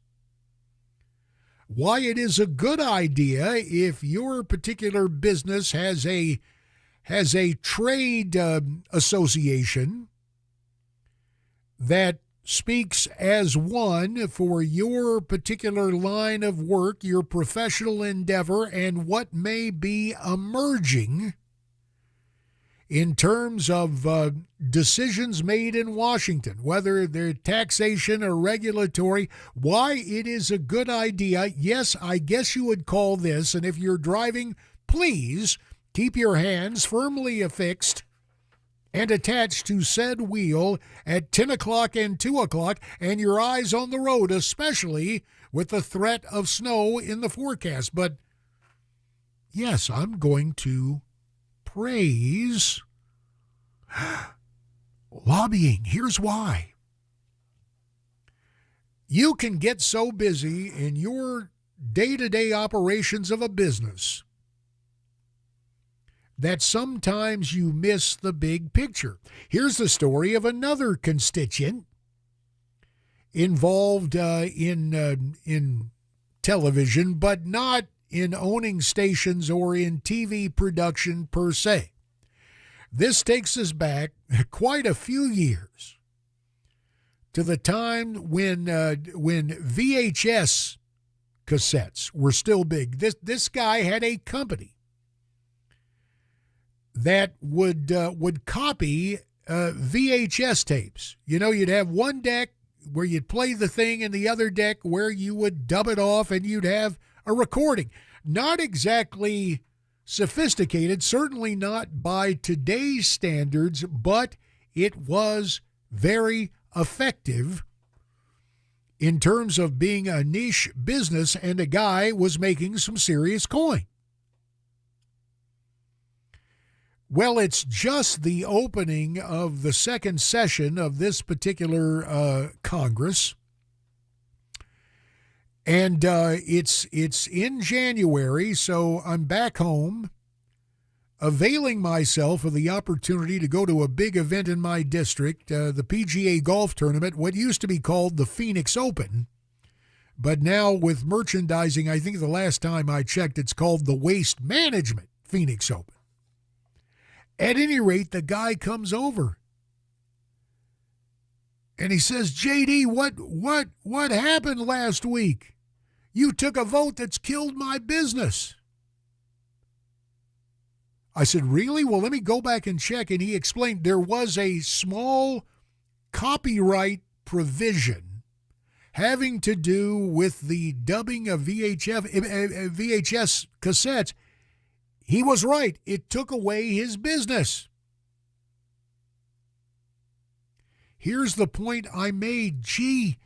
why it is a good idea if your particular business has a trade association that speaks as one for your particular line of work, your professional endeavor, and what may be emerging in terms of decisions made in Washington, whether they're taxation or regulatory, why it is a good idea. Yes, I guess you would call this, and if you're driving, please keep your hands firmly affixed and attached to said wheel at 10 o'clock and 2 o'clock, and your eyes on the road, especially with the threat of snow in the forecast. But yes, I'm going to praise lobbying. Here's why. You can get so busy in your day-to-day operations of a business that sometimes you miss the big picture. Here's the story of another constituent involved in television, but not in owning stations or in TV production per se. This takes us back quite a few years to the time when VHS cassettes were still big. This guy had a company that would copy VHS tapes. You know, you'd have one deck where you'd play the thing and the other deck where you would dub it off and you'd have a recording. Not exactly sophisticated, certainly not by today's standards, but it was very effective in terms of being a niche business, and a guy was making some serious coin. Well, it's just the opening of the second session of this particular Congress. And it's in January, so I'm back home, availing myself of the opportunity to go to a big event in my district, the PGA golf tournament, what used to be called the Phoenix Open. But now with merchandising, I think the last time I checked, it's called the Waste Management Phoenix Open. At any rate, the guy comes over and he says, JD, what happened last week? You took a vote that's killed my business. I said, really? Well, let me go back and check. And he explained there was a small copyright provision having to do with the dubbing of VHS cassettes. He was right. It took away his business. Here's the point I made. Gee,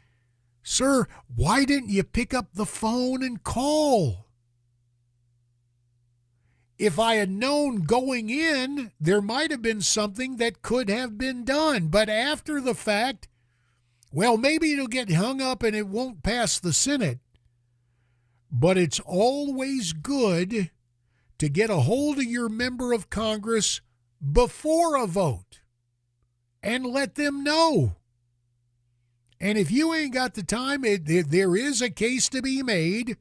sir, why didn't you pick up the phone and call? If I had known going in, there might have been something that could have been done. But after the fact, well, maybe it'll get hung up and it won't pass the Senate. But it's always good to get a hold of your member of Congress before a vote and let them know. And if you ain't got the time, there is a case to be made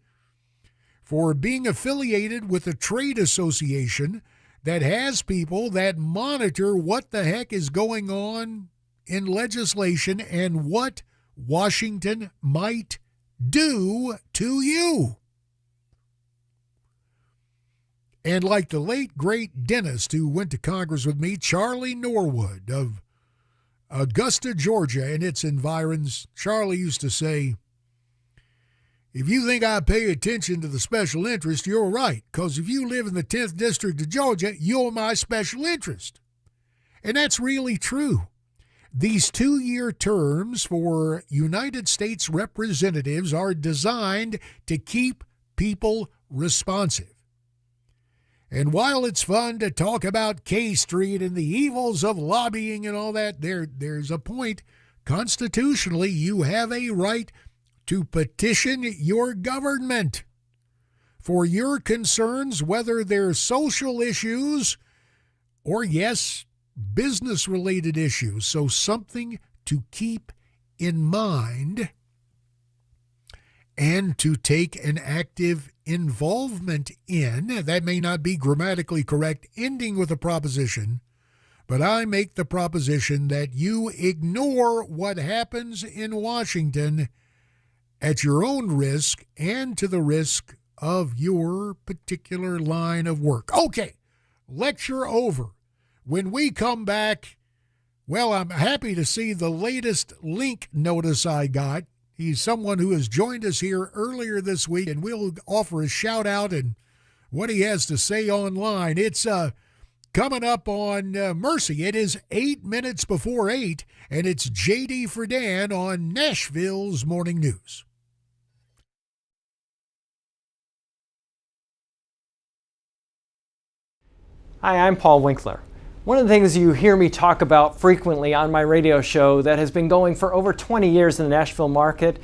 for being affiliated with a trade association that has people that monitor what the heck is going on in legislation and what Washington might do to you. And like the late, great dentist who went to Congress with me, Charlie Norwood of Augusta, Georgia, and its environs, Charlie used to say, if you think I pay attention to the special interest, you're right, because if you live in the 10th District of Georgia, you're my special interest. And that's really true. These 2-year terms for United States representatives are designed to keep people responsive. And while it's fun to talk about K Street and the evils of lobbying and all that, there's a point. Constitutionally, you have a right to petition your government for your concerns, whether they're social issues or, yes, business-related issues. So something to keep in mind and to take an active involvement in. That may not be grammatically correct, ending with a proposition, but I make the proposition that you ignore what happens in Washington at your own risk and to the risk of your particular line of work. Okay, lecture over. When we come back, well, I'm happy to see the latest link notice I got. He's someone who has joined us here earlier this week, and we'll offer a shout-out and what he has to say online. It's coming up on Mercy. It is 8 minutes before 8, and it's J.D. Fredan on Nashville's Morning News. Hi, I'm Paul Winkler. One of the things you hear me talk about frequently on my radio show that has been going for over 20 years in the Nashville market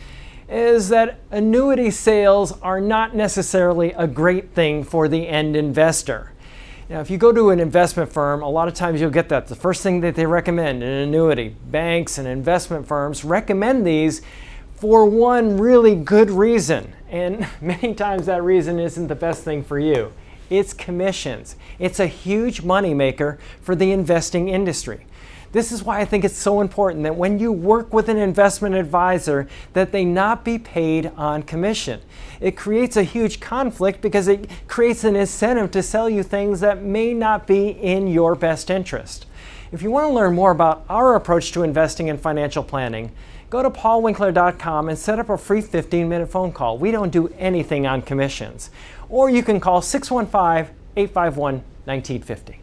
is that annuity sales are not necessarily a great thing for the end investor. Now, if you go to an investment firm, a lot of times you'll get that. The first thing that they recommend, an annuity. Banks and investment firms recommend these for one really good reason. And many times that reason isn't the best thing for you. It's commissions. It's a huge moneymaker for the investing industry. This is why I think it's so important that when you work with an investment advisor, that they not be paid on commission. It creates a huge conflict because it creates an incentive to sell you things that may not be in your best interest. If you want to learn more about our approach to investing and financial planning, go to paulwinkler.com and set up a free 15-minute phone call. We don't do anything on commissions. Or you can call 615-851-1950.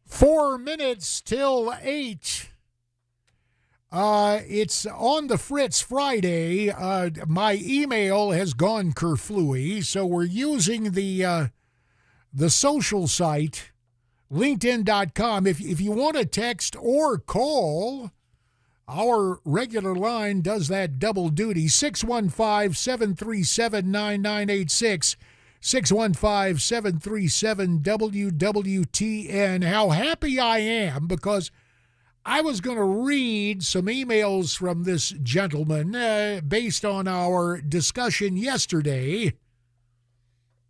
4 minutes till 8. It's on the Fritz Friday. My email has gone kerflooey, so we're using the social site, LinkedIn.com. If you want to text or call, our regular line does that double duty, 615-737-9986, 615-737-WWTN. How happy I am because I was going to read some emails from this gentleman based on our discussion yesterday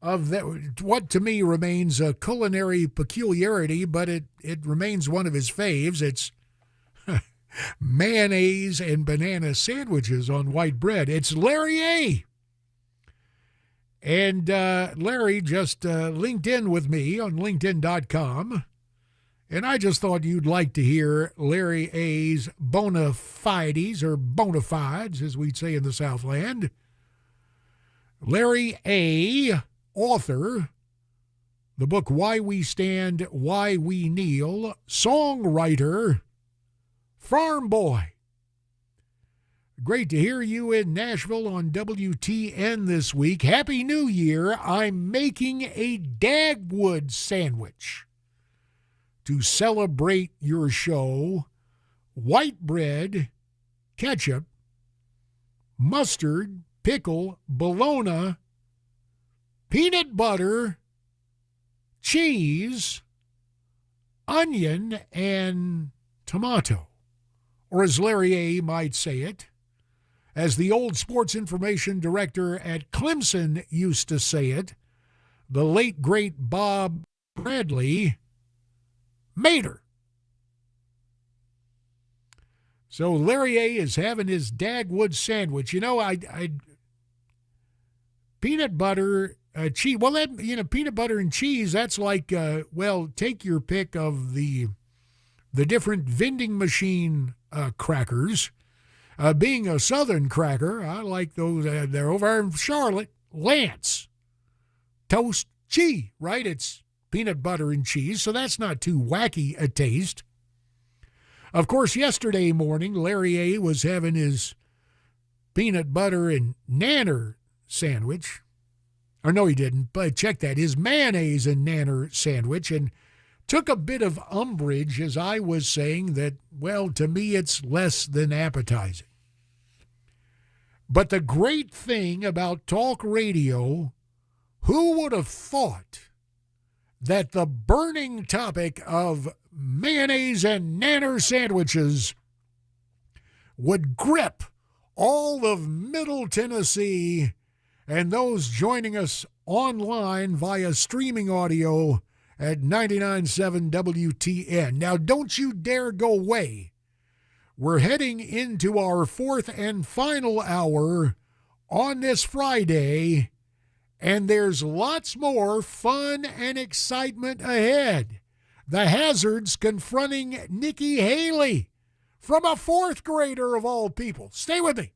of what to me remains a culinary peculiarity, but it remains one of his faves. It's mayonnaise and banana sandwiches on white bread. It's Larry A. And Larry just linked in with me on LinkedIn.com. And I just thought you'd like to hear Larry A.'s bona fides, or bona fides, as we'd say in the Southland. Larry A., author, the book Why We Stand, Why We Kneel, songwriter, farm boy. Great to hear you in Nashville on WTN this week. Happy New Year. I'm making a Dagwood sandwich to celebrate your show. White bread, ketchup, mustard, pickle, bologna, peanut butter, cheese, onion, and tomato. Or as Larry A. might say it, as the old sports information director at Clemson used to say it, the late, great Bob Bradley, Mater. So Larry A. is having his Dagwood sandwich. You know, peanut butter, cheese. Well, peanut butter and cheese, that's like, take your pick of the different vending machine crackers. Being a Southern cracker, I like those. They're over in Charlotte. Lance. Toast cheese, right? It's peanut butter and cheese, so that's not too wacky a taste. Of course, yesterday morning, Larry A. was having his peanut butter and nanner sandwich. Or no, he didn't, but check that, his mayonnaise and nanner sandwich, and took a bit of umbrage as I was saying that, well, to me it's less than appetizing. But the great thing about talk radio, who would have thought that the burning topic of mayonnaise and nanner sandwiches would grip all of Middle Tennessee and those joining us online via streaming audio at 99.7 WTN. Now, don't you dare go away. We're heading into our fourth and final hour on this Friday, and there's lots more fun and excitement ahead. The hazards confronting Nikki Haley from a fourth grader of all people. Stay with me.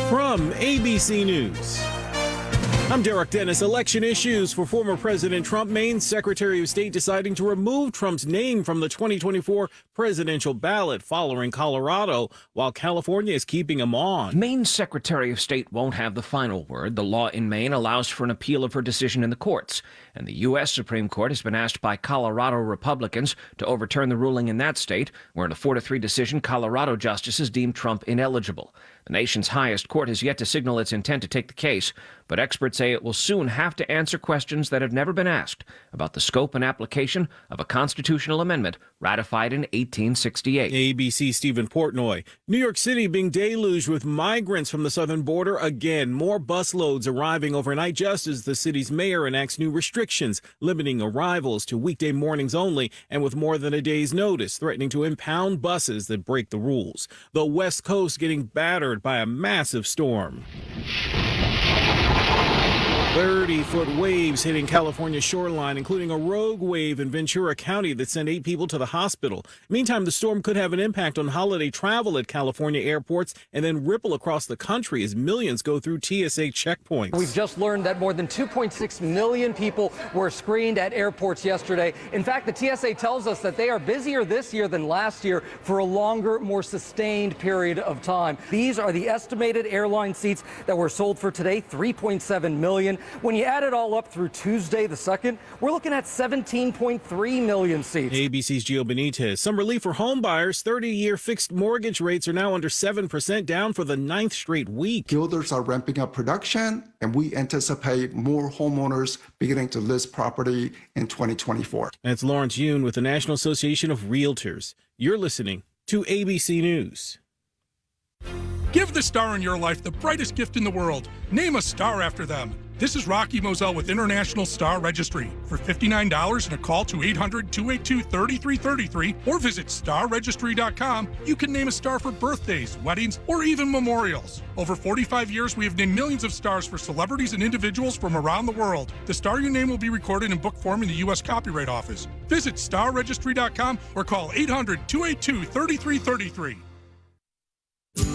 From ABC News, I'm Derek Dennis. Election issues for former President Trump. Maine's Secretary of State deciding to remove Trump's name from the 2024 presidential ballot following Colorado, while California is keeping him on. Maine's Secretary of State won't have the final word. The law in Maine allows for an appeal of her decision in the courts, and the U.S. Supreme Court has been asked by Colorado Republicans to overturn the ruling in that state, where in a 4-3 decision, Colorado justices deemed Trump ineligible. The nation's highest court has yet to signal its intent to take the case, but experts say it will soon have to answer questions that have never been asked about the scope and application of a constitutional amendment ratified in 1868. ABC Stephen Portnoy. New York City being deluged with migrants from the southern border again. More busloads arriving overnight just as the city's mayor enacts new restrictions, limiting arrivals to weekday mornings only, and with more than a day's notice, threatening to impound buses that break the rules. The West Coast getting battered by a massive storm. 30-foot waves hitting California's shoreline, including a rogue wave in Ventura County that sent 8 people to the hospital. Meantime, the storm could have an impact on holiday travel at California airports and then ripple across the country as millions go through TSA checkpoints. We've just learned that more than 2.6 million people were screened at airports yesterday. In fact, the TSA tells us that they are busier this year than last year for a longer, more sustained period of time. These are the estimated airline seats that were sold for today, 3.7 million. When you add it all up through Tuesday the 2nd, we're looking at 17.3 million seats. ABC's Gio Benitez. Some relief for home buyers. 30-year fixed mortgage rates are now under 7%, down for the 9th straight week. Builders are ramping up production, and we anticipate more homeowners beginning to list property in 2024. That's Lawrence Yoon with the National Association of Realtors. You're listening to ABC News. Give the star in your life the brightest gift in the world. Name a star after them. This is Rocky Moselle with International Star Registry. For $59 and a call to 800-282-3333 or visit starregistry.com, you can name a star for birthdays, weddings, or even memorials. Over 45 years, we have named millions of stars for celebrities and individuals from around the world. The star you name will be recorded in book form in the U.S. Copyright Office. Visit starregistry.com or call 800-282-3333.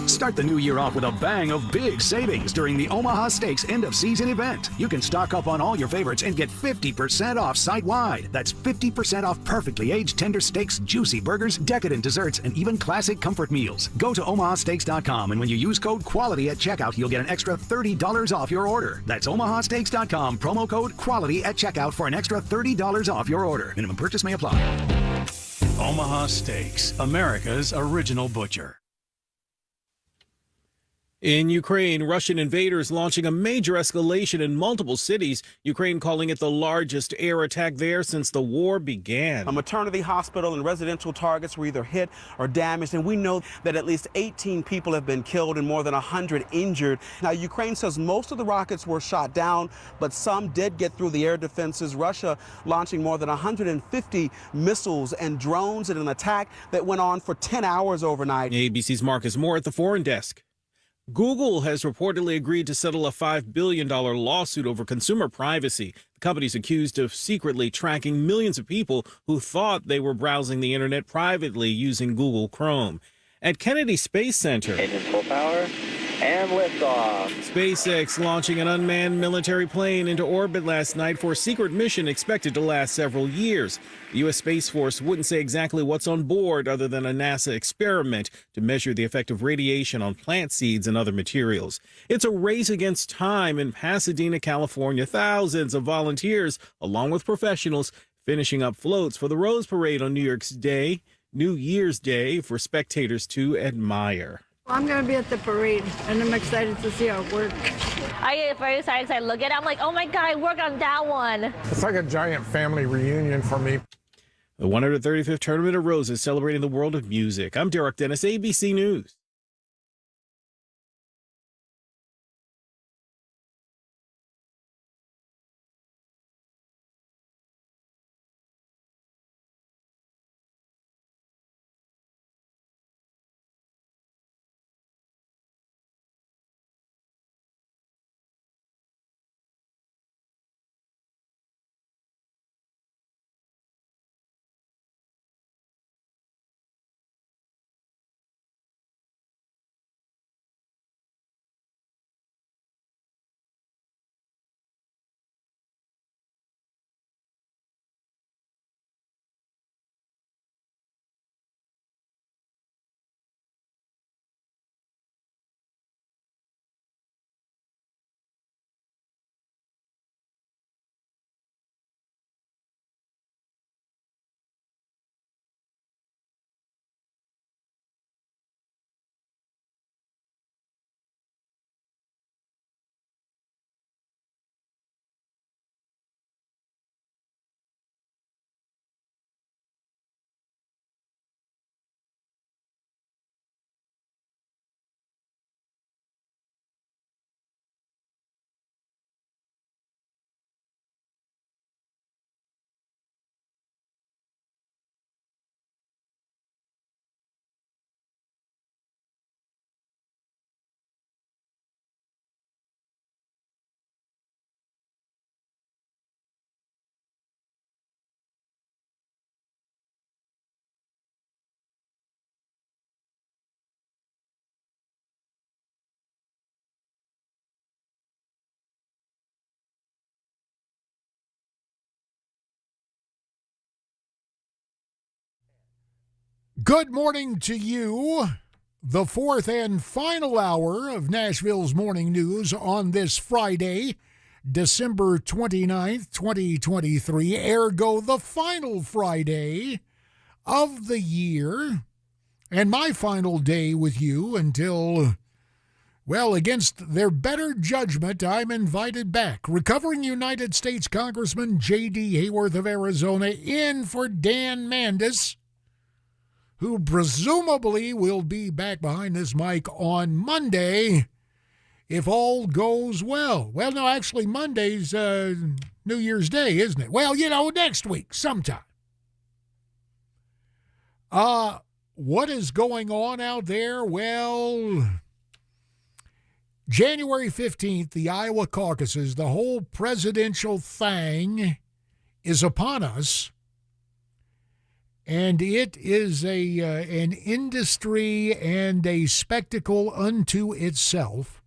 Start the new year off with a bang of big savings during the Omaha Steaks end-of-season event. You can stock up on all your favorites and get 50% off site-wide. That's 50% off perfectly aged tender steaks, juicy burgers, decadent desserts, and even classic comfort meals. Go to omahasteaks.com, and when you use code QUALITY at checkout, you'll get an extra $30 off your order. That's omahasteaks.com, promo code QUALITY at checkout for an extra $30 off your order. Minimum purchase may apply. Omaha Steaks, America's original butcher. In Ukraine, Russian invaders launching a major escalation in multiple cities, Ukraine calling it the largest air attack there since the war began. A maternity hospital and residential targets were either hit or damaged, and we know that at least 18 people have been killed and more than 100 injured. Now, Ukraine says most of the rockets were shot down, but some did get through the air defenses. Russia launching more than 150 missiles and drones in an attack that went on for 10 hours overnight. ABC's Marcus Moore at the Foreign Desk. Google has reportedly agreed to settle a $5 billion lawsuit over consumer privacy. The company's accused of secretly tracking millions of people who thought they were browsing the internet privately using Google Chrome. At Kennedy Space Center, engine full power and liftoff. SpaceX launching an unmanned military plane into orbit last night for a secret mission expected to last several years. The U.S. Space Force wouldn't say exactly what's on board other than a NASA experiment to measure the effect of radiation on plant seeds and other materials. It's a race against time in Pasadena, California. Thousands of volunteers, along with professionals, finishing up floats for the Rose Parade on New Year's Day for spectators to admire. I'm going to be at the parade, and I'm excited to see our work. I get very excited because I look at it, I'm like, oh my God, I worked on that one. It's like a giant family reunion for me. The 135th Tournament of Roses celebrating the world of music. I'm Derek Dennis, ABC News. Good morning to you. The fourth and final hour of Nashville's Morning News on this Friday, December 29th, 2023, ergo the final Friday of the year, and my final day with you until, well, against their better judgment, I'm invited back. Recovering United States Congressman J.D. Hayworth of Arizona in for Dan Mandis, who presumably will be back behind this mic on Monday if all goes well. Well, no, actually, Monday's New Year's Day, isn't it? Well, next week, sometime. What is going on out there? Well, January 15th, the Iowa caucuses, the whole presidential thing is upon us. And it is an industry and a spectacle unto itself.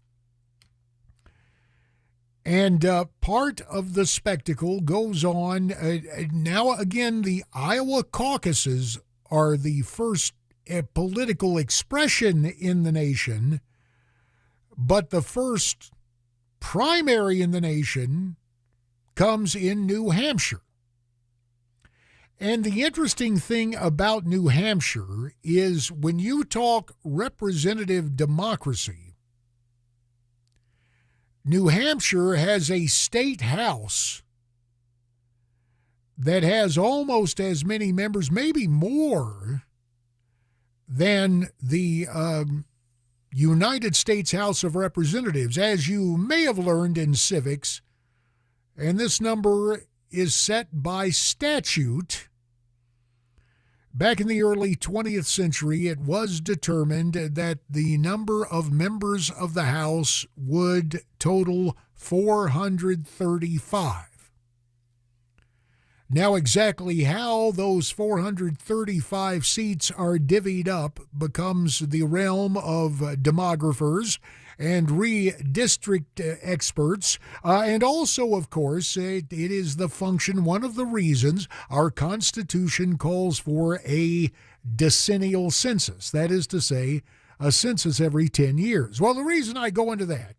And part of the spectacle goes on. Now, again, the Iowa caucuses are the first political expression in the nation, but the first primary in the nation comes in New Hampshire. And the interesting thing about New Hampshire is when you talk representative democracy, New Hampshire has a state house that has almost as many members, maybe more, than the United States House of Representatives, as you may have learned in civics. And this number is set by statute. Back in the early 20th century, it was determined that the number of members of the House would total 435. Now, exactly how those 435 seats are divvied up becomes the realm of demographers and redistrict experts. And also, of course, it is the function, one of the reasons our Constitution calls for a decennial census. That is to say, a census every 10 years. Well, the reason I go into that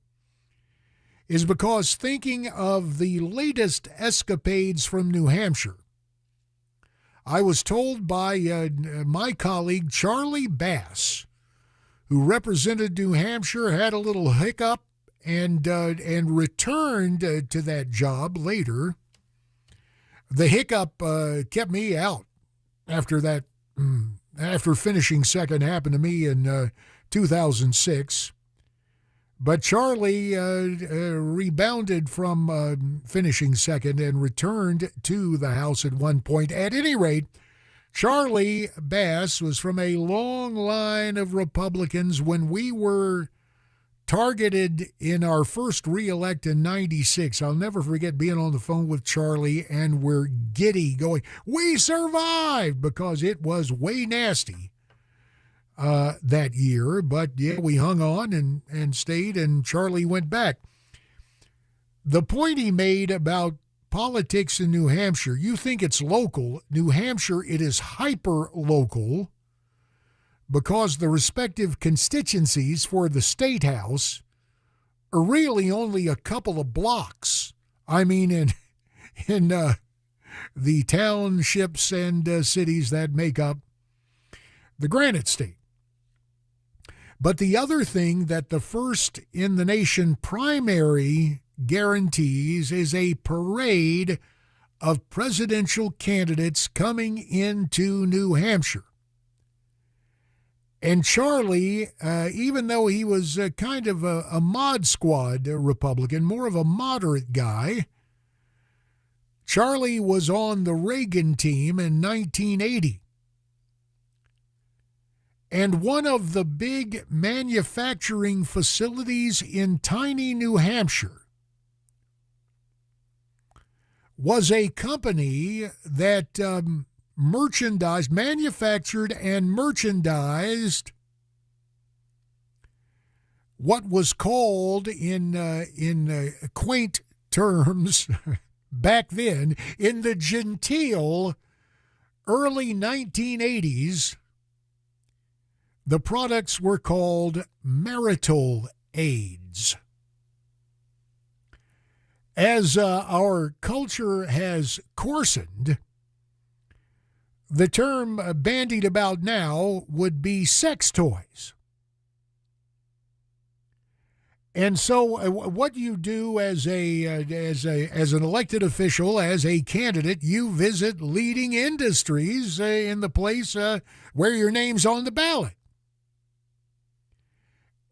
is because thinking of the latest escapades from New Hampshire, I was told by my colleague Charlie Bass, who represented New Hampshire, had a little hiccup and returned to that job later. The hiccup kept me out after that. After finishing second happened to me in 2006. But Charlie rebounded from finishing second and returned to the House at one point. At any rate, Charlie Bass was from a long line of Republicans when we were targeted in our first reelect in 96. I'll never forget being on the phone with Charlie, and we're giddy going, we survived, because it was way nasty that year. But yeah, we hung on and stayed, and Charlie went back. The point he made about politics in New Hampshire, you think it's local. New Hampshire, it is hyper-local, because the respective constituencies for the state house are really only a couple of blocks. I mean, in the townships and cities that make up the Granite State. But the other thing that the first in the nation primary guarantees is a parade of presidential candidates coming into New Hampshire. And Charlie, even though he was kind of a mod squad Republican, more of a moderate guy, Charlie was on the Reagan team in 1980. And one of the big manufacturing facilities in tiny New Hampshire was a company that manufactured and merchandised what was called in quaint terms back then, in the genteel early 1980s, The products were called marital aids. As our culture has coarsened, the term bandied about now would be sex toys. And so what you do as an elected official, as a candidate, you visit leading industries in the place where your name's on the ballot.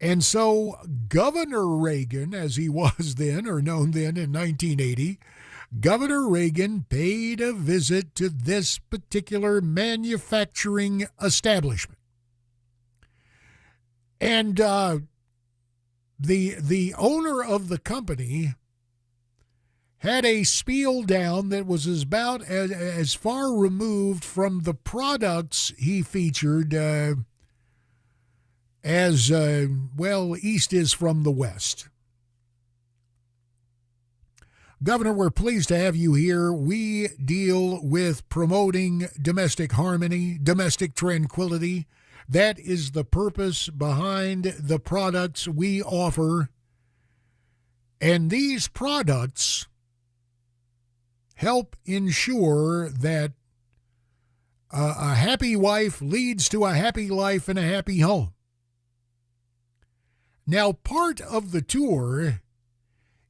And so Governor Reagan, as he was then, or known then in 1980, Governor Reagan paid a visit to this particular manufacturing establishment. And the owner of the company had a spiel down that was about as far removed from the products he featured as east is from the west. Governor, we're pleased to have you here. We deal with promoting domestic harmony, domestic tranquility. That is the purpose behind the products we offer. And these products help ensure that a happy wife leads to a happy life and a happy home. Now, part of the tour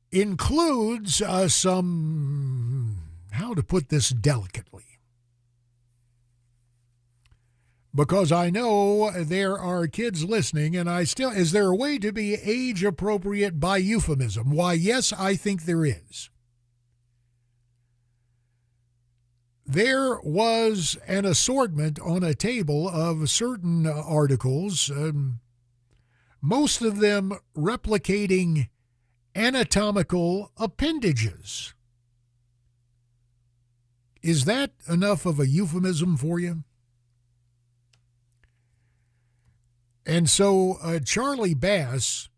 includes some, how to put this delicately, because I know there are kids listening, and is there a way to be age appropriate by euphemism? Why, yes, I think there is. There was an assortment on a table of certain articles, most of them replicating anatomical appendages. Is that enough of a euphemism for you? And so Charlie Bass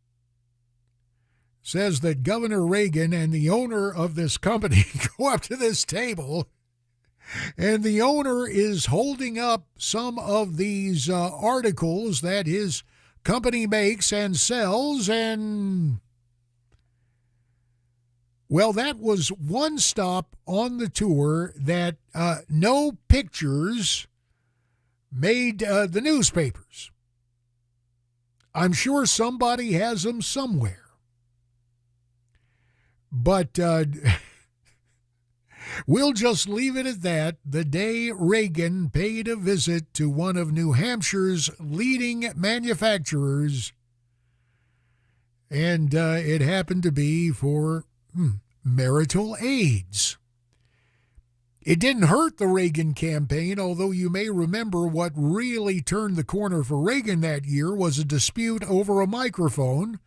says that Governor Reagan and the owner of this company go up to this table, and the owner is holding up some of these articles that his company makes and sells, and well, that was one stop on the tour that no pictures made the newspapers. I'm sure somebody has them somewhere. But we'll just leave it at that. The day Reagan paid a visit to one of New Hampshire's leading manufacturers, and it happened to be for marital aids. It didn't hurt the Reagan campaign, although you may remember what really turned the corner for Reagan that year was a dispute over a microphone.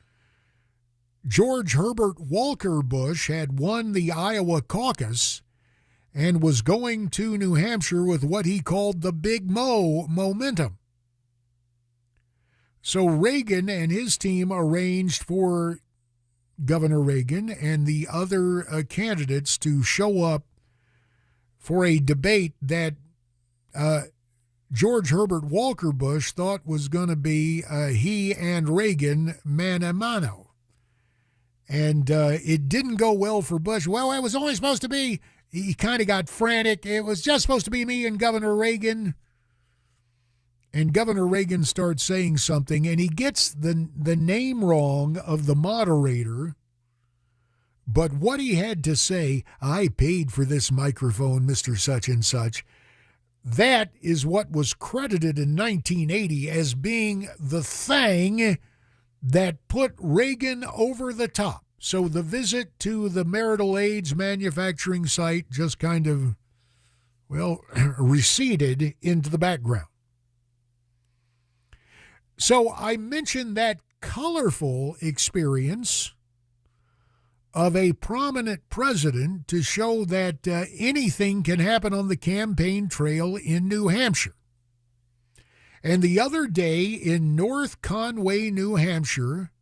George Herbert Walker Bush had won the Iowa caucus and was going to New Hampshire with what he called the Big Mo momentum. So Reagan and his team arranged for Governor Reagan and the other candidates to show up for a debate that George Herbert Walker Bush thought was going to be he and Reagan mano a mano. And it didn't go well for Bush. Well, it was only supposed to be, he kind of got frantic. It was just supposed to be me and Governor Reagan. And Governor Reagan starts saying something, and he gets the name wrong of the moderator. But what he had to say, I paid for this microphone, Mr. Such and Such, that is what was credited in 1980 as being the thing that put Reagan over the top. So the visit to the marital aids manufacturing site just kind of, receded into the background. So I mentioned that colorful experience of a prominent president to show that anything can happen on the campaign trail in New Hampshire. And the other day in North Conway, New Hampshire,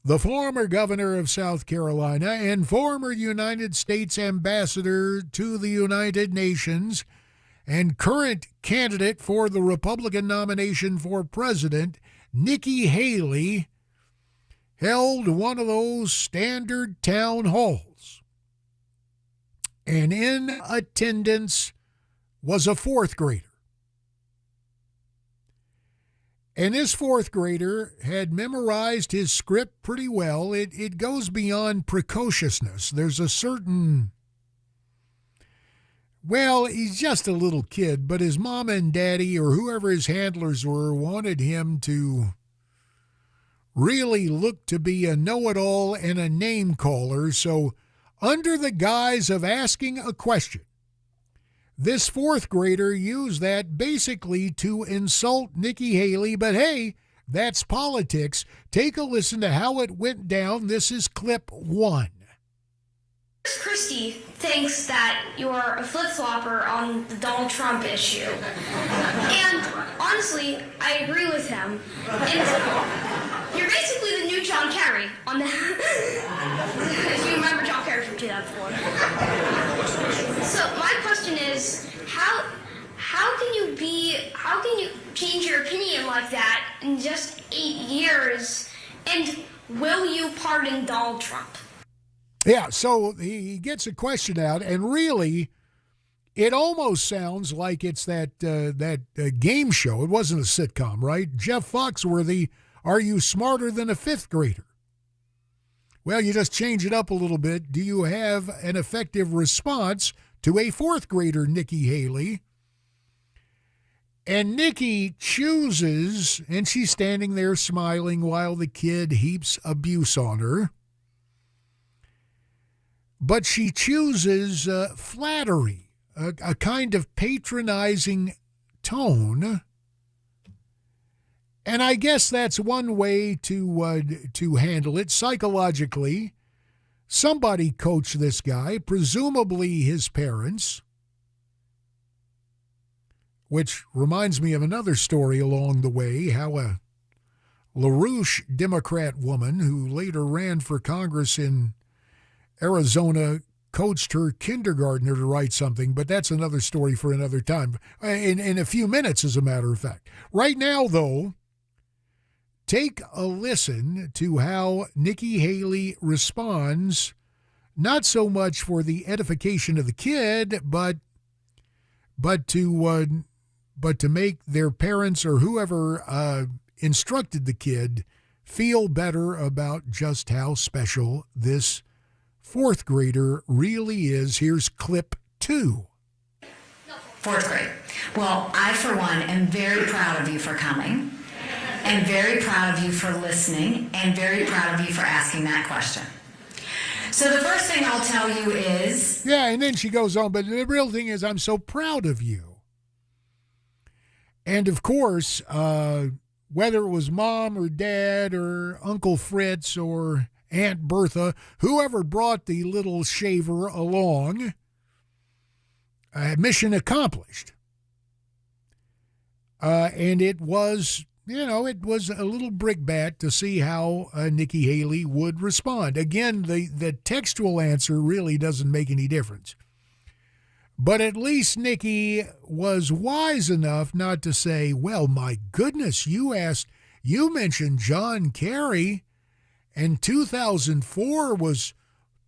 the former governor of South Carolina and former United States ambassador to the United Nations, and current candidate for the Republican nomination for president, Nikki Haley, held one of those standard town halls. And in attendance was a fourth grader. And this fourth grader had memorized his script pretty well. It goes beyond precociousness. There's a certain, well, he's just a little kid, but his mom and daddy or whoever his handlers were wanted him to really look to be a know-it-all and a name caller. So under the guise of asking a question, this fourth grader used that basically to insult Nikki Haley, but hey, that's politics. Take a listen to how it went down. This is clip 1. Christie thinks that you're a flip-flopper on the Donald Trump issue. And honestly, I agree with him. And you're basically the new John Kerry on the if you remember John Kerry from 2004. So my question is, how can you change your opinion like that in just 8 years? And will you pardon Donald Trump? Yeah, so he gets a question out, and really, it almost sounds like it's that game show. It wasn't a sitcom, right? Jeff Foxworthy, are you smarter than a fifth grader? Well, you just change it up a little bit. Do you have an effective response to a fourth grader, Nikki Haley? And Nikki chooses, and she's standing there smiling while the kid heaps abuse on her. But she chooses flattery, a kind of patronizing tone. And I guess that's one way to handle it psychologically. Somebody coached this guy, presumably his parents, which reminds me of another story along the way, how a LaRouche Democrat woman who later ran for Congress in Arizona coached her kindergartner to write something, but that's another story for another time. In a few minutes, as a matter of fact. Right now, though, take a listen to how Nikki Haley responds, not so much for the edification of the kid, but to make their parents or whoever instructed the kid feel better about just how special this fourth grader really is. Here's clip 2. Fourth grade. Well, I, for one, am very proud of you for coming, and very proud of you for listening, and very proud of you for asking that question. So the first thing I'll tell you is... Yeah, and then she goes on, but the real thing is I'm so proud of you. And, of course, whether it was mom or dad or Uncle Fritz or Aunt Bertha, whoever brought the little shaver along, mission accomplished. And it was, it was a little brickbat to see how Nikki Haley would respond. Again, the textual answer really doesn't make any difference. But at least Nikki was wise enough not to say, well, my goodness, you mentioned John Kerry, and 2004 was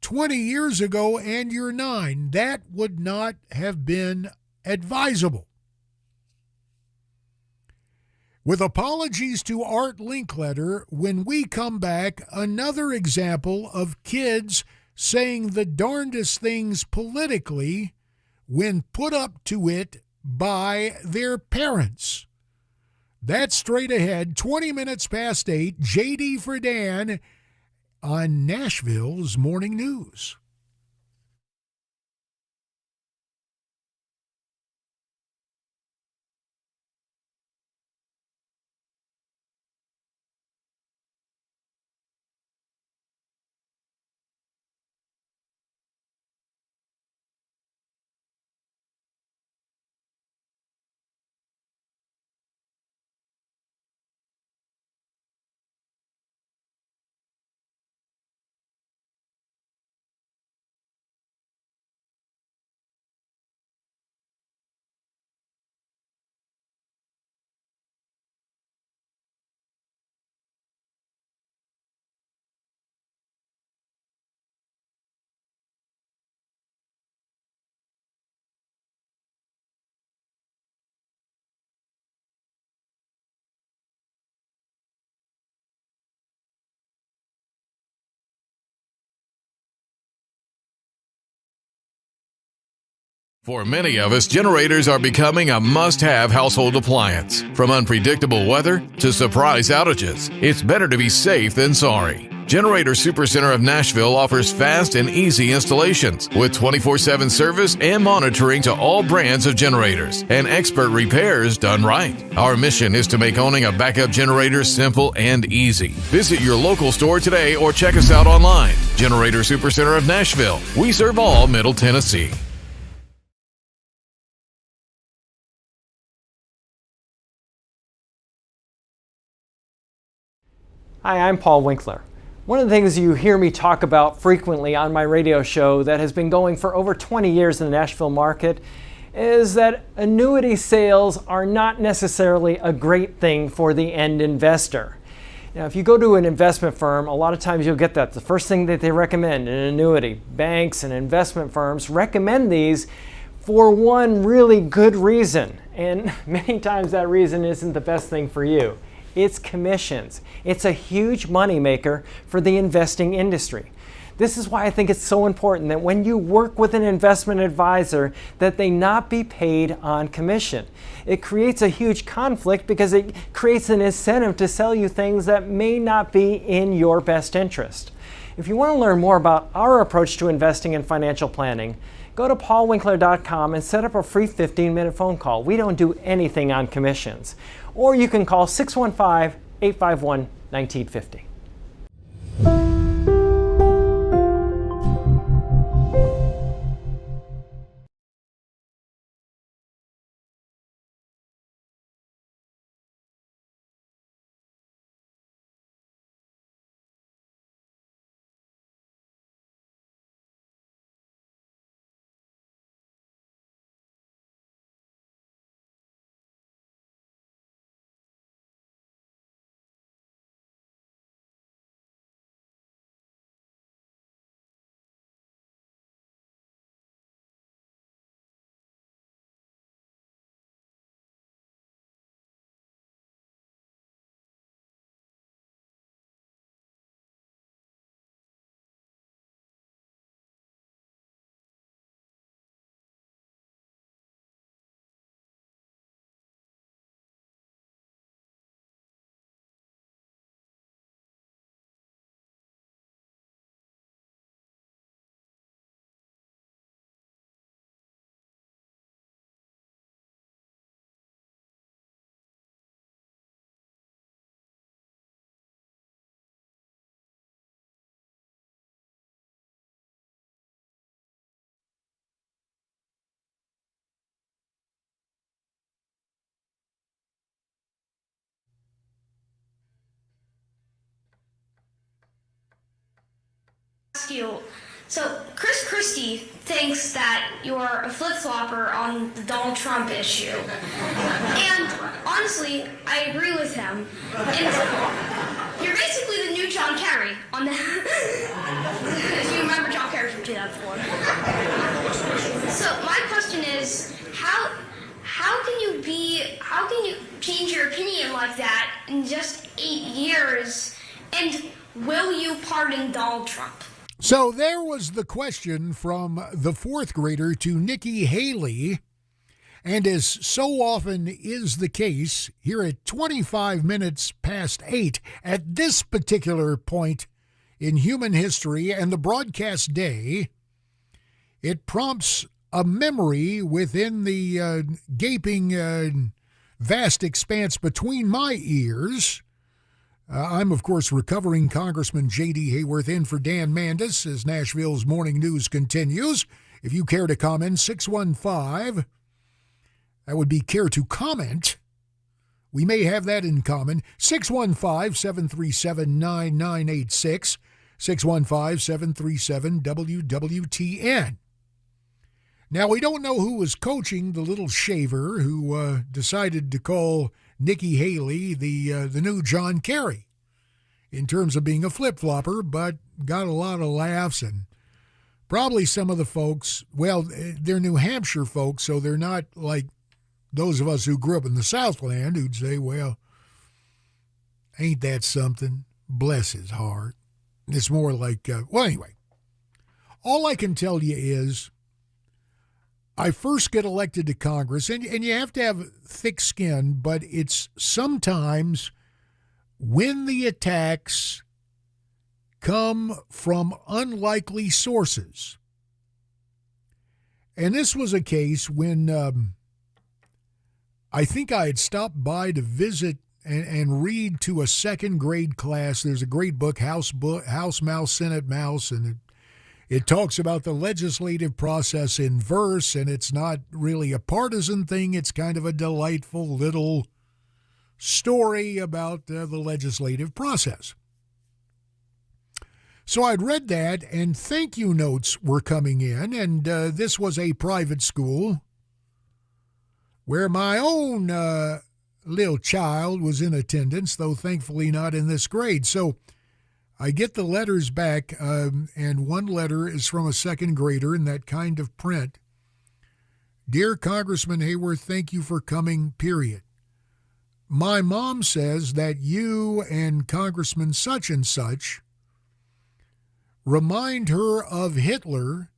20 years ago, and you're 9. That would not have been advisable. With apologies to Art Linkletter, when we come back, another example of kids saying the darndest things politically when put up to it by their parents. That's straight ahead, 20 minutes past 8, JD for Dan on Nashville's Morning News. For many of us, generators are becoming a must-have household appliance. From unpredictable weather to surprise outages, it's better to be safe than sorry. Generator Supercenter of Nashville offers fast and easy installations with 24/7 service and monitoring to all brands of generators and expert repairs done right. Our mission is to make owning a backup generator simple and easy. Visit your local store today or check us out online. Generator Supercenter of Nashville. We serve all Middle Tennessee. Hi, I'm Paul Winkler. One of the things you hear me talk about frequently on my radio show that has been going for over 20 years in the Nashville market is that annuity sales are not necessarily a great thing for the end investor. Now, if you go to an investment firm, a lot of times you'll get that. The first thing that they recommend, an annuity. Banks and investment firms recommend these for one really good reason. And many times that reason isn't the best thing for you. It's commissions. It's a huge moneymaker for the investing industry. This is why I think it's so important that when you work with an investment advisor, that they not be paid on commission. It creates a huge conflict because it creates an incentive to sell you things that may not be in your best interest. If you want to learn more about our approach to investing and financial planning, go to paulwinkler.com and set up a free 15-minute phone call. We don't do anything on commissions. Or you can call 615-851-1950. You. So, Chris Christie thinks that you're a flip-flopper on the Donald Trump issue. And honestly, I agree with him. And you're basically the new John Kerry on the... If you remember John Kerry from 2004. So, my question is, how can you change your opinion like that in just 8 years? And will you pardon Donald Trump? So there was the question from the fourth grader to Nikki Haley. And as so often is the case, here at 25 minutes past 8, at this particular point in human history and the broadcast day, it prompts a memory within the gaping vast expanse between my ears. I'm, of course, recovering Congressman J.D. Hayworth in for Dan Mandis as Nashville's morning news continues. If you care to comment, 615, that would be care to comment. We may have that in common. 615-737-9986, 615-737-WWTN. Now, we don't know who was coaching the little shaver who decided to call Nikki Haley the new John Kerry in terms of being a flip-flopper, but got a lot of laughs, and probably some of the folks, well, they're New Hampshire folks, so they're not like those of us who grew up in the Southland who'd say, well, ain't that something? Bless his heart. It's more like, well, anyway, all I can tell you is I first get elected to Congress, and you have to have thick skin, but it's sometimes when the attacks come from unlikely sources. And this was a case when I think I had stopped by to visit and read to a second grade class. There's a great book, House Mouse, Senate Mouse, and it talks about the legislative process in verse, and it's not really a partisan thing. It's kind of a delightful little story about the legislative process. So I'd read that, and thank you notes were coming in, and this was a private school where my own little child was in attendance, though thankfully not in this grade. So I get the letters back, and one letter is from a second grader in that kind of print. Dear Congressman Hayworth, thank you for coming, period. My mom says that you and Congressman such and such remind her of Hitler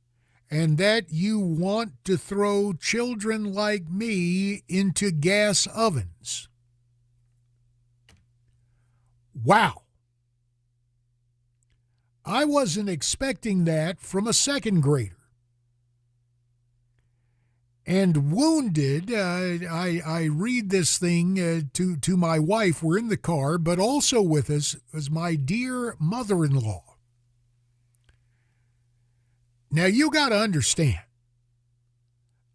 and that you want to throw children like me into gas ovens. Wow. I wasn't expecting that from a second grader. And wounded, I read this thing to my wife. We're in the car, but also with us was my dear mother-in-law. Now, you got to understand,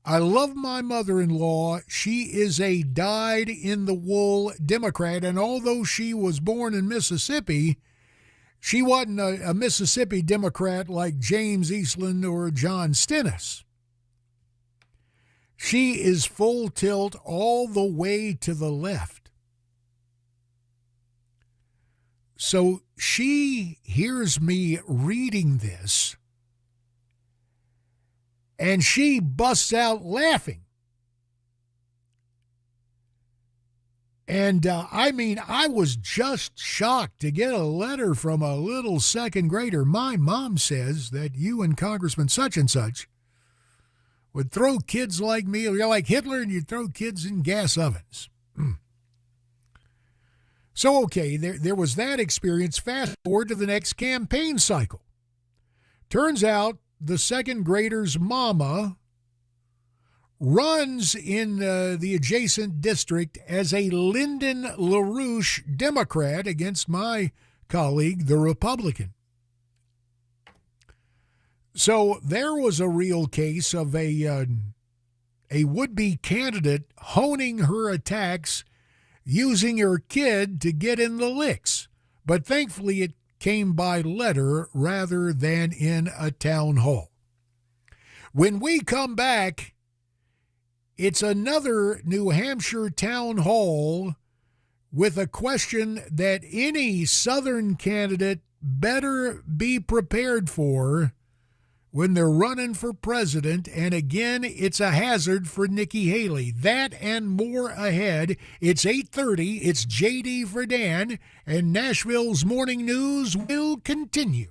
I love my mother-in-law. She is a dyed-in-the-wool Democrat, and although she was born in Mississippi, she wasn't a Mississippi Democrat like James Eastland or John Stennis. She is full tilt all the way to the left. So she hears me reading this, and she busts out laughing. And I was just shocked to get a letter from a little second grader. My mom says that you and Congressman such and such would throw kids like me, you're like Hitler, and you'd throw kids in gas ovens. So, okay, there was that experience. Fast forward to the next campaign cycle. Turns out the second grader's mama runs in the adjacent district as a Lyndon LaRouche Democrat against my colleague, the Republican. So there was a real case of a would-be candidate honing her attacks using her kid to get in the licks. But thankfully it came by letter rather than in a town hall. When we come back, it's another New Hampshire town hall with a question that any Southern candidate better be prepared for when they're running for president. And again, it's a hazard for Nikki Haley. That and more ahead. It's 8:30. It's JD for Dan, and Nashville's Morning News will continue.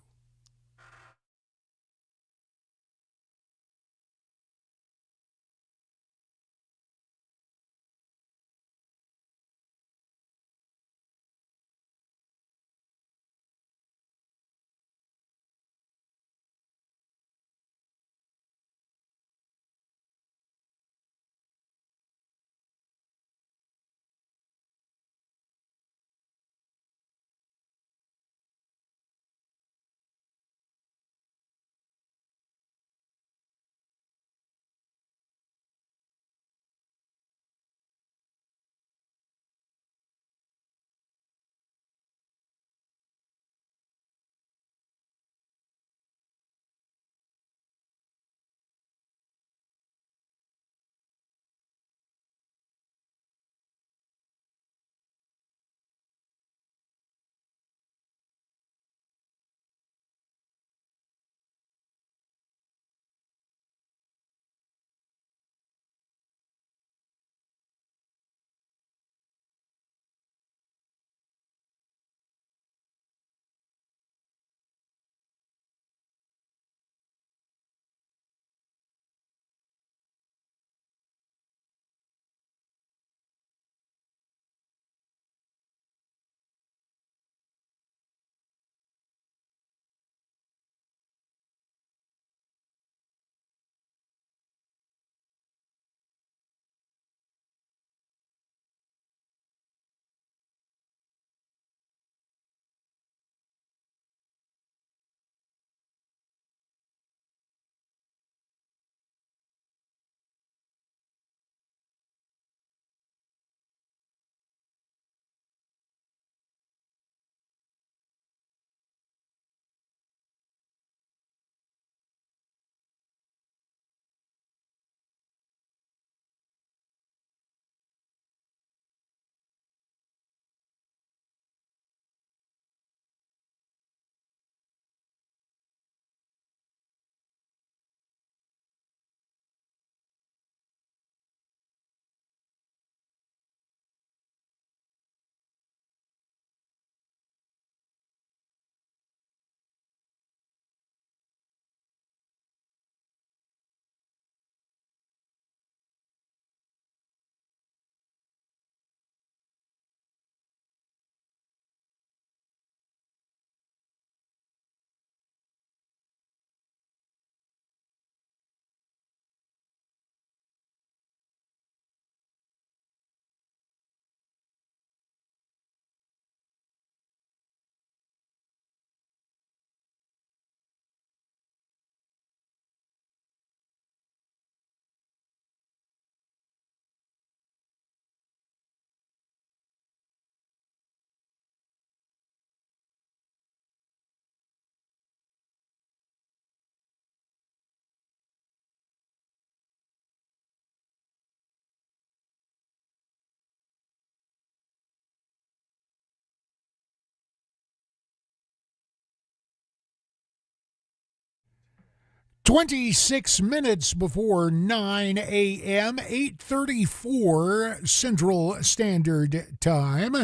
26 minutes before 9 a.m., 8:34 Central Standard Time.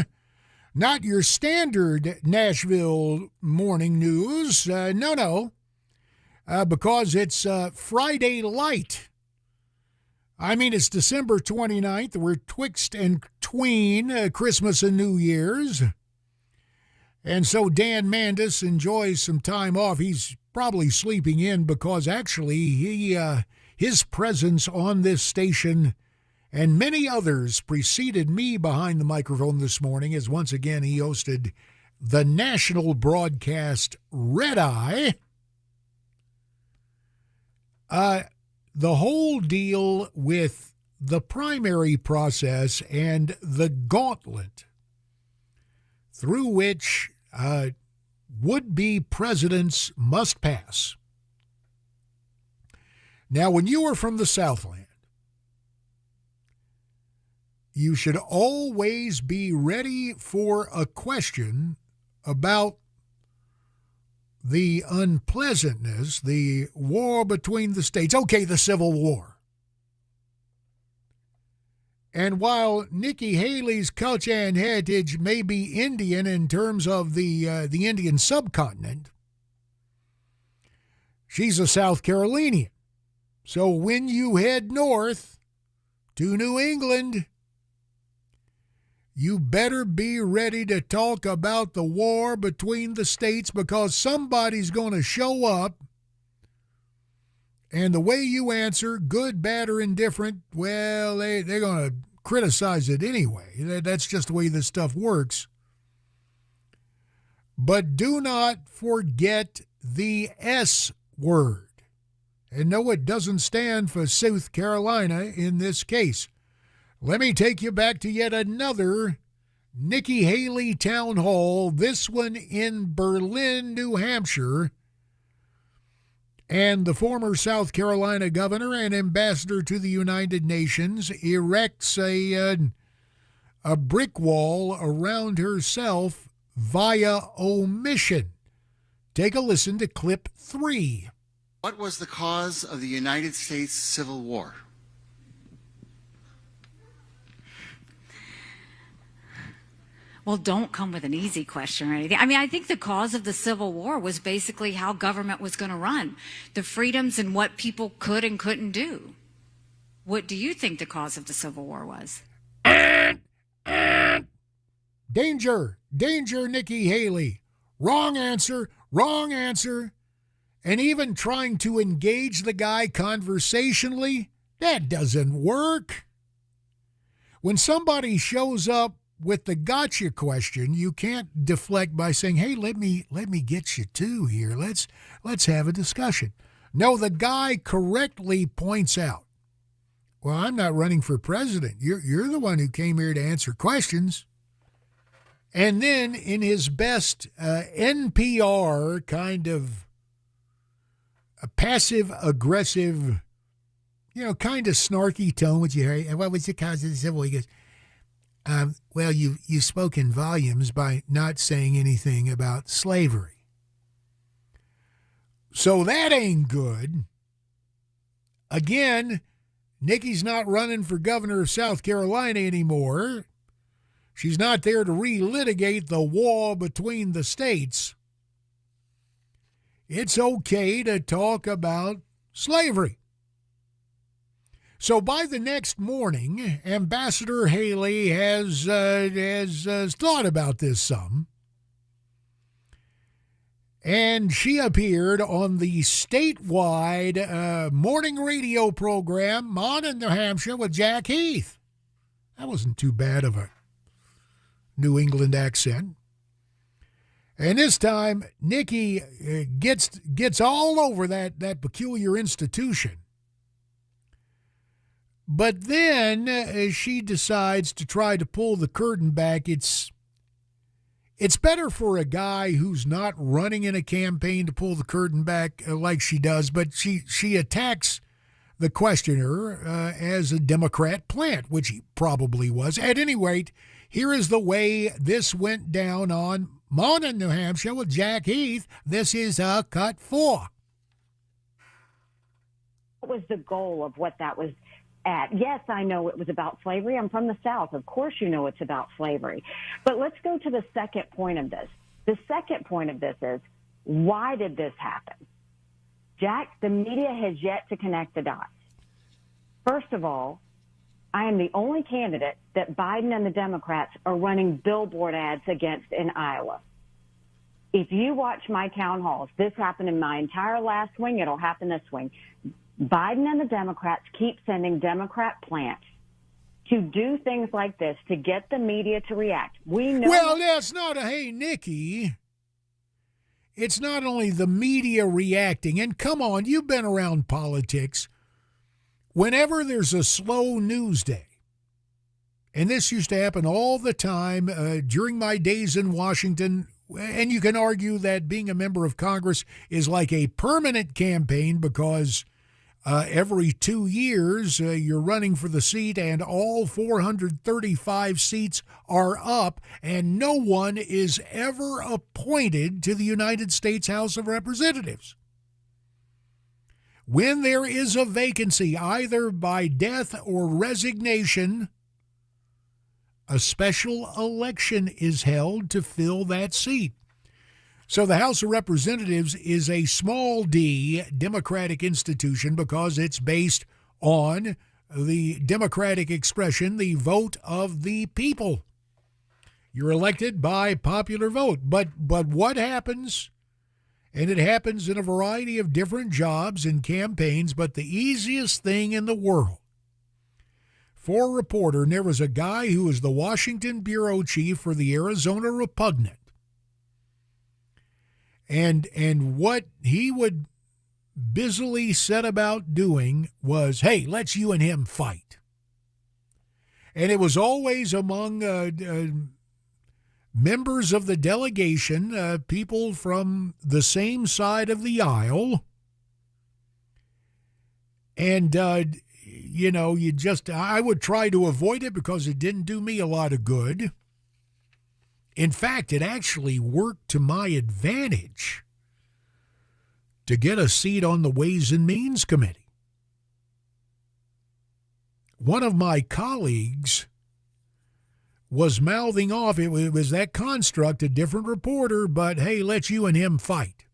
Not your standard Nashville morning news. No. Because it's Friday light. I mean, it's December 29th. We're twixt and tween Christmas and New Year's. And so Dan Mandis enjoys some time off. He's probably sleeping in because actually his presence on this station and many others preceded me behind the microphone this morning as once again he hosted the national broadcast Red Eye. The whole deal with the primary process and the gauntlet through which would-be presidents must pass. Now, when you are from the Southland, you should always be ready for a question about the unpleasantness, the war between the states. Okay, the Civil War. And while Nikki Haley's culture and heritage may be Indian in terms of the Indian subcontinent, she's a South Carolinian. So when you head north to New England, you better be ready to talk about the war between the states because somebody's going to show up. And the way you answer, good, bad, or indifferent, well, they're going to criticize it anyway. That's just the way this stuff works. But do not forget the S word. And no, it doesn't stand for South Carolina in this case. Let me take you back to yet another Nikki Haley town hall, this one in Berlin, New Hampshire. And the former South Carolina governor and ambassador to the United Nations erects a brick wall around herself via omission. Take a listen to clip 3. What was the cause of the United States Civil War? Well, don't come with an easy question or anything. I mean, I think the cause of the Civil War was basically how government was going to run, the freedoms and what people could and couldn't do. What do you think the cause of the Civil War was? Danger, Nikki Haley. Wrong answer. And even trying to engage the guy conversationally, that doesn't work. When somebody shows up with the gotcha question, you can't deflect by saying, hey, let me get you two here. Let's have a discussion. No, the guy correctly points out, well, I'm not running for president. You're the one who came here to answer questions. And then in his best NPR kind of a passive-aggressive, kind of snarky tone, would you hear? What was the cause of the Civil War? He goes, well, you spoke in volumes by not saying anything about slavery. So that ain't good. Again, Nikki's not running for governor of South Carolina anymore. She's not there to relitigate the war between the states. It's okay to talk about slavery. So by the next morning, Ambassador Haley has thought about this some. And she appeared on the statewide morning radio program, Morning New Hampshire, with Jack Heath. That wasn't too bad of a New England accent. And this time, Nikki gets all over that peculiar institution. But then she decides to try to pull the curtain back. It's better for a guy who's not running in a campaign to pull the curtain back like she does, but she attacks the questioner as a Democrat plant, which he probably was. At any rate, here is the way this went down on Morning New Hampshire with Jack Heath. This is Cut 4. What was the goal of what that was at? Yes, I know it was about slavery. I'm from the South. Of course you know it's about slavery. But let's go to the second point of this. The second point of this is, why did this happen? Jack, the media has yet to connect the dots. First of all, I am the only candidate that Biden and the Democrats are running billboard ads against in Iowa. If you watch my town halls, this happened in my entire last swing, it'll happen this swing. Biden and the Democrats keep sending Democrat plants to do things like this to get the media to react. We know. Well, that's not hey, Nikki. It's not only the media reacting, and come on, you've been around politics. Whenever there's a slow news day, and this used to happen all the time during my days in Washington, and you can argue that being a member of Congress is like a permanent campaign because every 2 years you're running for the seat and all 435 seats are up and no one is ever appointed to the United States House of Representatives. When there is a vacancy, either by death or resignation, a special election is held to fill that seat. So the House of Representatives is a small d democratic institution because it's based on the democratic expression, the vote of the people. You're elected by popular vote. But what happens? And it happens in a variety of different jobs and campaigns, but the easiest thing in the world for a reporter, and there was a guy who was the Washington bureau chief for the Arizona Repugnant. And what he would busily set about doing was, hey, let's you and him fight. And it was always among members of the delegation, people from the same side of the aisle. And, I would try to avoid it because it didn't do me a lot of good. In fact, it actually worked to my advantage to get a seat on the Ways and Means Committee. One of my colleagues was mouthing off, it was that construct, a different reporter, but hey, let's you and him fight.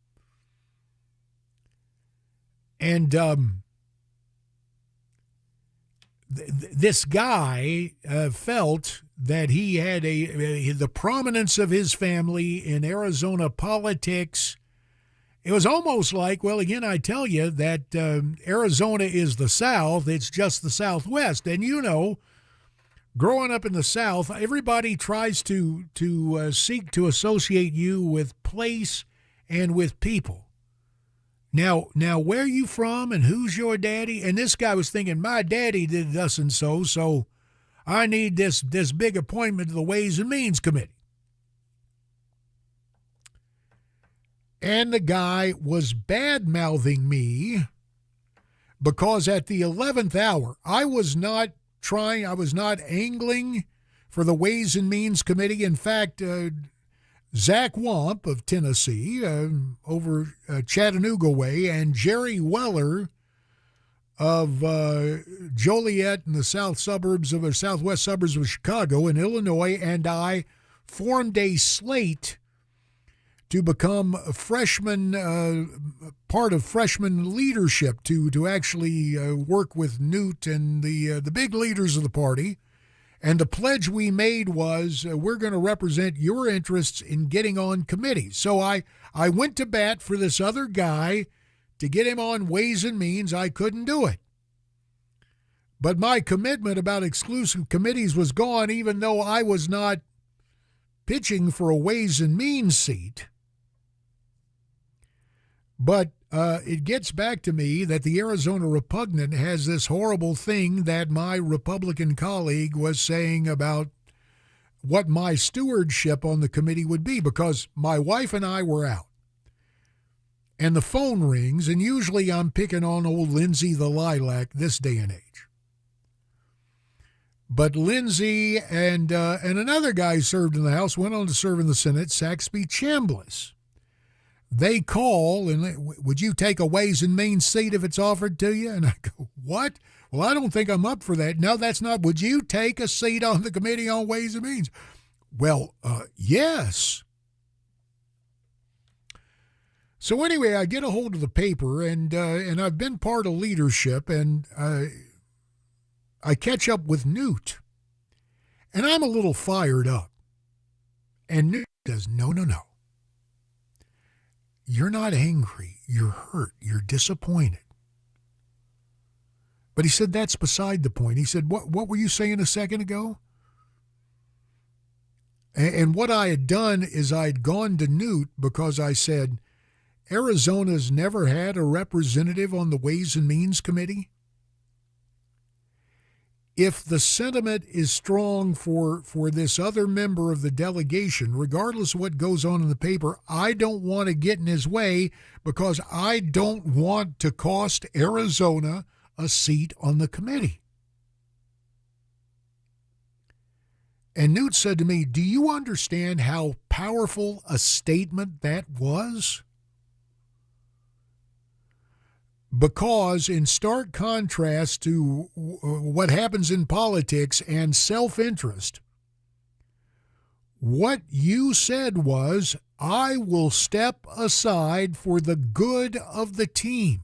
And this guy felt that he had the prominence of his family in Arizona politics. It was almost like, well, again, I tell you that Arizona is the South. It's just the Southwest. And, growing up in the South, everybody tries to seek to associate you with place and with people. Now, where are you from and who's your daddy? And this guy was thinking, my daddy did thus and so I need this big appointment to the Ways and Means Committee. And the guy was bad-mouthing me because at the 11th hour, I was not angling for the Ways and Means Committee. In fact, Zach Wamp of Tennessee, over Chattanooga way, and Jerry Weller of Joliet in the southwest suburbs of Chicago in Illinois, and I formed a slate to become a freshman, part of freshman leadership, to actually work with Newt and the big leaders of the party. And the pledge we made was we're going to represent your interests in getting on committees. So I went to bat for this other guy to get him on Ways and Means. I couldn't do it. But my commitment about exclusive committees was gone, even though I was not pitching for a Ways and Means seat. But it gets back to me that the Arizona Repugnant has this horrible thing that my Republican colleague was saying about what my stewardship on the committee would be, because my wife and I were out. And the phone rings, and usually I'm picking on old Lindsay the Lilac this day and age. But Lindsay and another guy who served in the House went on to serve in the Senate, Saxby Chambliss. they call and, would you take a Ways and Means seat if it's offered to you? And I go, what? Well, I don't think I'm up for that. No, that's not. Would you take a seat on the Committee on Ways and Means? Well, yes. So anyway, I get a hold of the paper, and I've been part of leadership, and I catch up with Newt, and I'm a little fired up. And Newt says, no. You're not angry. You're hurt. You're disappointed. But he said, that's beside the point. He said, what were you saying a second ago? And what I had done is I had gone to Newt because I said, Arizona's never had a representative on the Ways and Means Committee. If the sentiment is strong for this other member of the delegation, regardless of what goes on in the paper, I don't want to get in his way because I don't want to cost Arizona a seat on the committee. And Newt said to me, do you understand how powerful a statement that was? Because in stark contrast to what happens in politics and self-interest, what you said was, I will step aside for the good of the team.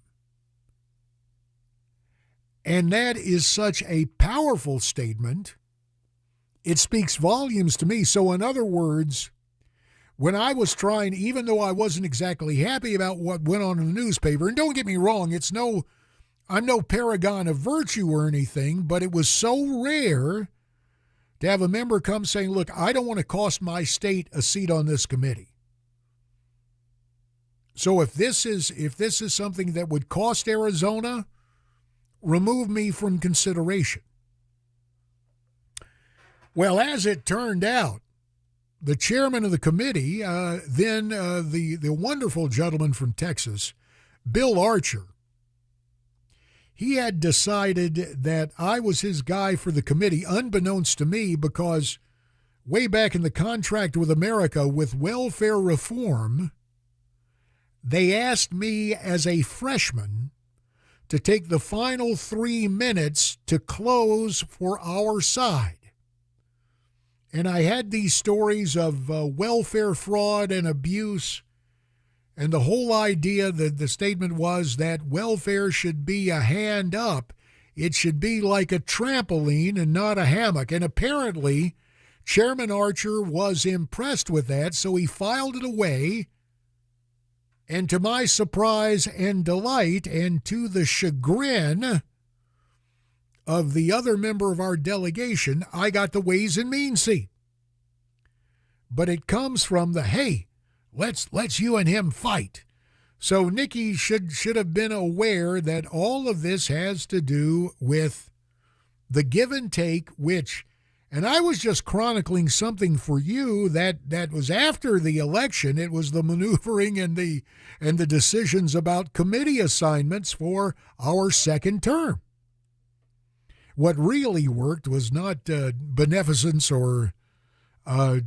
And that is such a powerful statement. It speaks volumes to me. So in other words, when I was trying, even though I wasn't exactly happy about what went on in the newspaper, and don't get me wrong, I'm no paragon of virtue or anything, but it was so rare to have a member come saying, look, I don't want to cost my state a seat on this committee. So if this is something that would cost Arizona, remove me from consideration. Well, as it turned out, the chairman of the committee, the wonderful gentleman from Texas, Bill Archer, he had decided that I was his guy for the committee, unbeknownst to me, because way back in the contract with America with welfare reform, they asked me as a freshman to take the final 3 minutes to close for our side. And I had these stories of welfare fraud and abuse, and the whole idea that the statement was that welfare should be a hand up. It should be like a trampoline and not a hammock. And apparently, Chairman Archer was impressed with that, so he filed it away. And to my surprise and delight, and to the chagrin of the other member of our delegation, I got the Ways and Means seat. But it comes from the, hey, let's you and him fight. So Nikki should have been aware that all of this has to do with the give and take, which, and I was just chronicling something for you that was after the election. It was the maneuvering and the decisions about committee assignments for our second term. What really worked was not beneficence or a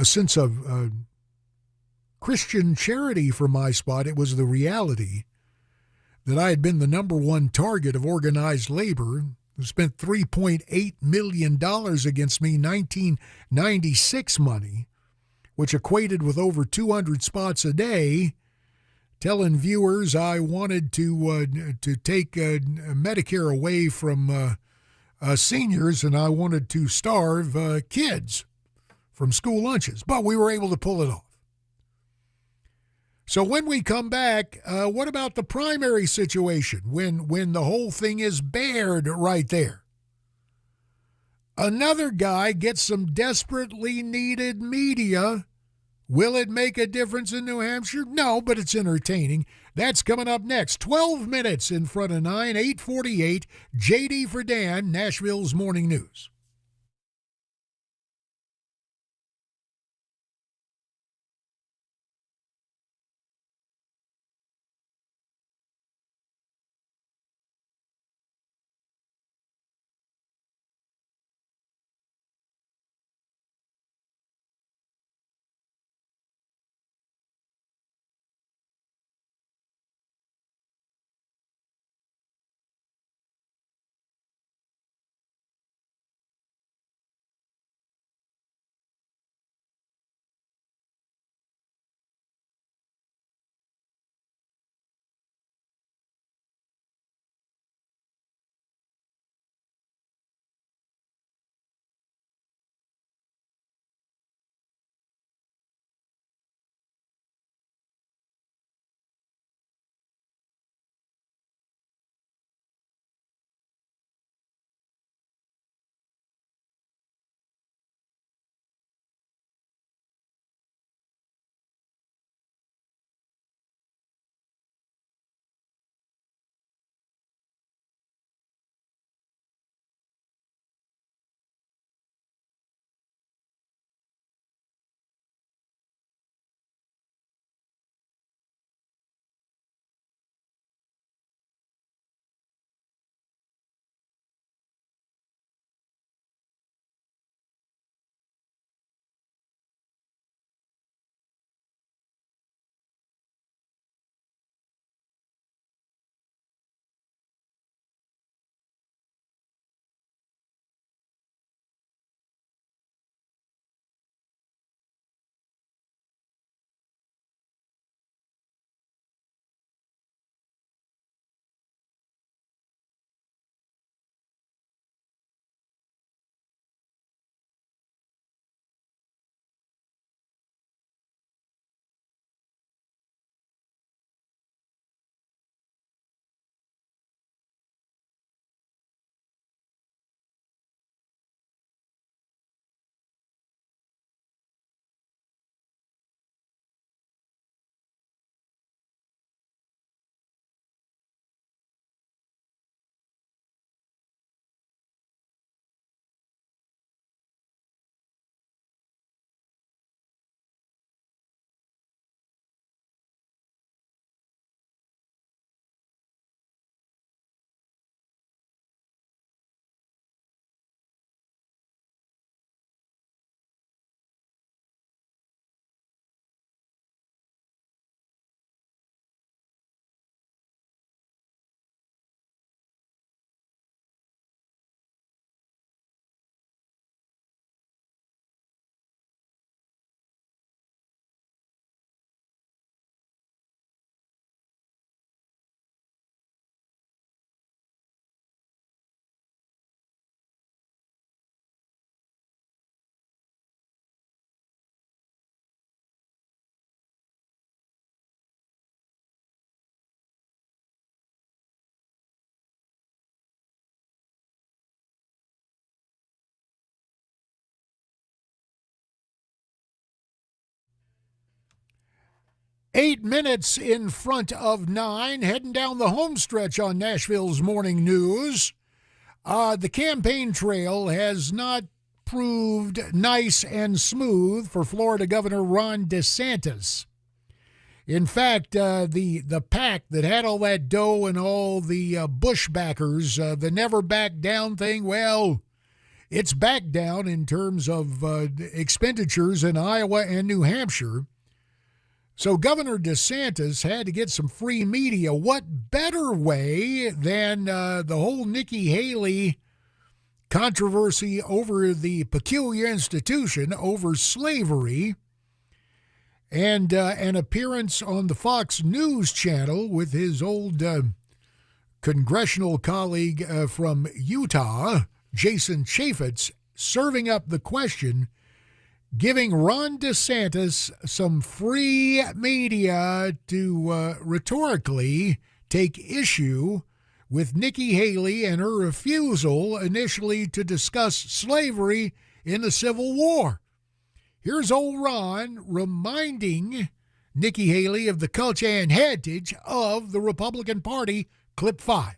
sense of Christian charity for my spot. It was the reality that I had been the number one target of organized labor, who spent $3.8 million against me, 1996 money, which equated with over 200 spots a day, telling viewers I wanted to take Medicare away from seniors, and I wanted to starve kids from school lunches. But we were able to pull it off. So when we come back, what about the primary situation when the whole thing is bared right there? Another guy gets some desperately needed media. Will it make a difference in New Hampshire? No, but it's entertaining. That's coming up next. 12 minutes in front of 9, 8:48. JD for Dan, Nashville's Morning News. 8 minutes in front of 9, heading down the home stretch on Nashville's Morning News. The campaign trail has not proved nice and smooth for Florida Governor Ron DeSantis. In fact, the PAC that had all that dough and all the Bush backers, the never back down thing, well, it's back down in terms of expenditures in Iowa and New Hampshire. So Governor DeSantis had to get some free media. What better way than the whole Nikki Haley controversy over the peculiar institution, over slavery, and an appearance on the Fox News channel with his old congressional colleague from Utah, Jason Chaffetz, serving up the question, giving Ron DeSantis some free media to rhetorically take issue with Nikki Haley and her refusal initially to discuss slavery in the Civil War. Here's old Ron reminding Nikki Haley of the culture and heritage of the Republican Party. Clip 5.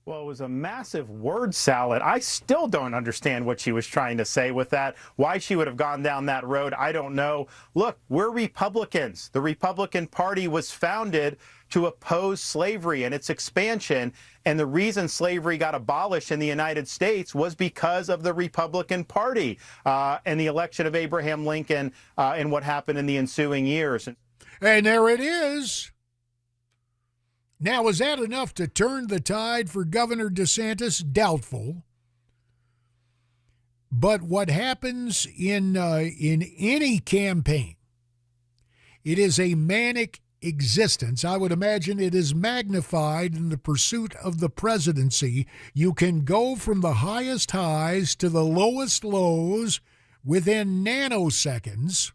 Well, it was a massive word salad. I still don't understand what she was trying to say with that. Why she would have gone down that road, I don't know. Look, we're Republicans. The Republican Party was founded to oppose slavery and its expansion. And the reason slavery got abolished in the United States was because of the Republican Party and the election of Abraham Lincoln and what happened in the ensuing years. And there it is. Now, is that enough to turn the tide for Governor DeSantis? Doubtful. But what happens in any campaign, it is a manic existence. I would imagine it is magnified in the pursuit of the presidency. You can go from the highest highs to the lowest lows within nanoseconds.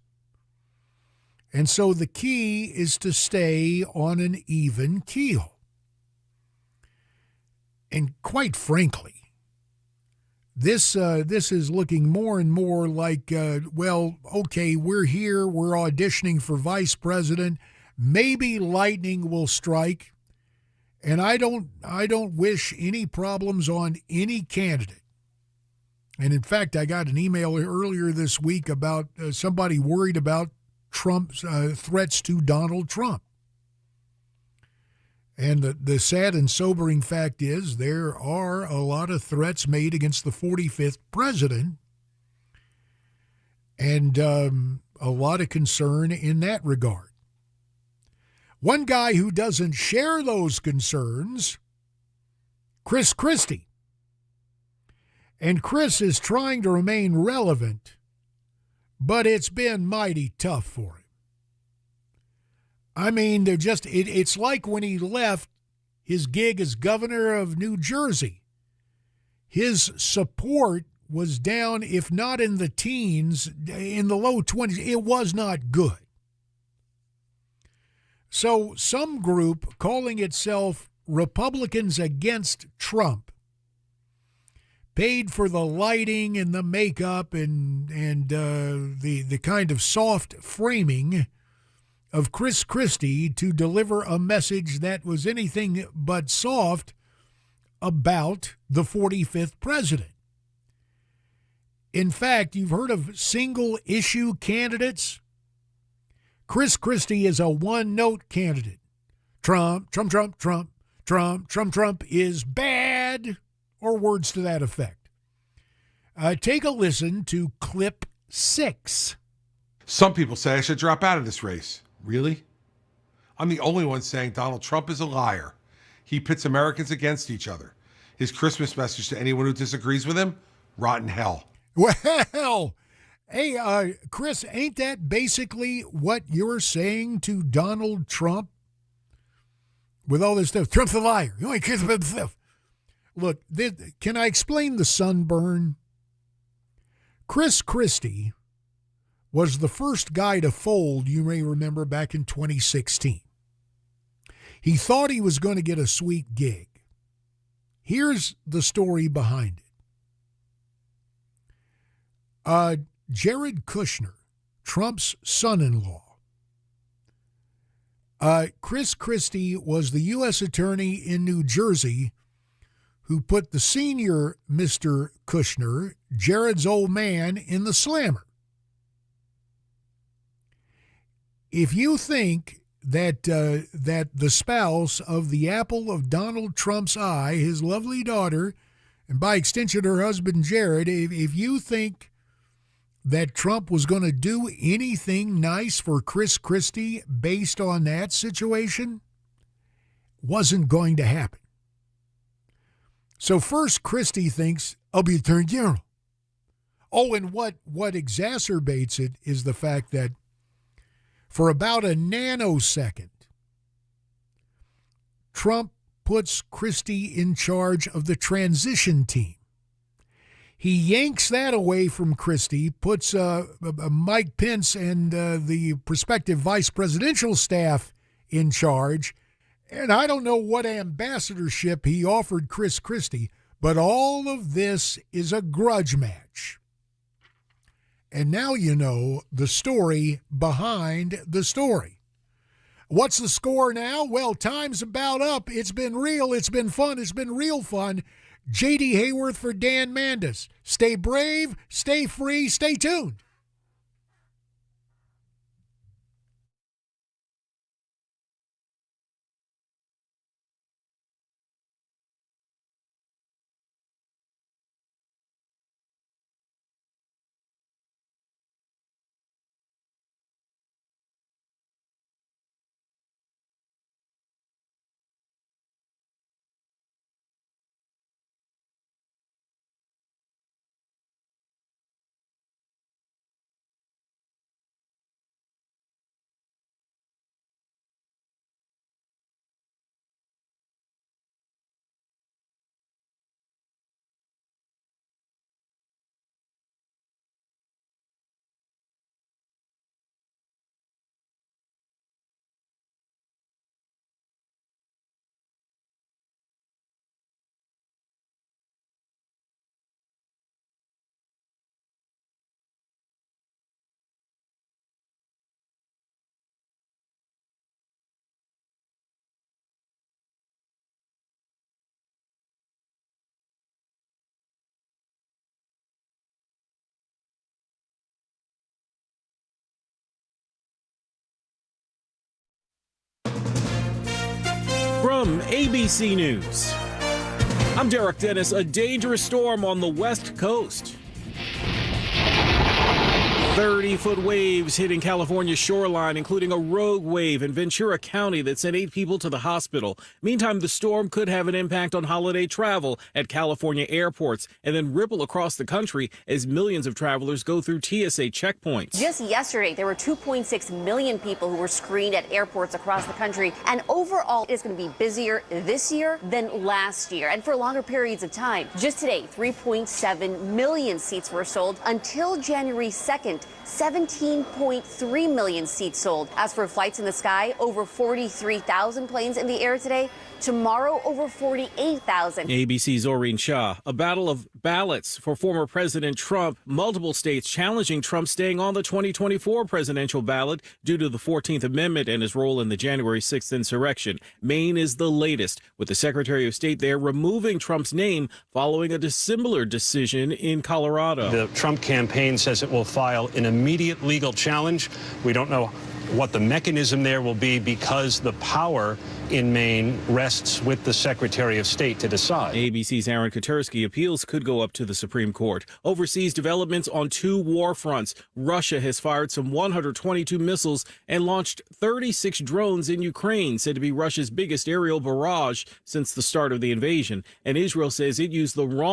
And so the key is to stay on an even keel. And quite frankly, this is looking more and more like, well, okay, we're here, we're auditioning for vice president. Maybe lightning will strike. And I don't wish any problems on any candidate. And in fact, I got an email earlier this week about somebody worried about Trump's threats to Donald Trump. And the sad and sobering fact is there are a lot of threats made against the 45th president and a lot of concern in that regard. One guy who doesn't share those concerns, Chris Christie. And Chris is trying to remain relevant, but it's been mighty tough for him. I mean, it's like when he left his gig as governor of New Jersey. His support was down, if not in the teens, in the low 20s. It was not good. So some group calling itself Republicans Against Trump paid for the lighting and the makeup and the kind of soft framing of Chris Christie to deliver a message that was anything but soft about the 45th president. In fact, you've heard of single-issue candidates? Chris Christie is a one-note candidate. Trump, Trump, Trump, Trump, Trump, Trump, Trump is bad, or words to that effect. Take a listen to clip 6. Some people say I should drop out of this race. Really? I'm the only one saying Donald Trump is a liar. He pits Americans against each other. His Christmas message to anyone who disagrees with him? Rotten hell. Well, hey, Chris, ain't that basically what you're saying to Donald Trump? With all this stuff, Trump's a liar. You only cares about himself. Look, can I explain the sunburn? Chris Christie was the first guy to fold, you may remember, back in 2016. He thought he was going to get a sweet gig. Here's the story behind it. Jared Kushner, Trump's son-in-law, Chris Christie was the U.S. attorney in New Jersey who put the senior Mr. Kushner, Jared's old man, in the slammer. If you think that the spouse of the apple of Donald Trump's eye, his lovely daughter, and by extension her husband Jared, if you think that Trump was going to do anything nice for Chris Christie based on that situation, wasn't going to happen. So first, Christie thinks, I'll be Attorney General. Oh, and what exacerbates it is the fact that for about a nanosecond, Trump puts Christie in charge of the transition team. He yanks that away from Christie, puts Mike Pence and the prospective vice presidential staff in charge. And I don't know what ambassadorship he offered Chris Christie, but all of this is a grudge match. And now you know the story behind the story. What's the score now? Well, time's about up. It's been real. It's been fun. It's been real fun. J.D. Hayworth for Dan Mandis. Stay brave, stay free, stay tuned. From ABC News, I'm Derek Dennis. A dangerous storm on the West Coast. 30-foot waves hitting California's shoreline, including a rogue wave in Ventura County that sent 8 people to the hospital. Meantime, the storm could have an impact on holiday travel at California airports and then ripple across the country as millions of travelers go through TSA checkpoints. Just yesterday, there were 2.6 million people who were screened at airports across the country. And overall, it's going to be busier this year than last year and for longer periods of time. Just today, 3.7 million seats were sold. Until January 2nd, 17.3 million seats sold. As for flights in the sky, over 43,000 planes in the air today. Tomorrow, over 48,000. ABC's Oreen Shah. A battle of ballots for former President Trump. Multiple states challenging Trump staying on the 2024 presidential ballot due to the 14th Amendment and his role in the January 6th insurrection. Maine is the latest, with the Secretary of State there removing Trump's name following a dissimilar decision in Colorado. The Trump campaign says it will file an immediate legal challenge. We don't know what the mechanism there will be because the power in Maine rests with the Secretary of State to decide. ABC's Aaron Katersky. Appeals could go up to the Supreme Court. Overseas developments on 2 war fronts. Russia has fired some 122 missiles and launched 36 drones in Ukraine, said to be Russia's biggest aerial barrage since the start of the invasion. And Israel says it used the wrong